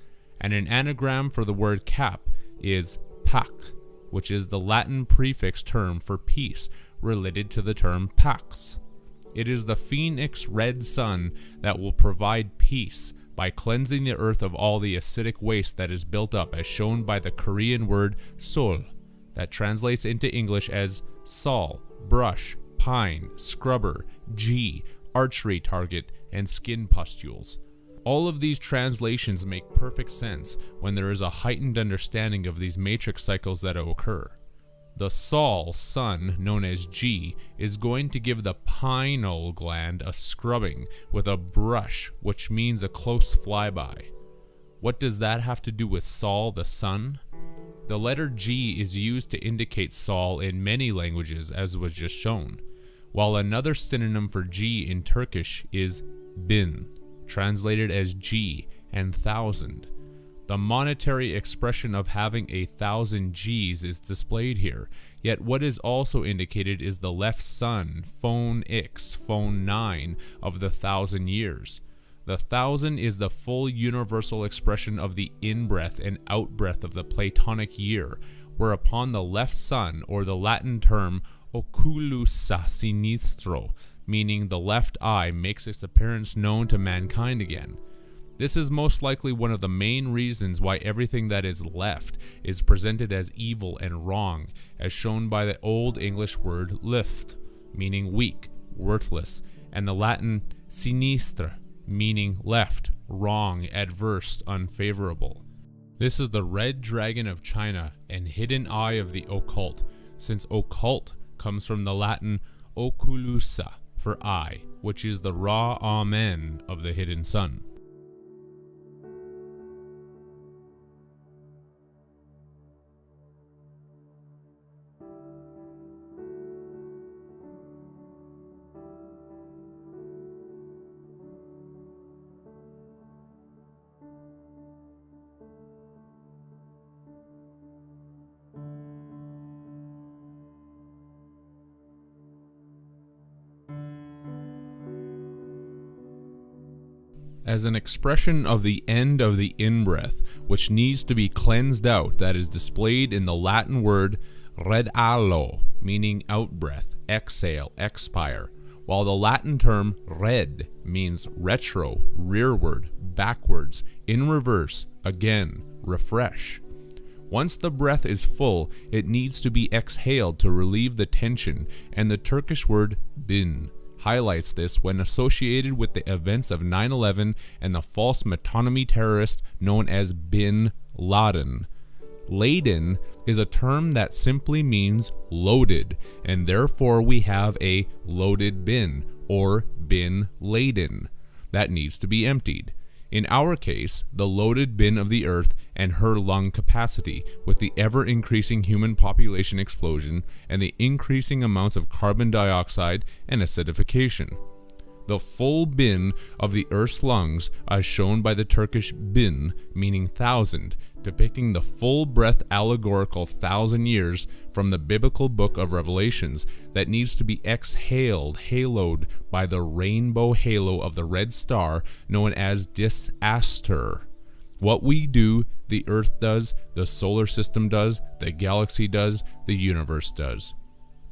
and an anagram for the word cap is pax, which is the Latin prefix term for peace, related to the term pax. It is the Phoenix red sun that will provide peace by cleansing the earth of all the acidic waste that is built up, as shown by the Korean word sol, that translates into English as sol, brush, pine, scrubber, G, archery target, and skin pustules. All of these translations make perfect sense when there is a heightened understanding of these matrix cycles that occur. The Sol, sun, known as G, is going to give the pineal gland a scrubbing with a brush, which means a close flyby. What does that have to do with Sol, the sun? The letter G is used to indicate Sol in many languages, as was just shown, while another synonym for G in Turkish is bin, translated as G and thousand. The monetary expression of having 1,000 Gs is displayed here, yet what is also indicated is the left sun, phone X, phone 9, of the 1,000 years. The 1,000 is the full universal expression of the in-breath and out-breath of the Platonic year, whereupon the left sun, or the Latin term oculus sinistro, meaning the left eye, makes its appearance known to mankind again. This is most likely one of the main reasons why everything that is left is presented as evil and wrong, as shown by the Old English word lift, meaning weak, worthless, and the Latin sinistra, meaning left, wrong, adverse, unfavorable. This is the red dragon of China and hidden eye of the occult, since occult comes from the Latin oculusa for eye, which is the raw amen of the hidden sun. As an expression of the end of the in-breath, which needs to be cleansed out, that is displayed in the Latin word redalo, meaning out-breath, exhale, expire, while the Latin term red means retro, rearward, backwards, in reverse, again, refresh. Once the breath is full, it needs to be exhaled to relieve the tension, and the Turkish word bin highlights this when associated with the events of 9/11 and the false metonymy terrorist known as Bin Laden. Laden is a term that simply means loaded, and therefore we have a loaded bin, or bin laden, that needs to be emptied. In our case, the loaded bin of the earth and her lung capacity, with the ever-increasing human population explosion and the increasing amounts of carbon dioxide and acidification. The full bin of the Earth's lungs, as shown by the Turkish bin, meaning 1,000, depicting the full breath allegorical 1,000 years from the biblical book of Revelations that needs to be exhaled, haloed by the rainbow halo of the red star known as disaster. What we do, the Earth does, the solar system does, the galaxy does, the universe does.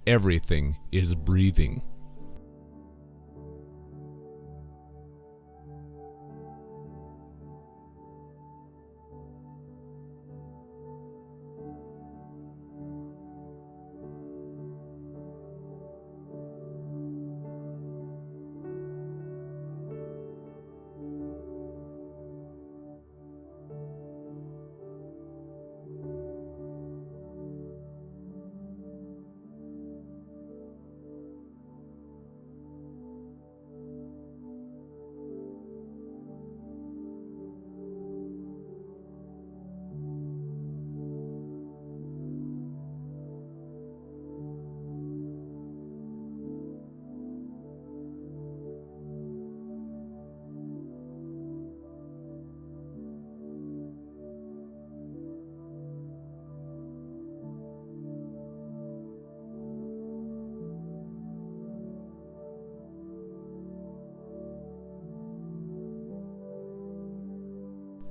Everything is breathing.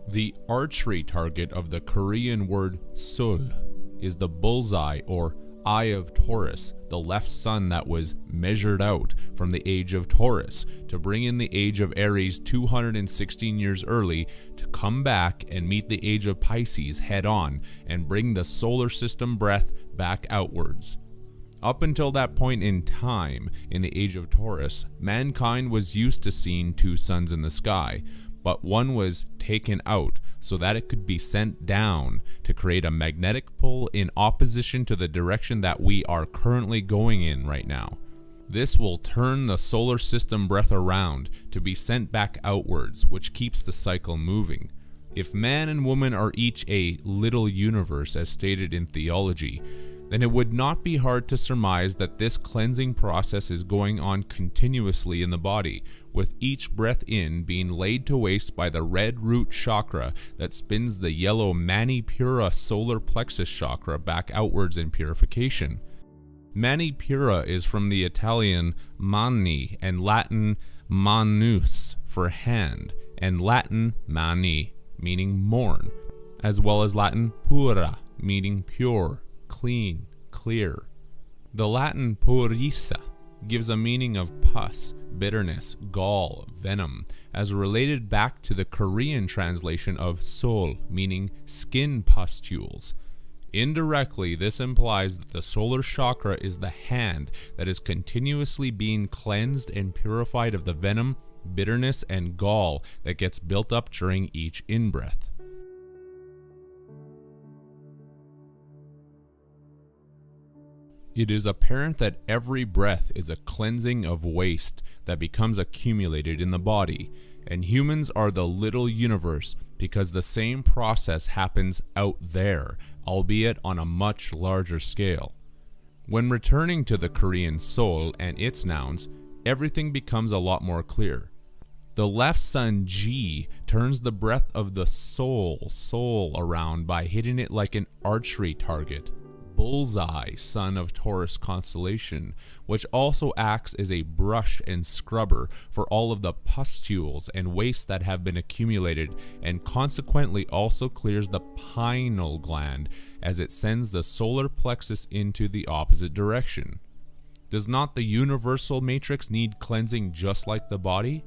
The archery target of the Korean word Sol is the bullseye or eye of Taurus, the left sun that was measured out from the age of Taurus to bring in the age of Aries 216 years early to come back and meet the age of Pisces head on and bring the solar system breath back outwards. Up until that point in time, in the age of Taurus, mankind was used to seeing two suns in the sky, but one was taken out so that it could be sent down to create a magnetic pull in opposition to the direction that we are currently going in right now. This will turn the solar system breath around to be sent back outwards, which keeps the cycle moving. If man and woman are each a little universe, as stated in theology, then it would not be hard to surmise that this cleansing process is going on continuously in the body, with each breath in being laid to waste by the red root chakra that spins the yellow Manipura solar plexus chakra back outwards in purification. Manipura is from the Italian mani and Latin manus for hand, and Latin mani meaning morn, as well as Latin pura meaning pure, clean, clear. The Latin purissa gives a meaning of pus, bitterness, gall, venom, as related back to the Korean translation of sol, meaning skin pustules. Indirectly, this implies that the solar chakra is the hand that is continuously being cleansed and purified of the venom, bitterness, and gall that gets built up during each in-breath. It is apparent that every breath is a cleansing of waste that becomes accumulated in the body, and humans are the little universe because the same process happens out there, albeit on a much larger scale. When returning to the Korean Sol and its nouns, everything becomes a lot more clear. The left sun G turns the breath of the soul around by hitting it like an archery target. Bullseye, son of Taurus constellation, which also acts as a brush and scrubber for all of the pustules and waste that have been accumulated, and consequently also clears the pineal gland as it sends the solar plexus into the opposite direction. Does not the universal matrix need cleansing just like the body?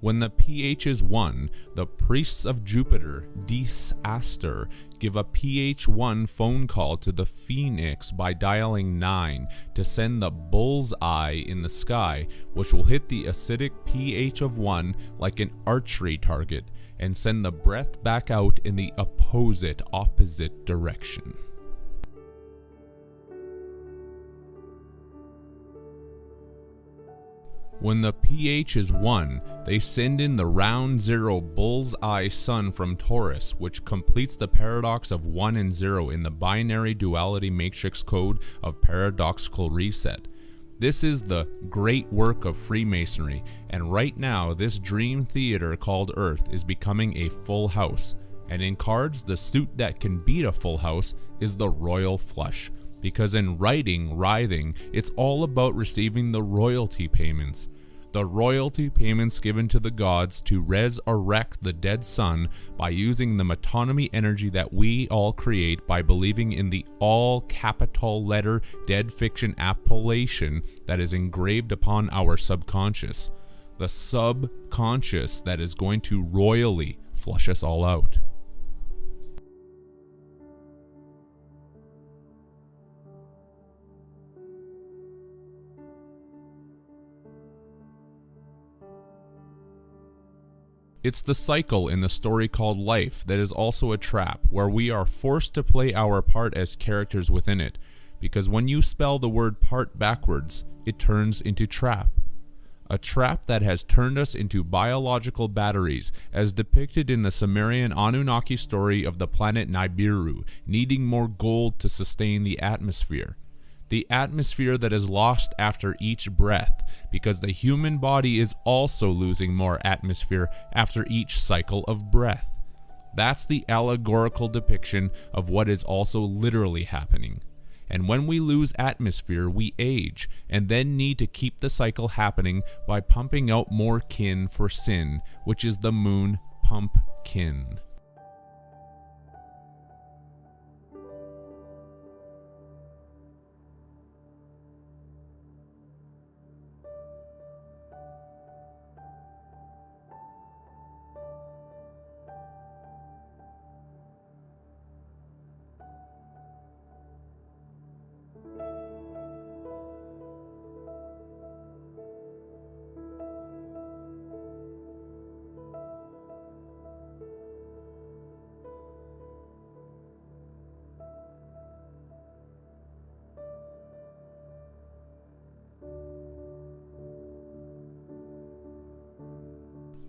When the pH is 1, the priests of Jupiter, disaster, give a pH 1 phone call to the phoenix by dialing 9 to send the bull's eye in the sky, which will hit the acidic pH of 1 like an archery target and send the breath back out in the opposite direction. When the pH is 1, they send in the round 0 bull's eye sun from Taurus, which completes the paradox of 1 and 0 in the binary duality matrix code of paradoxical reset. This is the great work of Freemasonry, and right now this dream theater called Earth is becoming a full house. And in cards, the suit that can beat a full house is the royal flush, because in writhing, it's all about receiving the royalty payments. The royalty payments given to the gods to resurrect the dead sun by using the metonymy energy that we all create by believing in the all capital letter dead fiction appellation that is engraved upon our subconscious. The subconscious that is going to royally flush us all out. It's the cycle in the story called life that is also a trap, where we are forced to play our part as characters within it, because when you spell the word part backwards, it turns into trap. A trap that has turned us into biological batteries, as depicted in the Sumerian Anunnaki story of the planet Nibiru, needing more gold to sustain the atmosphere. The atmosphere that is lost after each breath, because the human body is also losing more atmosphere after each cycle of breath. That's the allegorical depiction of what is also literally happening. And when we lose atmosphere, we age, and then need to keep the cycle happening by pumping out more kin for sin, which is the moon pumpkin.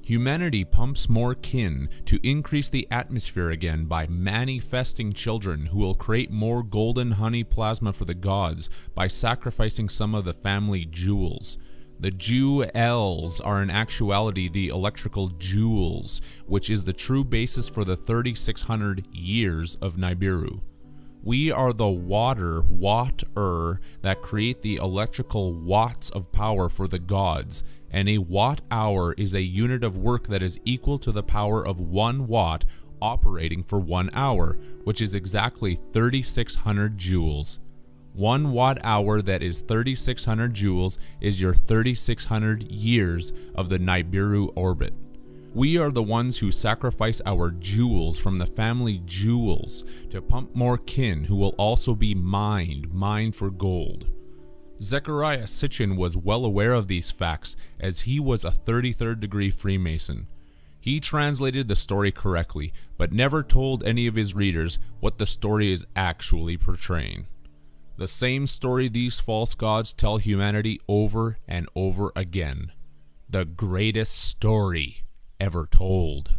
Humanity pumps more kin to increase the atmosphere again by manifesting children who will create more golden honey plasma for the gods by sacrificing some of the family jewels. The jewels are in actuality the electrical jewels, which is the true basis for the 3600 years of Nibiru. We are the water that create the electrical watts of power for the gods, and a watt-hour is a unit of work that is equal to the power of 1 watt operating for 1 hour, which is exactly 3600 joules. 1 watt-hour that is 3600 joules is your 3600 years of the Nibiru orbit. We are the ones who sacrifice our jewels from the family jewels to pump more kin who will also be mined for gold. Zechariah Sitchin was well aware of these facts, as he was a 33rd degree Freemason. He translated the story correctly, but never told any of his readers what the story is actually portraying. The same story these false gods tell humanity over and over again. The greatest story ever told.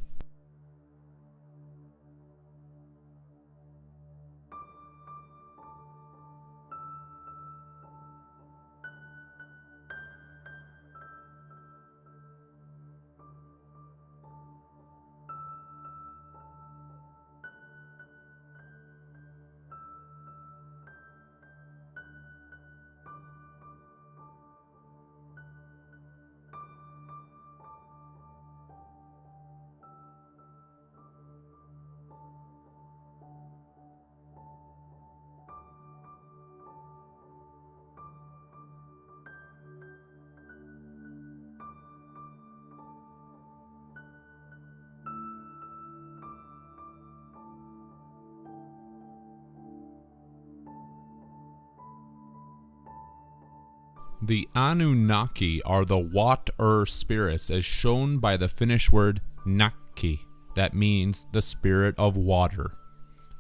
The Anunnaki are the water spirits, as shown by the Finnish word nakki, that means the spirit of water.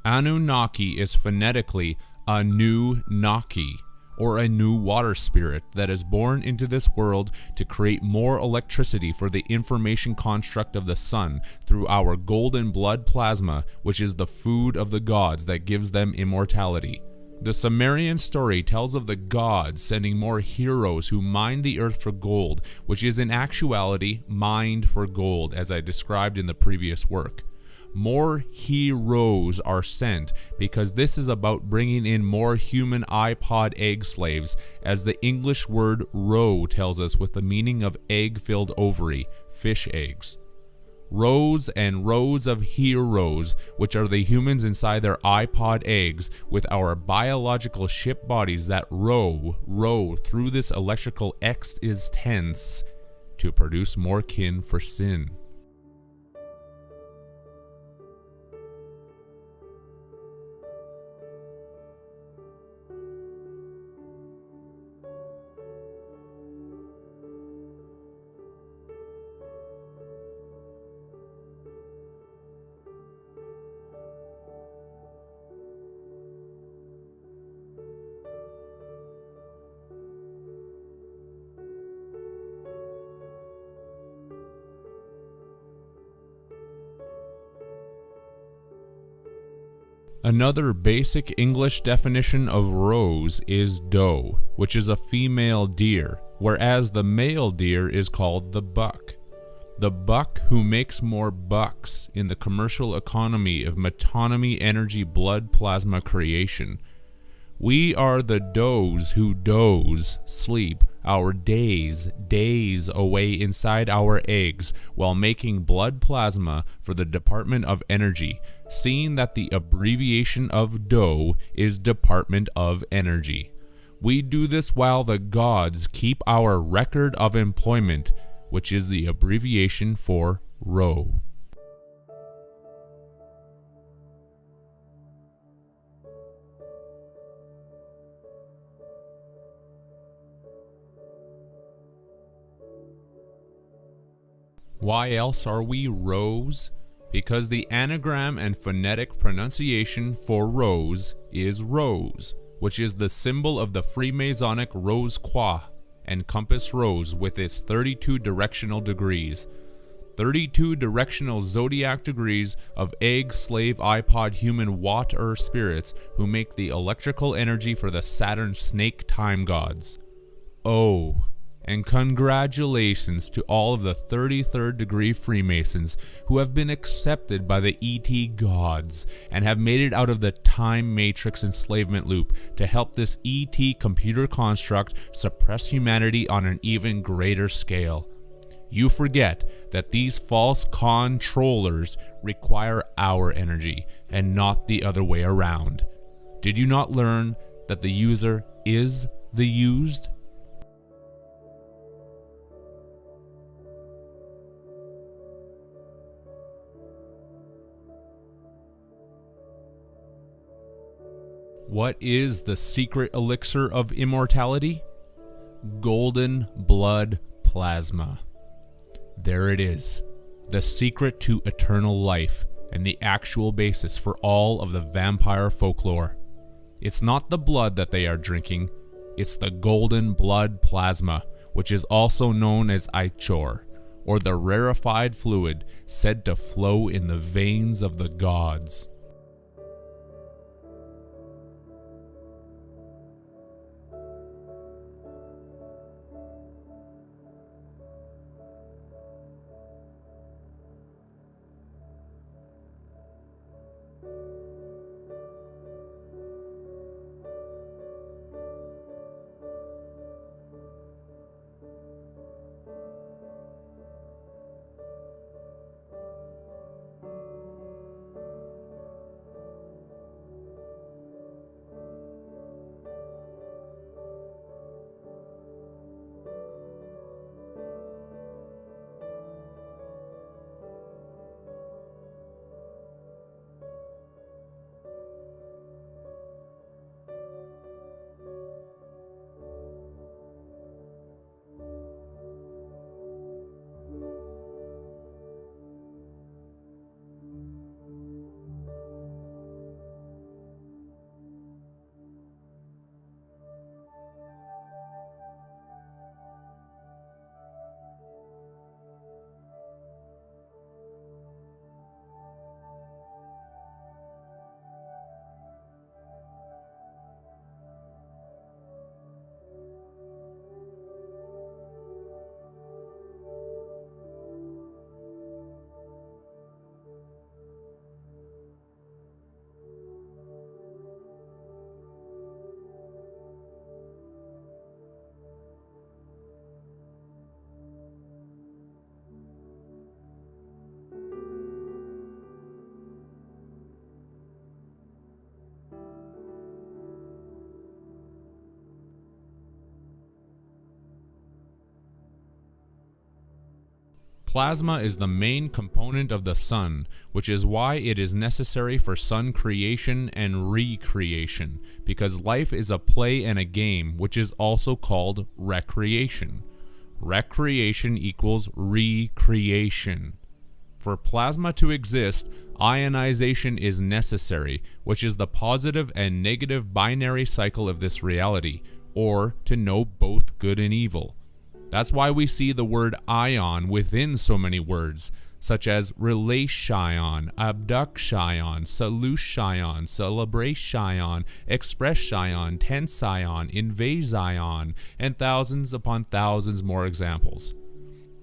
Anunnaki is phonetically Anu-Naki, or a new water spirit that is born into this world to create more electricity for the information construct of the sun through our golden blood plasma, which is the food of the gods that gives them immortality. The Sumerian story tells of the gods sending more heroes who mined the earth for gold, which is in actuality mined for gold, as I described in the previous work. More heroes are sent because this is about bringing in more human iPod egg slaves, as the English word roe tells us, with the meaning of egg-filled ovary, fish eggs. Rows and rows of heroes, which are the humans inside their iPod eggs, with our biological ship bodies that row through this electrical X is tense to produce more kin for sin. Another basic English definition of roes is doe, which is a female deer, whereas the male deer is called the buck. The buck who makes more bucks in the commercial economy of metonymy energy blood plasma creation. We are the does who doze, sleep, our days away inside our eggs while making blood plasma for the Department of Energy, seeing that the abbreviation of DOE is Department of Energy. We do this while the gods keep our record of employment, which is the abbreviation for ROE. Why else are we rose? Because the anagram and phonetic pronunciation for rose is rose, which is the symbol of the Freemasonic Rose-Croix and compass rose with its 32 directional degrees. 32 directional zodiac degrees of egg, slave, iPod, human, water spirits who make the electrical energy for the Saturn snake time gods. Oh, and congratulations to all of the 33rd degree Freemasons who have been accepted by the ET gods and have made it out of the time matrix enslavement loop to help this ET computer construct suppress humanity on an even greater scale. You forget that these false controllers require our energy and not the other way around. Did you not learn that the user is the used? What is the secret elixir of immortality? Golden blood plasma. There it is, the secret to eternal life and the actual basis for all of the vampire folklore. It's not the blood that they are drinking, it's the golden blood plasma, which is also known as ichor, or the rarefied fluid said to flow in the veins of the gods. Plasma is the main component of the sun, which is why it is necessary for sun creation and recreation, because life is a play and a game, which is also called recreation. Recreation equals recreation. For plasma to exist, ionization is necessary, which is the positive and negative binary cycle of this reality, or to know both good and evil. That's why we see the word ion within so many words, such as relation, abduction, solution, celebration, expression, tension, invasion, and thousands upon thousands more examples.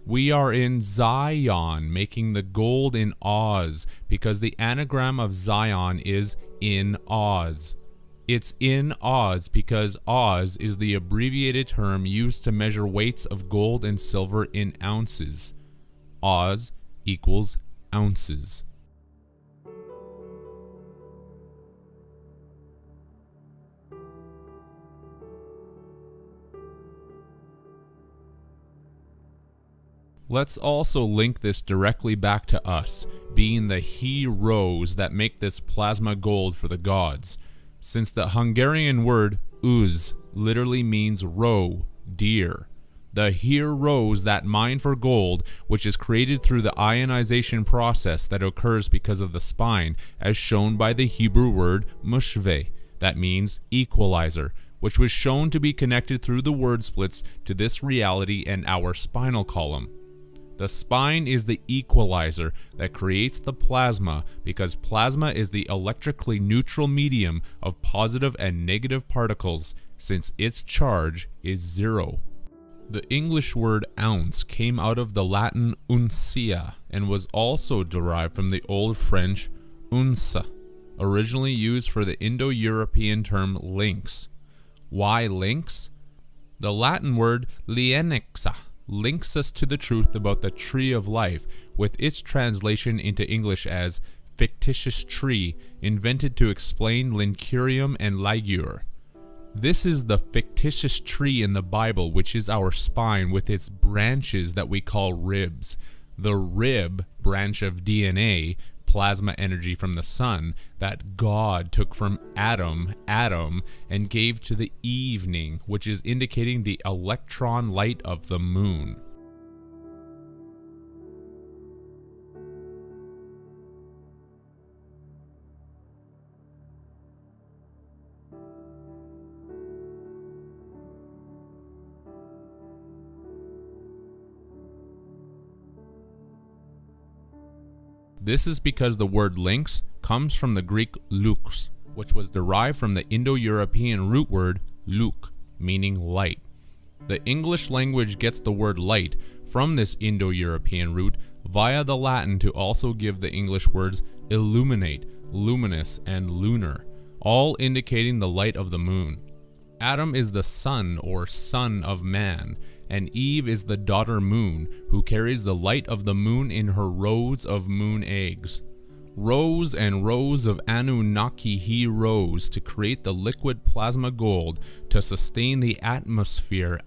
We are in Zion, making the gold in Oz, because the anagram of Zion is in Oz. It's in Oz because Oz is the abbreviated term used to measure weights of gold and silver in ounces. Oz equals ounces. Let's also link this directly back to us, being the heroes that make this plasma gold for the gods. Since the Hungarian word uz literally means roe, deer. The heroes that mine for gold, which is created through the ionization process that occurs because of the spine, as shown by the Hebrew word mushve, that means equalizer, which was shown to be connected through the word splits to this reality and our spinal column. The spine is the equalizer that creates the plasma because plasma is the electrically neutral medium of positive and negative particles since its charge is zero. The English word ounce came out of the Latin uncia and was also derived from the Old French unce, originally used for the Indo-European term lynx. Why lynx? The Latin word lienixa links us to the truth about the tree of life, with its translation into English as fictitious tree, invented to explain lincurium and ligure. This is the fictitious tree in the Bible, which is our spine with its branches that we call ribs. The rib branch of DNA, plasma energy from the sun, that God took from Adam, and gave to the evening, which is indicating the electron light of the moon. This is because the word lynx comes from the Greek lux, which was derived from the Indo-European root word luk, meaning light. The English language gets the word light from this Indo-European root via the Latin to also give the English words illuminate, luminous, and lunar, all indicating the light of the moon. Adam is the son or son of man, and Eve is the daughter moon, who carries the light of the moon in her rows of moon eggs. Rows and rows of Anunnaki he rose to create the liquid plasma gold to sustain the atmosphere,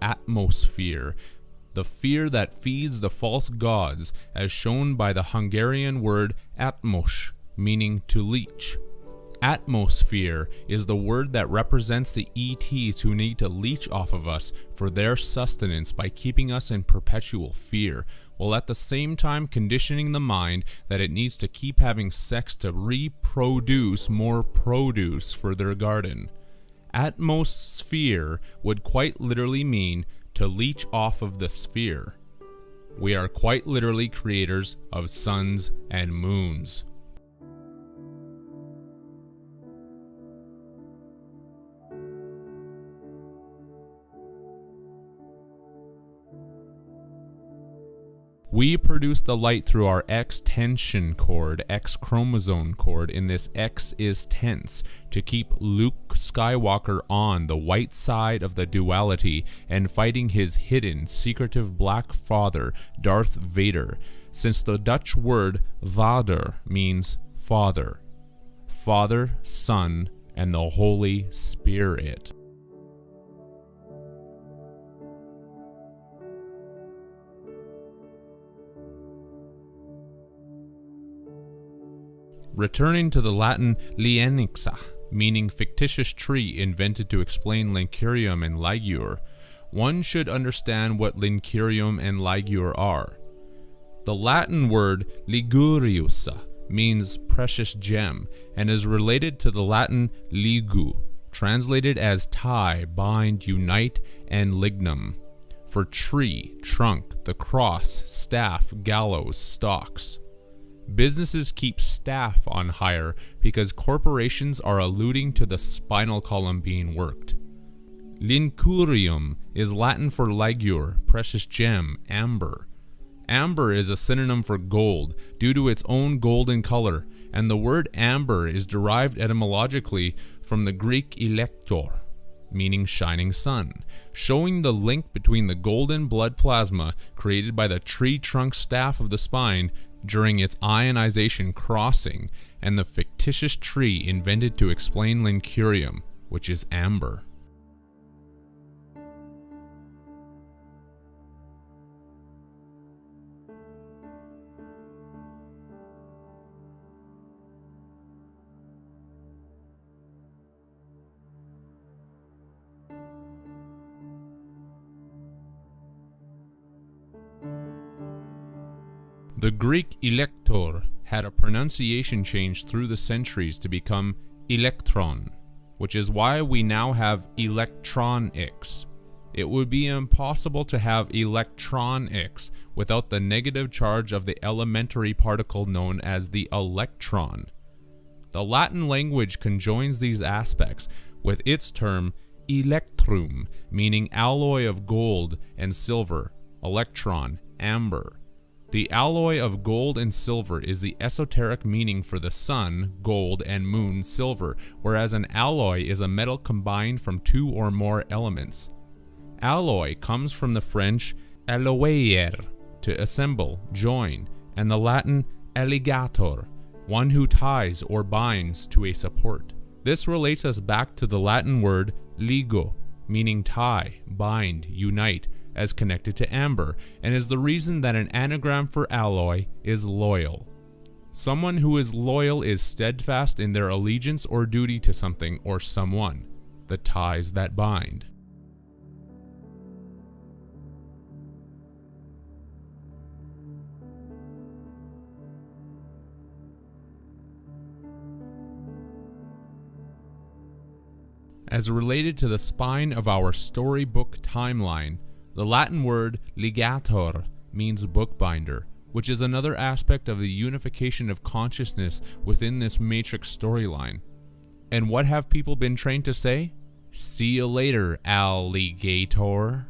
the fear that feeds the false gods, as shown by the Hungarian word atmos, meaning to leech. Atmosphere is the word that represents the ETs who need to leech off of us for their sustenance by keeping us in perpetual fear, while at the same time conditioning the mind that it needs to keep having sex to reproduce more produce for their garden. Atmosphere would quite literally mean to leech off of the sphere. We are quite literally creators of suns and moons. We produce the light through our X tension cord, X chromosome cord, in this X is tense, to keep Luke Skywalker on the white side of the duality and fighting his hidden, secretive black father, Darth Vader, since the Dutch word vader means father. Father, Son, and the Holy Spirit. Returning to the Latin lienixa, meaning fictitious tree invented to explain lincurium and ligure, one should understand what lincurium and ligure are. The Latin word ligurius means precious gem and is related to the Latin ligu, translated as tie, bind, unite, and lignum, for tree, trunk, the cross, staff, gallows, stalks. Businesses keep staff on hire because corporations are alluding to the spinal column being worked. Lincurium is Latin for ligure, precious gem, amber. Amber is a synonym for gold due to its own golden color, and the word amber is derived etymologically from the Greek elector, meaning shining sun, showing the link between the golden blood plasma created by the tree trunk staff of the spine during its ionization crossing and the fictitious tree invented to explain lincurium, which is amber. The Greek elector had a pronunciation change through the centuries to become electron, which is why we now have electronics. It would be impossible to have electronics without the negative charge of the elementary particle known as the electron. The Latin language conjoins these aspects with its term electrum, meaning alloy of gold and silver, electron, amber. The alloy of gold and silver is the esoteric meaning for the sun, gold, and moon, silver, whereas an alloy is a metal combined from two or more elements. Alloy comes from the French alloyer, to assemble, join, and the Latin alligator, one who ties or binds to a support. This relates us back to the Latin word ligo, meaning tie, bind, unite, as connected to amber, and is the reason that an anagram for alloy is loyal. Someone who is loyal is steadfast in their allegiance or duty to something or someone, the ties that bind. As related to the spine of our storybook timeline, the Latin word ligator means bookbinder, which is another aspect of the unification of consciousness within this matrix storyline. And what have people been trained to say? See you later, alligator.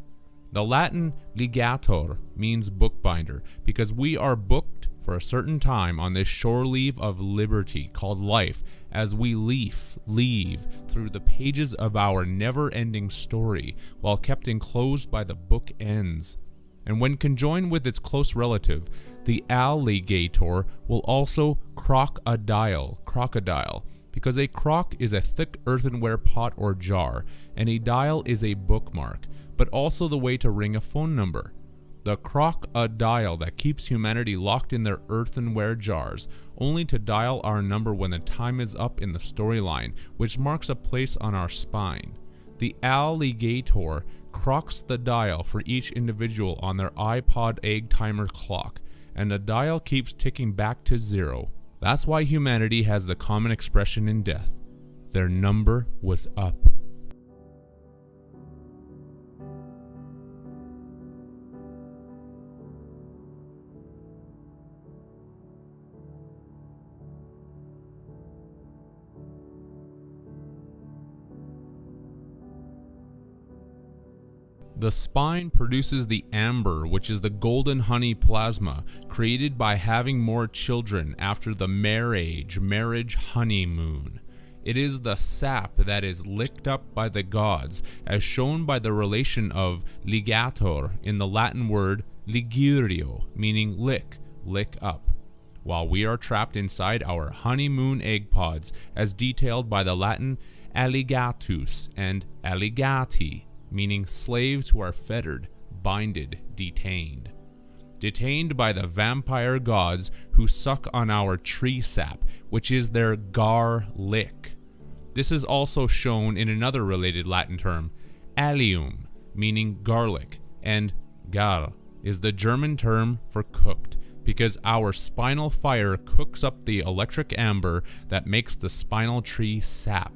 The Latin ligator means bookbinder because we are booked for a certain time on this shore leave of liberty called life as we leave through the pages of our never-ending story while kept enclosed by the book ends. And when conjoined with its close relative, the alligator will also crocodile, because a crock is a thick earthenware pot or jar, and a dial is a bookmark, but also the way to ring a phone number. The crocodile that keeps humanity locked in their earthenware jars, only to dial our number when the time is up in the storyline, which marks a place on our spine. The alligator crocs the dial for each individual on their iPod egg timer clock, and the dial keeps ticking back to 0. That's why humanity has the common expression in death: their number was up. The spine produces the amber, which is the golden honey plasma, created by having more children after the marriage honeymoon. It is the sap that is licked up by the gods, as shown by the relation of ligator in the Latin word ligurio, meaning lick up, while we are trapped inside our honeymoon egg pods, as detailed by the Latin alligatus and alligati, meaning slaves who are fettered, binded, detained. detained by the vampire gods who suck on our tree sap, which is their garlic. This is also shown in another related Latin term, allium, meaning garlic, and gar is the German term for cooked, because our spinal fire cooks up the electric amber that makes the spinal tree sap.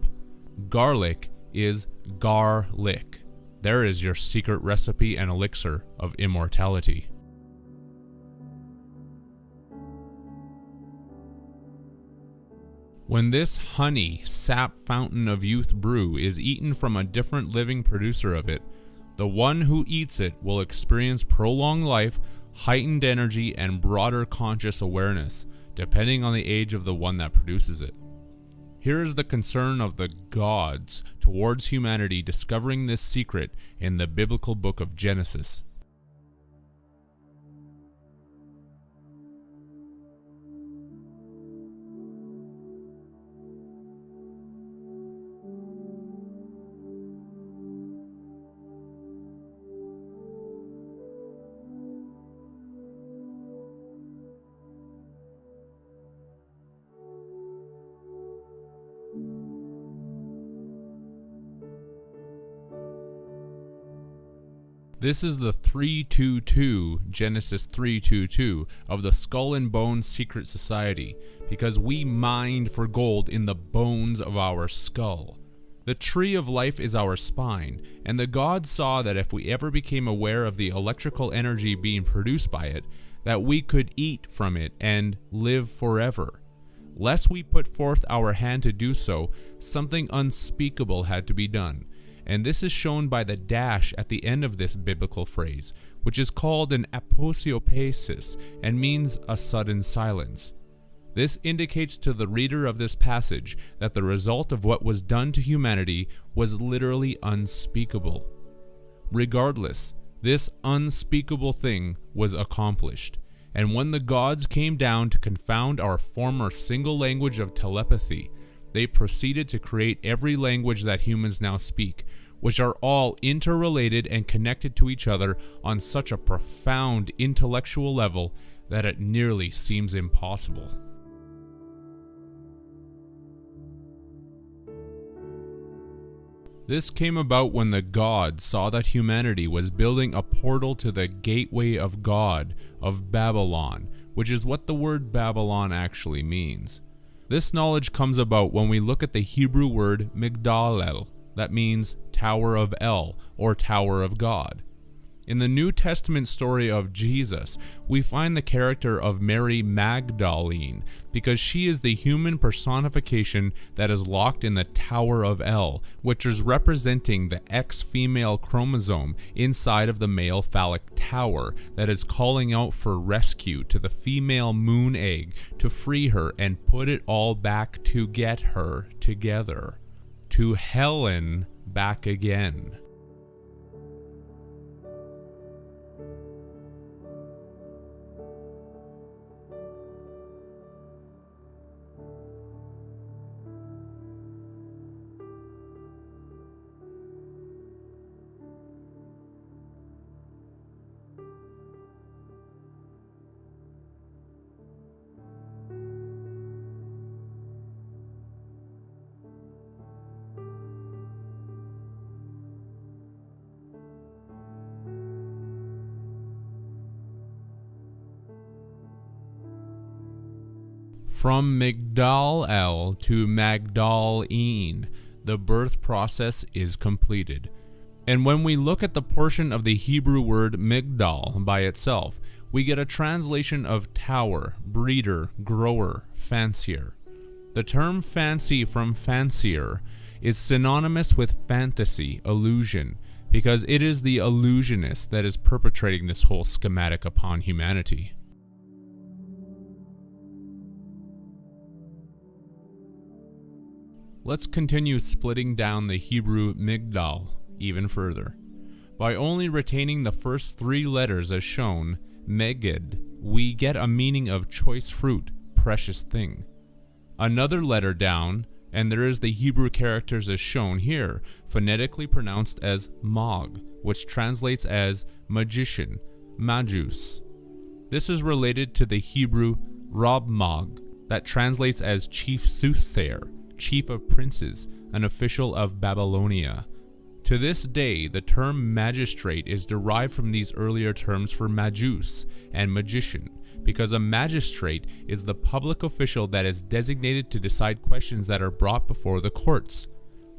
Garlic is garlic. There is your secret recipe and elixir of immortality. When this honey sap fountain of youth brew is eaten from a different living producer of it, the one who eats it will experience prolonged life, heightened energy, and broader conscious awareness, depending on the age of the one that produces it. Here is the concern of the gods towards humanity discovering this secret in the biblical book of Genesis. This is the 322, Genesis 3:22, of the Skull and Bones Secret Society, because we mined for gold in the bones of our skull. The tree of life is our spine, and the gods saw that if we ever became aware of the electrical energy being produced by it, that we could eat from it and live forever. Lest we put forth our hand to do so, something unspeakable had to be done. And this is shown by the dash at the end of this biblical phrase, which is called an aposiopesis and means a sudden silence. This indicates to the reader of this passage that the result of what was done to humanity was literally unspeakable. Regardless, this unspeakable thing was accomplished, and when the gods came down to confound our former single language of telepathy, they proceeded to create every language that humans now speak, which are all interrelated and connected to each other on such a profound intellectual level that it nearly seems impossible. This came about when the gods saw that humanity was building a portal to the gateway of God of Babylon, which is what the word Babylon actually means. This knowledge comes about when we look at the Hebrew word Migdal, that means Tower of El, or Tower of God. In the New Testament story of Jesus, we find the character of Mary Magdalene, because she is the human personification that is locked in the Tower of El, which is representing the X-female chromosome inside of the male phallic tower that is calling out for rescue to the female moon egg to free her and put it all back to get her together. To Helen back again. From Migdal-El to Magdal-En, the birth process is completed. And when we look at the portion of the Hebrew word Migdal by itself, we get a translation of tower, breeder, grower, fancier. The term fancy from fancier is synonymous with fantasy, illusion, because it is the illusionist that is perpetrating this whole schematic upon humanity. Let's continue splitting down the Hebrew Migdal even further. By only retaining the first three letters as shown, Megid, we get a meaning of choice fruit, precious thing. Another letter down, and there is the Hebrew characters as shown here, phonetically pronounced as Mag, which translates as magician, Majus. This is related to the Hebrew Rabmag, that translates as chief soothsayer, chief of princes, an official of Babylonia. To this day, the term magistrate is derived from these earlier terms for majus and magician, because a magistrate is the public official that is designated to decide questions that are brought before the courts.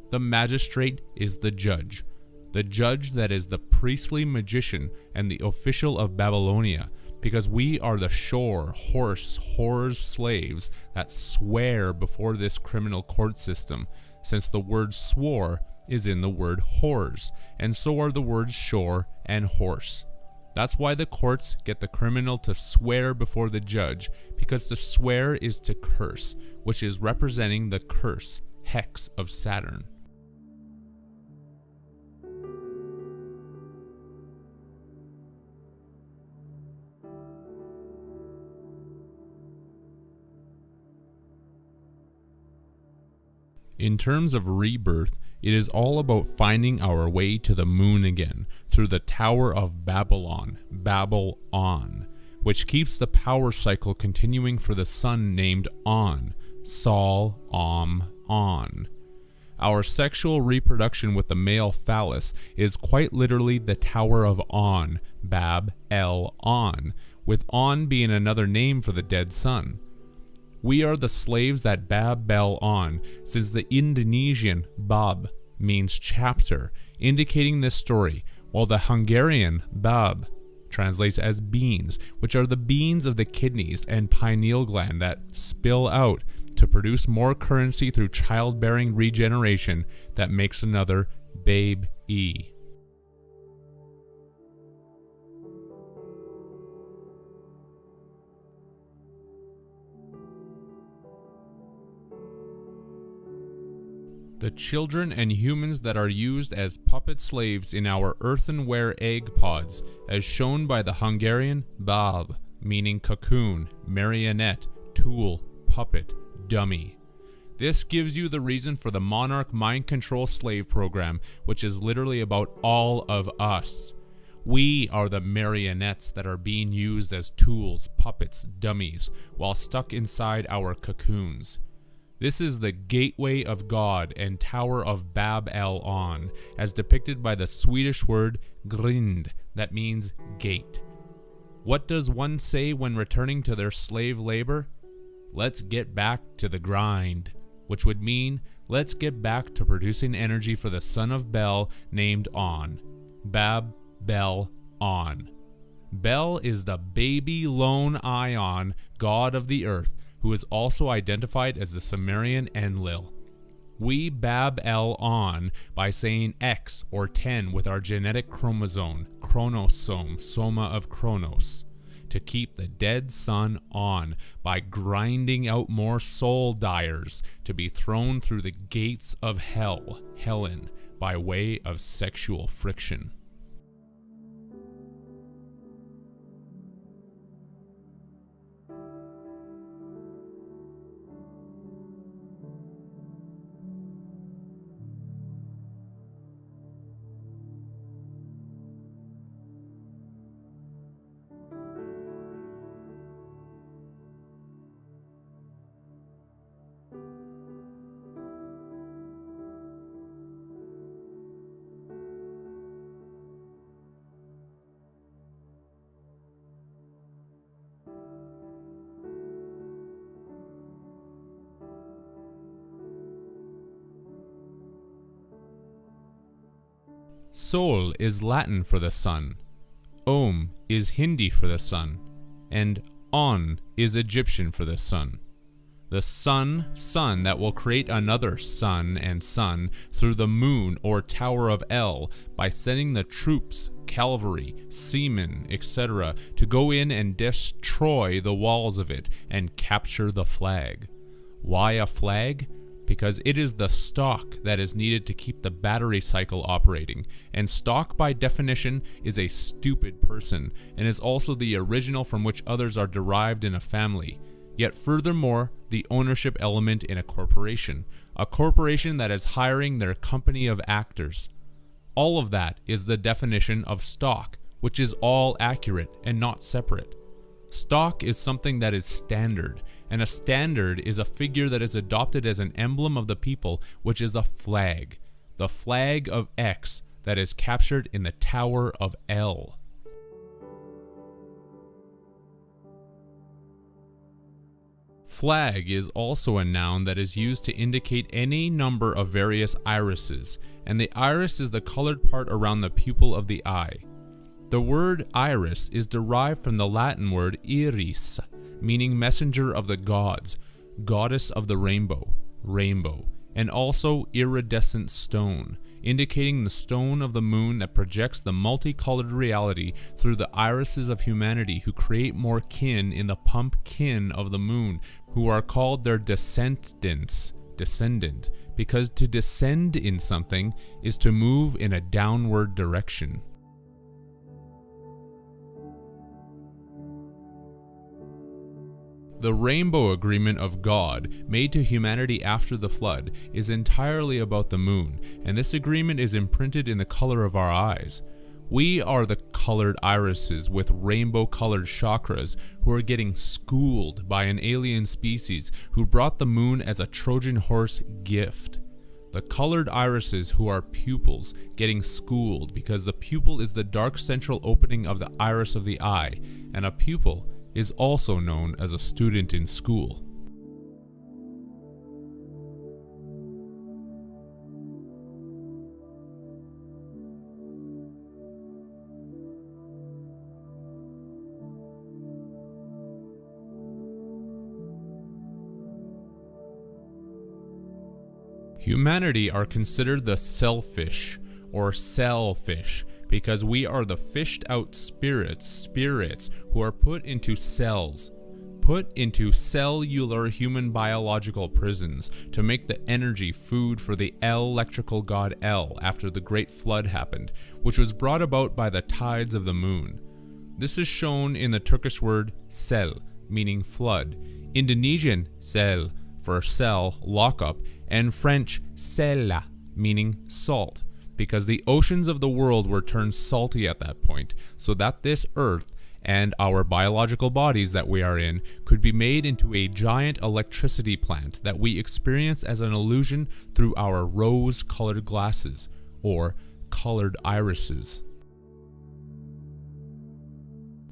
The magistrate is the judge that is the priestly magician and the official of Babylonia, because we are the whore's slaves that swear before this criminal court system, since the word swore is in the word whores, and so are the words shore and horse. That's why the courts get the criminal to swear before the judge, because to swear is to curse, which is representing the curse, hex of Saturn. In terms of rebirth, it is all about finding our way to the moon again through the Tower of Babylon, Babel-On, which keeps the power cycle continuing for the sun named On, Sol, On. Our sexual reproduction with the male phallus is quite literally the Tower of On, Bab-El-On, with On being another name for the dead sun. We are the slaves that Bab-El-On, since the Indonesian Bab means chapter, indicating this story, while the Hungarian Bab translates as beans, which are the beans of the kidneys and pineal gland that spill out to produce more currency through childbearing regeneration that makes another babe-e. The children and humans that are used as puppet slaves in our earthenware egg pods, as shown by the Hungarian bab, meaning cocoon, marionette, tool, puppet, dummy. This gives you the reason for the Monarch Mind Control Slave Program, which is literally about all of us. We are the marionettes that are being used as tools, puppets, dummies, while stuck inside our cocoons. This is the gateway of God and Tower of Bab-El-On, as depicted by the Swedish word grind, that means gate. What does one say when returning to their slave labor? Let's get back to the grind, which would mean let's get back to producing energy for the son of Bel named On. Bab-El-On. Bel is the baby lone ion, god of the earth, who is also identified as the Sumerian Enlil. We Bab-El-On by saying X or 10 with our genetic chromosome, chronosome, soma of Chronos, to keep the dead sun on by grinding out more soul dyers to be thrown through the gates of hell, Helen, by way of sexual friction. Sol is Latin for the sun, Om is Hindi for the sun, and On is Egyptian for the sun. The sun that will create another sun and sun through the moon or Tower of El by sending the troops, cavalry, seamen, etc. to go in and destroy the walls of it and capture the flag. Why a flag? Because it is the stock that is needed to keep the battery cycle operating, and stock by definition is a stupid person, and is also the original from which others are derived in a family, yet furthermore the ownership element in a corporation that is hiring their company of actors. All of that is the definition of stock, which is all accurate and not separate. Stock is something that is standard, and a standard is a figure that is adopted as an emblem of the people, which is a flag. The flag of X that is captured in the Tower of L. Flag is also a noun that is used to indicate any number of various irises, and the iris is the colored part around the pupil of the eye. The word iris is derived from the Latin word iris, meaning messenger of the gods, goddess of the rainbow, rainbow, and also iridescent stone, indicating the stone of the moon that projects the multicolored reality through the irises of humanity who create more kin in the pumpkin of the moon, who are called their descendant, because to descend in something is to move in a downward direction. The rainbow agreement of God, made to humanity after the flood, is entirely about the moon, and this agreement is imprinted in the color of our eyes. We are the colored irises with rainbow-colored chakras who are getting schooled by an alien species who brought the moon as a Trojan horse gift. The colored irises who are pupils getting schooled because the pupil is the dark central opening of the iris of the eye, and a pupil is also known as a student in school. Humanity are considered the selfish or selfish because we are the fished out spirits who are put into cells, put into cellular human biological prisons to make the energy food for the electrical god El after the great flood happened, which was brought about by the tides of the moon. This is shown in the Turkish word sel, meaning flood, Indonesian sel for cell, lockup, and French sella, meaning salt, because the oceans of the world were turned salty at that point, so that this earth and our biological bodies that we are in could be made into a giant electricity plant that we experience as an illusion through our rose-colored glasses, or colored irises.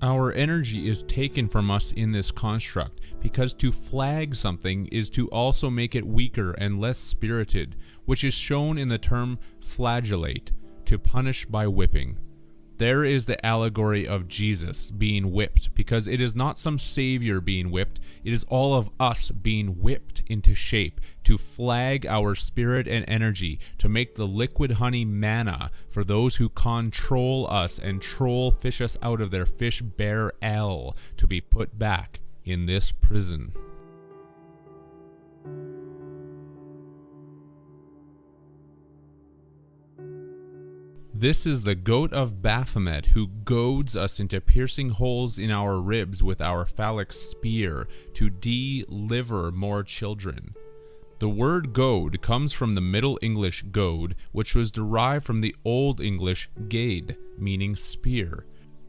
Our energy is taken from us in this construct, because to flag something is to also make it weaker and less spirited, which is shown in the term flagellate, to punish by whipping. There is the allegory of Jesus being whipped, because it is not some savior being whipped, it is all of us being whipped into shape to flag our spirit and energy, to make the liquid honey manna for those who control us and fish us out of their fish bear L to be put back in this prison. This is the goat of Baphomet who goads us into piercing holes in our ribs with our phallic spear to deliver more children. The word goad comes from the Middle English goad, which was derived from the Old English gade, meaning spear.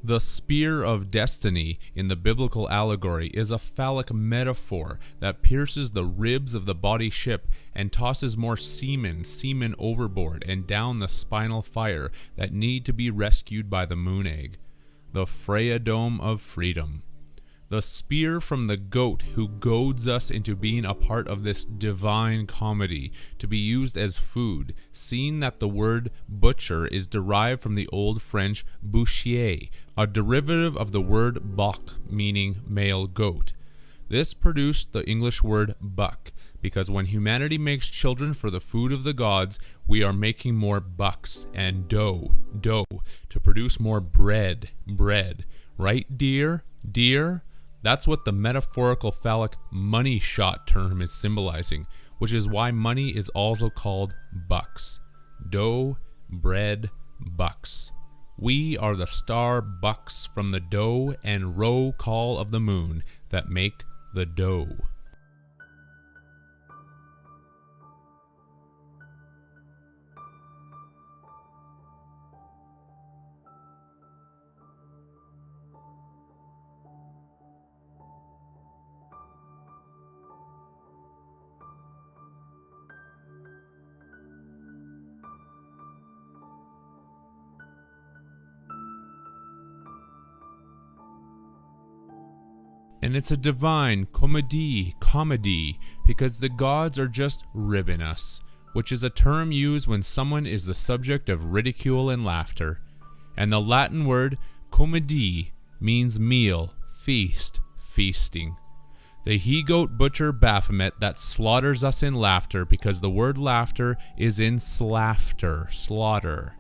The spear of destiny in the biblical allegory is a phallic metaphor that pierces the ribs of the body ship and tosses more semen overboard and down the spinal fire that need to be rescued by the moon egg. The Freya-dome of freedom. The spear from the goat who goads us into being a part of this divine comedy to be used as food, seeing that the word butcher is derived from the Old French bouchier, a derivative of the word bok, meaning male goat. This produced the English word buck, because when humanity makes children for the food of the gods, we are making more bucks and dough to produce more bread. Right, dear? That's what the metaphorical phallic money shot term is symbolizing, which is why money is also called bucks. Dough, bread, bucks. We are the star bucks from the dough and roll call of the moon that make the dough. And it's a divine comedy, because the gods are just ribbing us, which is a term used when someone is the subject of ridicule and laughter. And the Latin word comedie means meal, feast, feasting. The he-goat butcher Baphomet that slaughters us in laughter, because the word laughter is in slafter, slaughter.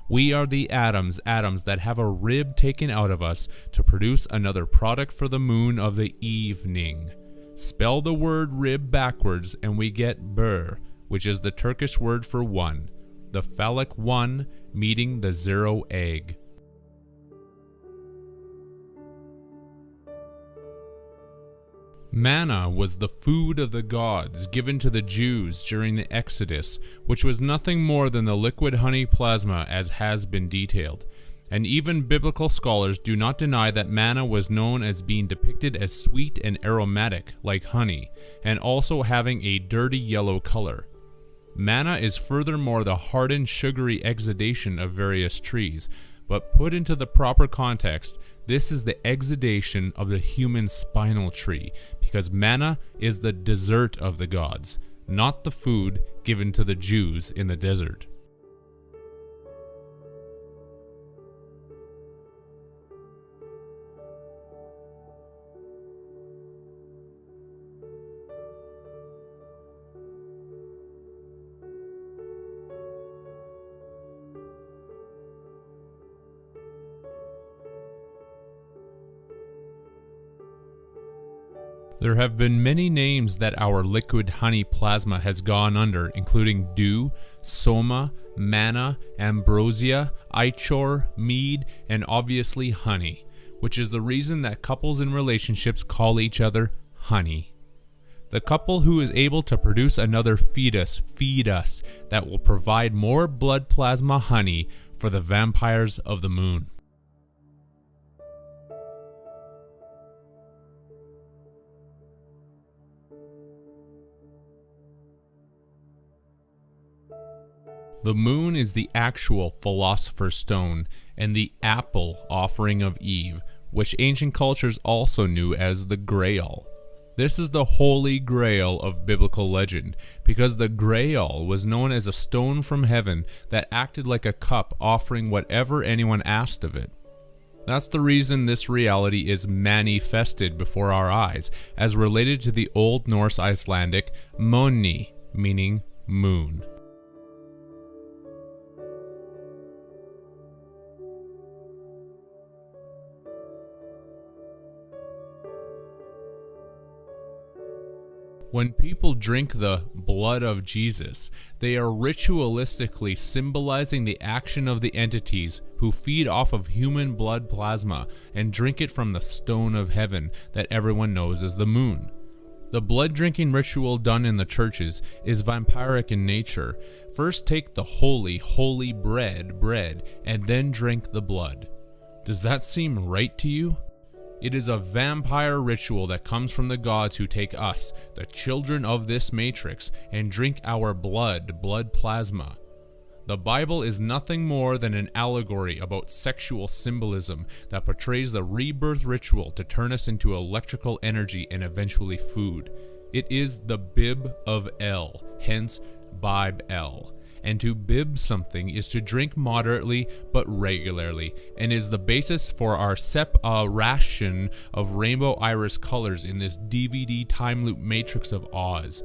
We are the atoms that have a rib taken out of us to produce another product for the moon of the evening. Spell the word rib backwards and we get bur, which is the Turkish word for one, the phallic one meeting the 0 egg. Manna was the food of the gods given to the Jews during the Exodus, which was nothing more than the liquid honey plasma as has been detailed. And even biblical scholars do not deny that manna was known as being depicted as sweet and aromatic like honey, and also having a dirty yellow color. Manna is furthermore the hardened sugary exudation of various trees, but put into the proper context, this is the exudation of the human spinal tree, because manna is the dessert of the gods, not the food given to the Jews in the desert. There have been many names that our liquid honey plasma has gone under, including dew, soma, manna, ambrosia, ichor, mead, and obviously honey, which is the reason that couples in relationships call each other honey. The couple who is able to produce another fetus, that will provide more blood plasma honey for the vampires of the moon. The moon is the actual philosopher's stone and the apple offering of Eve, which ancient cultures also knew as the Grail. This is the holy grail of biblical legend, because the Grail was known as a stone from heaven that acted like a cup offering whatever anyone asked of it. That's the reason this reality is manifested before our eyes, as related to the Old Norse Icelandic moni, meaning moon. When people drink the blood of Jesus, they are ritualistically symbolizing the action of the entities who feed off of human blood plasma and drink it from the stone of heaven that everyone knows as the moon. The blood drinking ritual done in the churches is vampiric in nature. First take the holy bread, and then drink the blood. Does that seem right to you? It is a vampire ritual that comes from the gods who take us, the children of this matrix, and drink our blood plasma. The Bible is nothing more than an allegory about sexual symbolism that portrays the rebirth ritual to turn us into electrical energy and eventually food. It is the bib of El, hence Bib El. And to bib something is to drink moderately but regularly, and is the basis for our ration of rainbow iris colors in this DVD time loop matrix of Oz.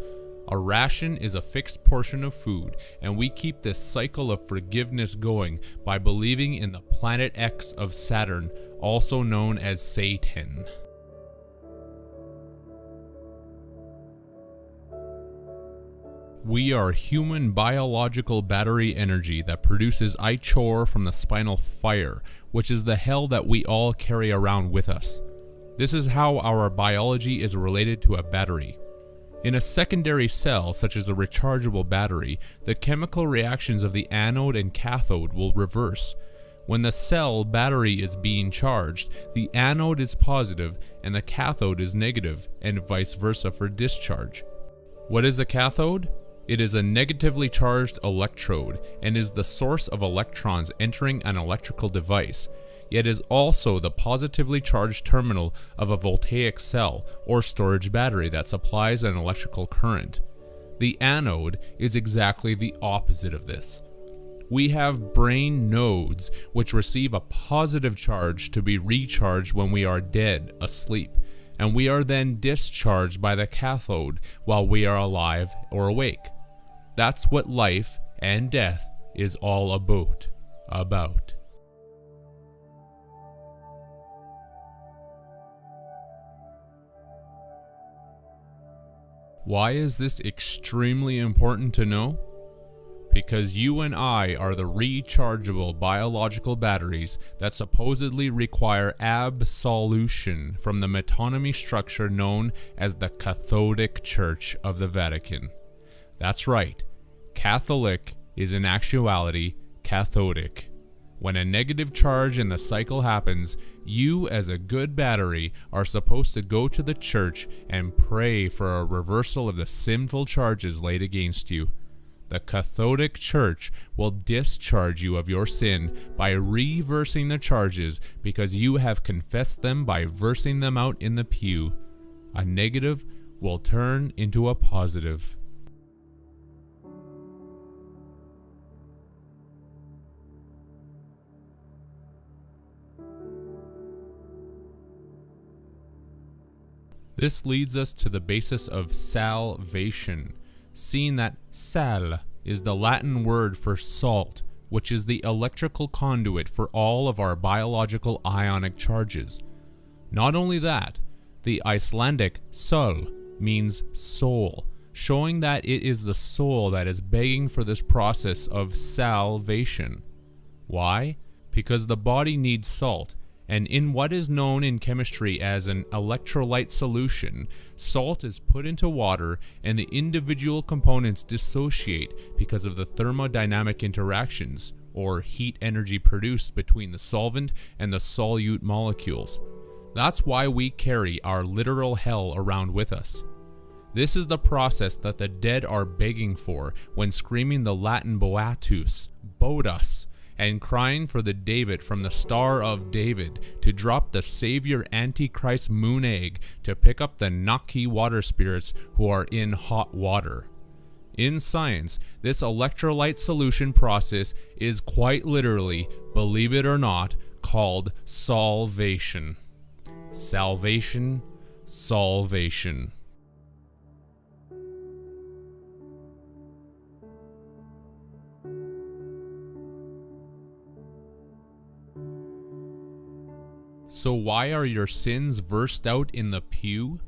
A ration is a fixed portion of food, and we keep this cycle of forgiveness going by believing in the planet X of Saturn, also known as Satan. We are human biological battery energy that produces ichor from the spinal fire, which is the hell that we all carry around with us. This is how our biology is related to a battery. In a secondary cell, such as a rechargeable battery, the chemical reactions of the anode and cathode will reverse. When the cell battery is being charged, the anode is positive and the cathode is negative, and vice versa for discharge. What is a cathode? It is a negatively charged electrode and is the source of electrons entering an electrical device. yet is also the positively charged terminal of a voltaic cell or storage battery that supplies an electrical current. The anode is exactly the opposite of this. We have brain nodes which receive a positive charge to be recharged when we are dead, asleep, and we are then discharged by the cathode while we are alive or awake. That's what life and death is all about. Why is this extremely important to know? Because you and I are the rechargeable biological batteries that supposedly require absolution from the metonymy structure known as the Catholic Church of the Vatican. That's right, Catholic is in actuality cathodic. When a negative charge in the cycle happens, you as a good battery are supposed to go to the church and pray for a reversal of the sinful charges laid against you. The Catholic Church will discharge you of your sin by reversing the charges because you have confessed them by versing them out in the pew. A negative will turn into a positive. This leads us to the basis of salvation, seeing that sal is the Latin word for salt, which is the electrical conduit for all of our biological ionic charges. Not only that, the Icelandic sol means soul, showing that it is the soul that is begging for this process of salvation. Why? Because the body needs salt, and in what is known in chemistry as an electrolyte solution, salt is put into water and the individual components dissociate because of the thermodynamic interactions, or heat energy produced between the solvent and the solute molecules. That's why we carry our literal hell around with us. This is the process that the dead are begging for when screaming the Latin Boatus, Bodas, and crying for the David from the Star of David to drop the Savior Antichrist moon egg to pick up the Naki water spirits who are in hot water. In science, this electrolyte solution process is quite literally, believe it or not, called solvation. Salvation, solvation. So why are your sins versed out in the pew?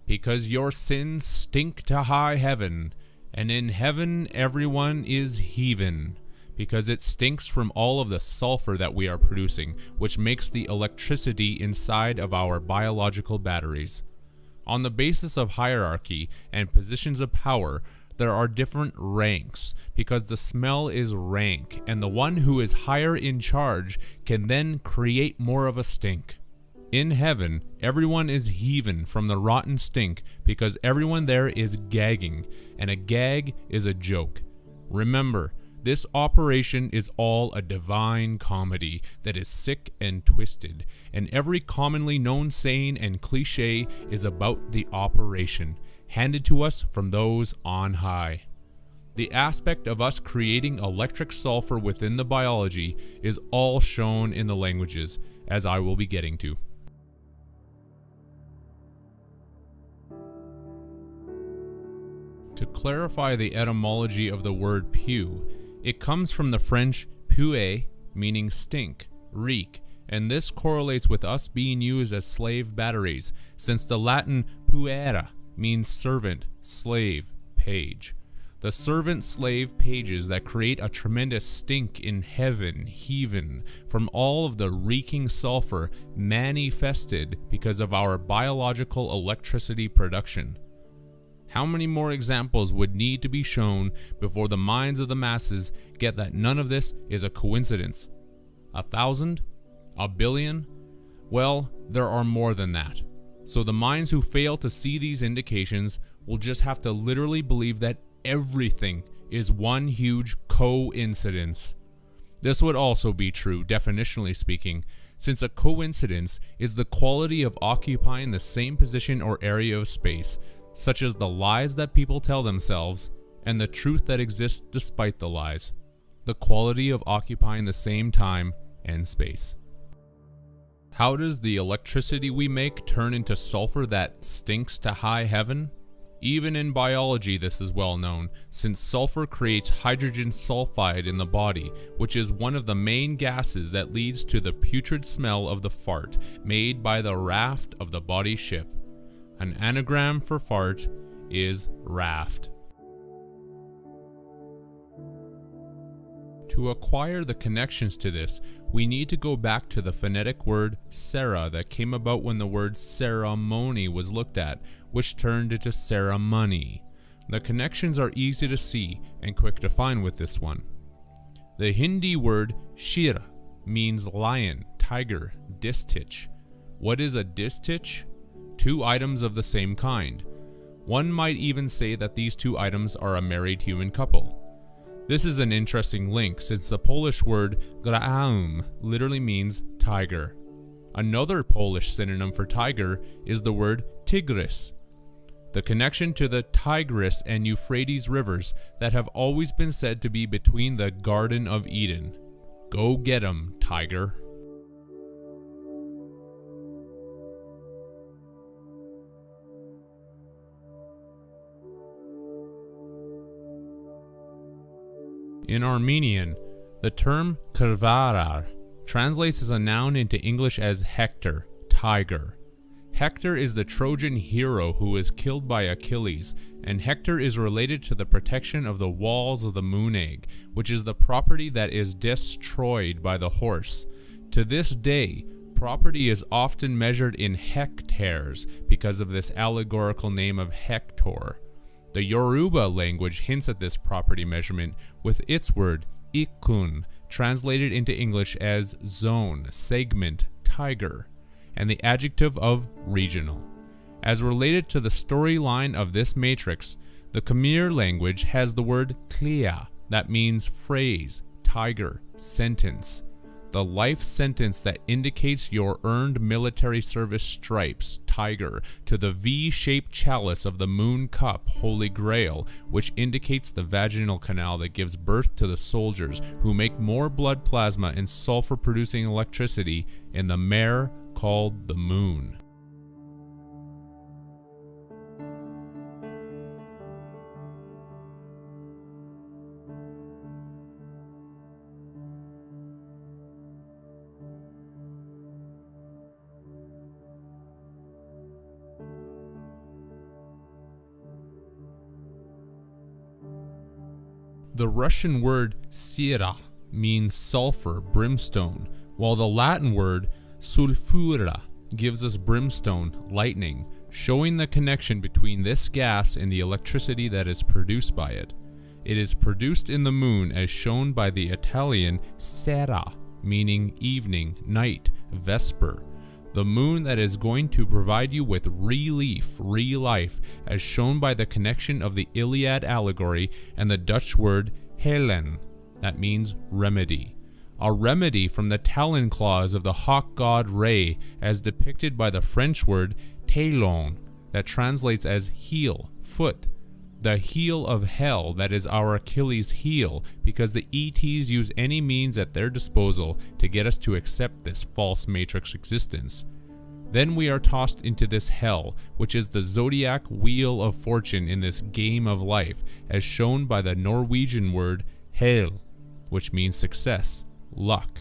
Because your sins stink to high heaven, and in heaven everyone is heathen, because it stinks from all of the sulfur that we are producing, which makes the electricity inside of our biological batteries. On the basis of hierarchy and positions of power, there are different ranks, because the smell is rank, and the one who is higher in charge can then create more of a stink. In heaven, everyone is heathen from the rotten stink, because everyone there is gagging, and a gag is a joke. Remember, this operation is all a divine comedy that is sick and twisted, and every commonly known saying and cliche is about the operation, handed to us from those on high. The aspect of us creating electric sulfur within the biology is all shown in the languages, as I will be getting to. To clarify the etymology of the word pew, it comes from the French puer, meaning stink, reek, and this correlates with us being used as slave batteries, since the Latin puera means servant, slave, page. The servant-slave pages that create a tremendous stink in heaven, heaven, from all of the reeking sulfur manifested because of our biological electricity production. How many more examples would need to be shown before the minds of the masses get that none of this is a coincidence? 1,000? A billion? Well, there are more than that. So the minds who fail to see these indications will just have to literally believe that everything is one huge coincidence. This would also be true, definitionally speaking, since a coincidence is the quality of occupying the same position or area of space, such as the lies that people tell themselves and the truth that exists despite the lies. The quality of occupying the same time and space. How does the electricity we make turn into sulfur that stinks to high heaven? Even in biology this is well known, since sulfur creates hydrogen sulfide in the body, which is one of the main gases that leads to the putrid smell of the fart made by the raft of the body ship. An anagram for fart is raft. To acquire the connections to this, we need to go back to the phonetic word Sarah that came about when the word ceremony was looked at, which turned into ceremony. The connections are easy to see and quick to find with this one. The Hindi word shir means lion, tiger, distich. What is a distich? Two items of the same kind. One might even say that these two items are a married human couple. This is an interesting link since the Polish word graum literally means tiger. Another Polish synonym for tiger is the word tigris. The connection to the Tigris and Euphrates rivers that have always been said to be between the Garden of Eden. Go get 'em, tiger. In Armenian, the term krvarar translates as a noun into English as Hector, tiger. Hector is the Trojan hero who was killed by Achilles, and Hector is related to the protection of the walls of the moon egg, which is the property that is destroyed by the horse. To this day, property is often measured in hectares because of this allegorical name of Hector. The Yoruba language hints at this property measurement with its word ikun, translated into English as zone, segment, tiger, and the adjective of regional. As related to the storyline of this matrix, the Khmer language has the word klia, that means phrase, tiger, sentence. The life sentence that indicates your earned military service stripes, tiger, to the V-shaped chalice of the moon cup, holy grail, which indicates the vaginal canal that gives birth to the soldiers who make more blood plasma and sulfur-producing electricity in the mare called the moon. The Russian word sira means sulfur, brimstone, while the Latin word sulfura gives us brimstone, lightning, showing the connection between this gas and the electricity that is produced by it. It is produced in the moon as shown by the Italian sera, meaning evening, night, vesper. The moon that is going to provide you with relief, re-life, as shown by the connection of the Iliad allegory and the Dutch word helen, that means remedy. A remedy from the talon claws of the hawk god Re, as depicted by the French word talon, that translates as heel, foot. The heel of hell that is our Achilles' heel, because the ETs use any means at their disposal to get us to accept this false matrix existence. Then we are tossed into this hell, which is the zodiac wheel of fortune in this game of life, as shown by the Norwegian word hel, which means success, luck.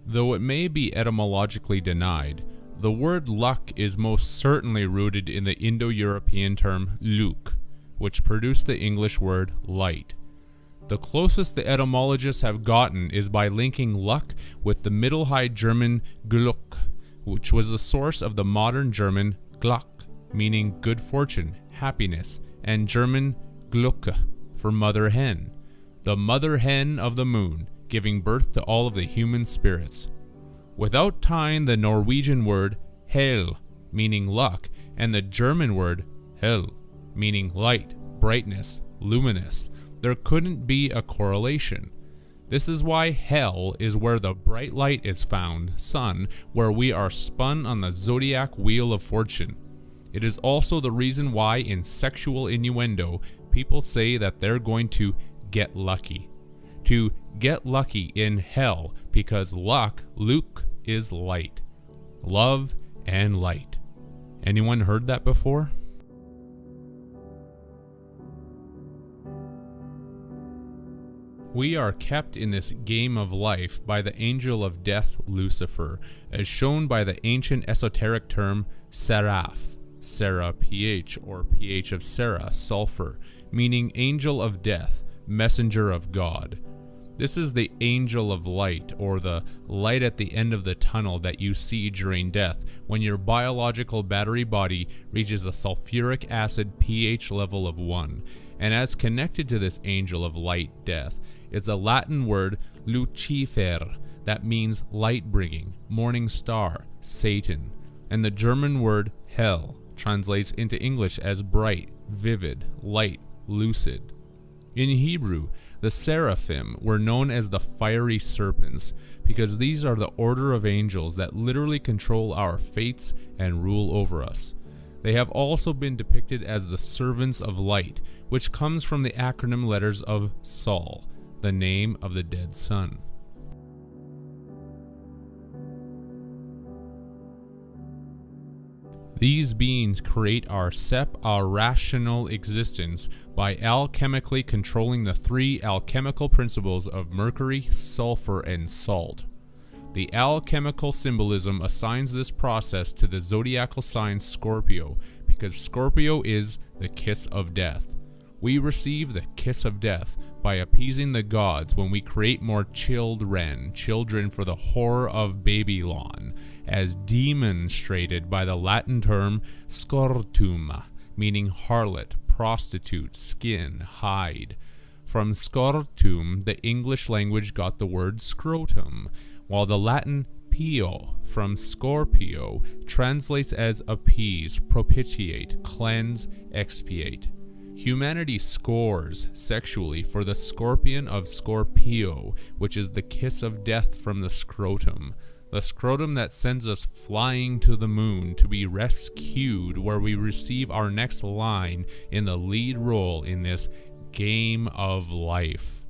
Though it may be etymologically denied, the word luck is most certainly rooted in the Indo-European term luk, which produced the English word light. The closest the etymologists have gotten is by linking luck with the Middle High German Glück, which was the source of the modern German Glück, meaning good fortune, happiness, and German Glücke for mother hen, the mother hen of the moon, giving birth to all of the human spirits. Without tying the Norwegian word hel, meaning luck, and the German word hell, meaning light, brightness, luminous, there couldn't be a correlation. This is why hell is where the bright light is found, sun, where we are spun on the zodiac wheel of fortune. It is also the reason why in sexual innuendo, people say that they're going to get lucky. To get lucky in hell, because luck, is light. Love and light. Anyone heard that before? We are kept in this game of life by the angel of death, Lucifer, as shown by the ancient esoteric term seraph, Sarah pH, or pH of Sarah, sulfur, meaning angel of death, messenger of God. This is the angel of light, or the light at the end of the tunnel that you see during death when your biological battery body reaches a sulfuric acid pH level of 1. And as connected to this angel of light, death, is the Latin word Lucifer, that means light-bringing, morning star, Satan. And the German word hell translates into English as bright, vivid, light, lucid. In Hebrew, the seraphim were known as the fiery serpents because these are the order of angels that literally control our fates and rule over us. They have also been depicted as the servants of light, which comes from the acronym letters of Sol, the name of the dead son. These beings create our our rational existence by alchemically controlling the 3 alchemical principles of mercury, sulfur, and salt. The alchemical symbolism assigns this process to the zodiacal sign Scorpio, because Scorpio is the kiss of death. We receive the kiss of death by appeasing the gods when we create more children for the whore of Babylon, as demonstrated by the Latin term scortum, meaning harlot, prostitute, skin, hide. From scortum, the English language got the word scrotum, while the Latin pio, from Scorpio, translates as appease, propitiate, cleanse, expiate. Humanity scores sexually for the scorpion of Scorpio, which is the kiss of death from the scrotum that sends us flying to the moon to be rescued, where we receive our next line in the lead role in this game of life.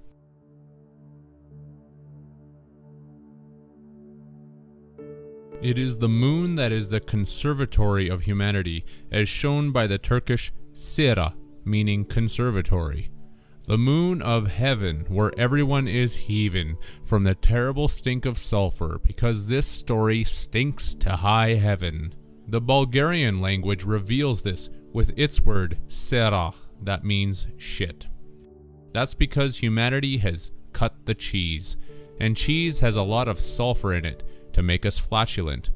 It is the moon that is the conservatory of humanity, as shown by the Turkish Sira, meaning conservatory. The moon of heaven, where everyone is heaving from the terrible stink of sulfur, because this story stinks to high heaven. The Bulgarian language reveals this with its word sera, that means shit. That's because humanity has cut the cheese, and cheese has a lot of sulfur in it to make us flatulent.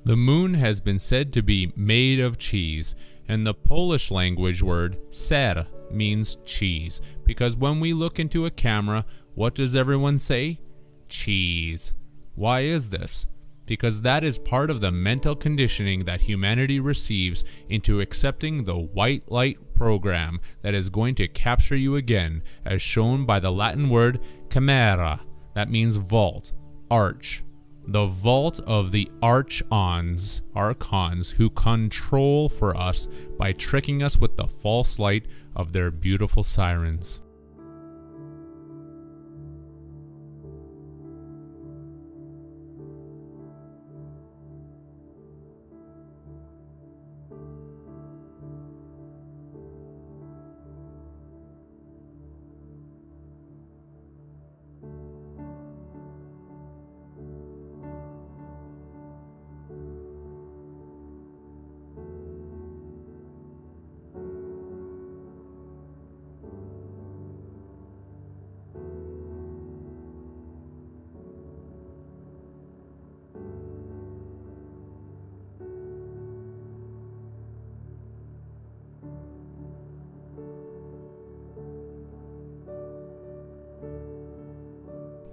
The moon has been said to be made of cheese, and the Polish language word ser means cheese, because when we look into a camera, what does everyone say? Cheese. Why is this? Because that is part of the mental conditioning that humanity receives into accepting the white light program that is going to capture you again, as shown by the Latin word camera, that means vault, arch. The vault of the archons who control for us by tricking us with the false light of their beautiful sirens.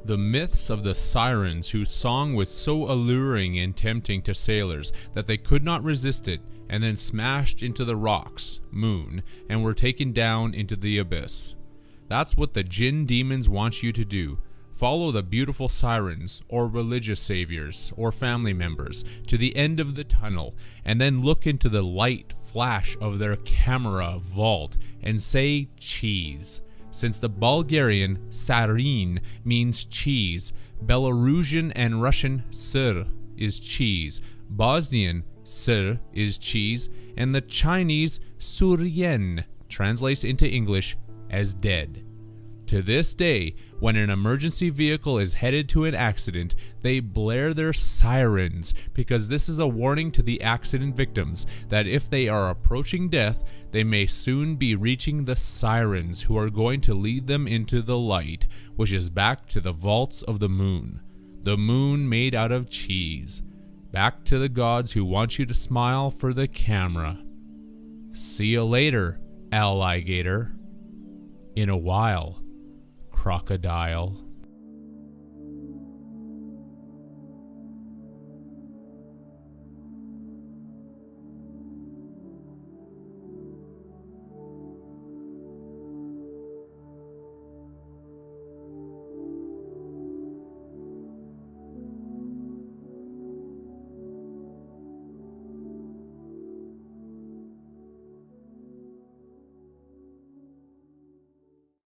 The myths of the sirens, whose song was so alluring and tempting to sailors that they could not resist it, and then smashed into the rocks, moon, and were taken down into the abyss. That's what the jinn demons want you to do. Follow the beautiful sirens, or religious saviors, or family members, to the end of the tunnel, and then look into the light flash of their camera vault and say cheese. Since the Bulgarian sarin means cheese, Belarusian and Russian sir is cheese, Bosnian sir is cheese, and the Chinese surien translates into English as dead. To this day, when an emergency vehicle is headed to an accident, they blare their sirens because this is a warning to the accident victims that if they are approaching death, they may soon be reaching the sirens who are going to lead them into the light, which is back to the vaults of the moon made out of cheese, back to the gods who want you to smile for the camera. See you later, alligator. In a while, crocodile.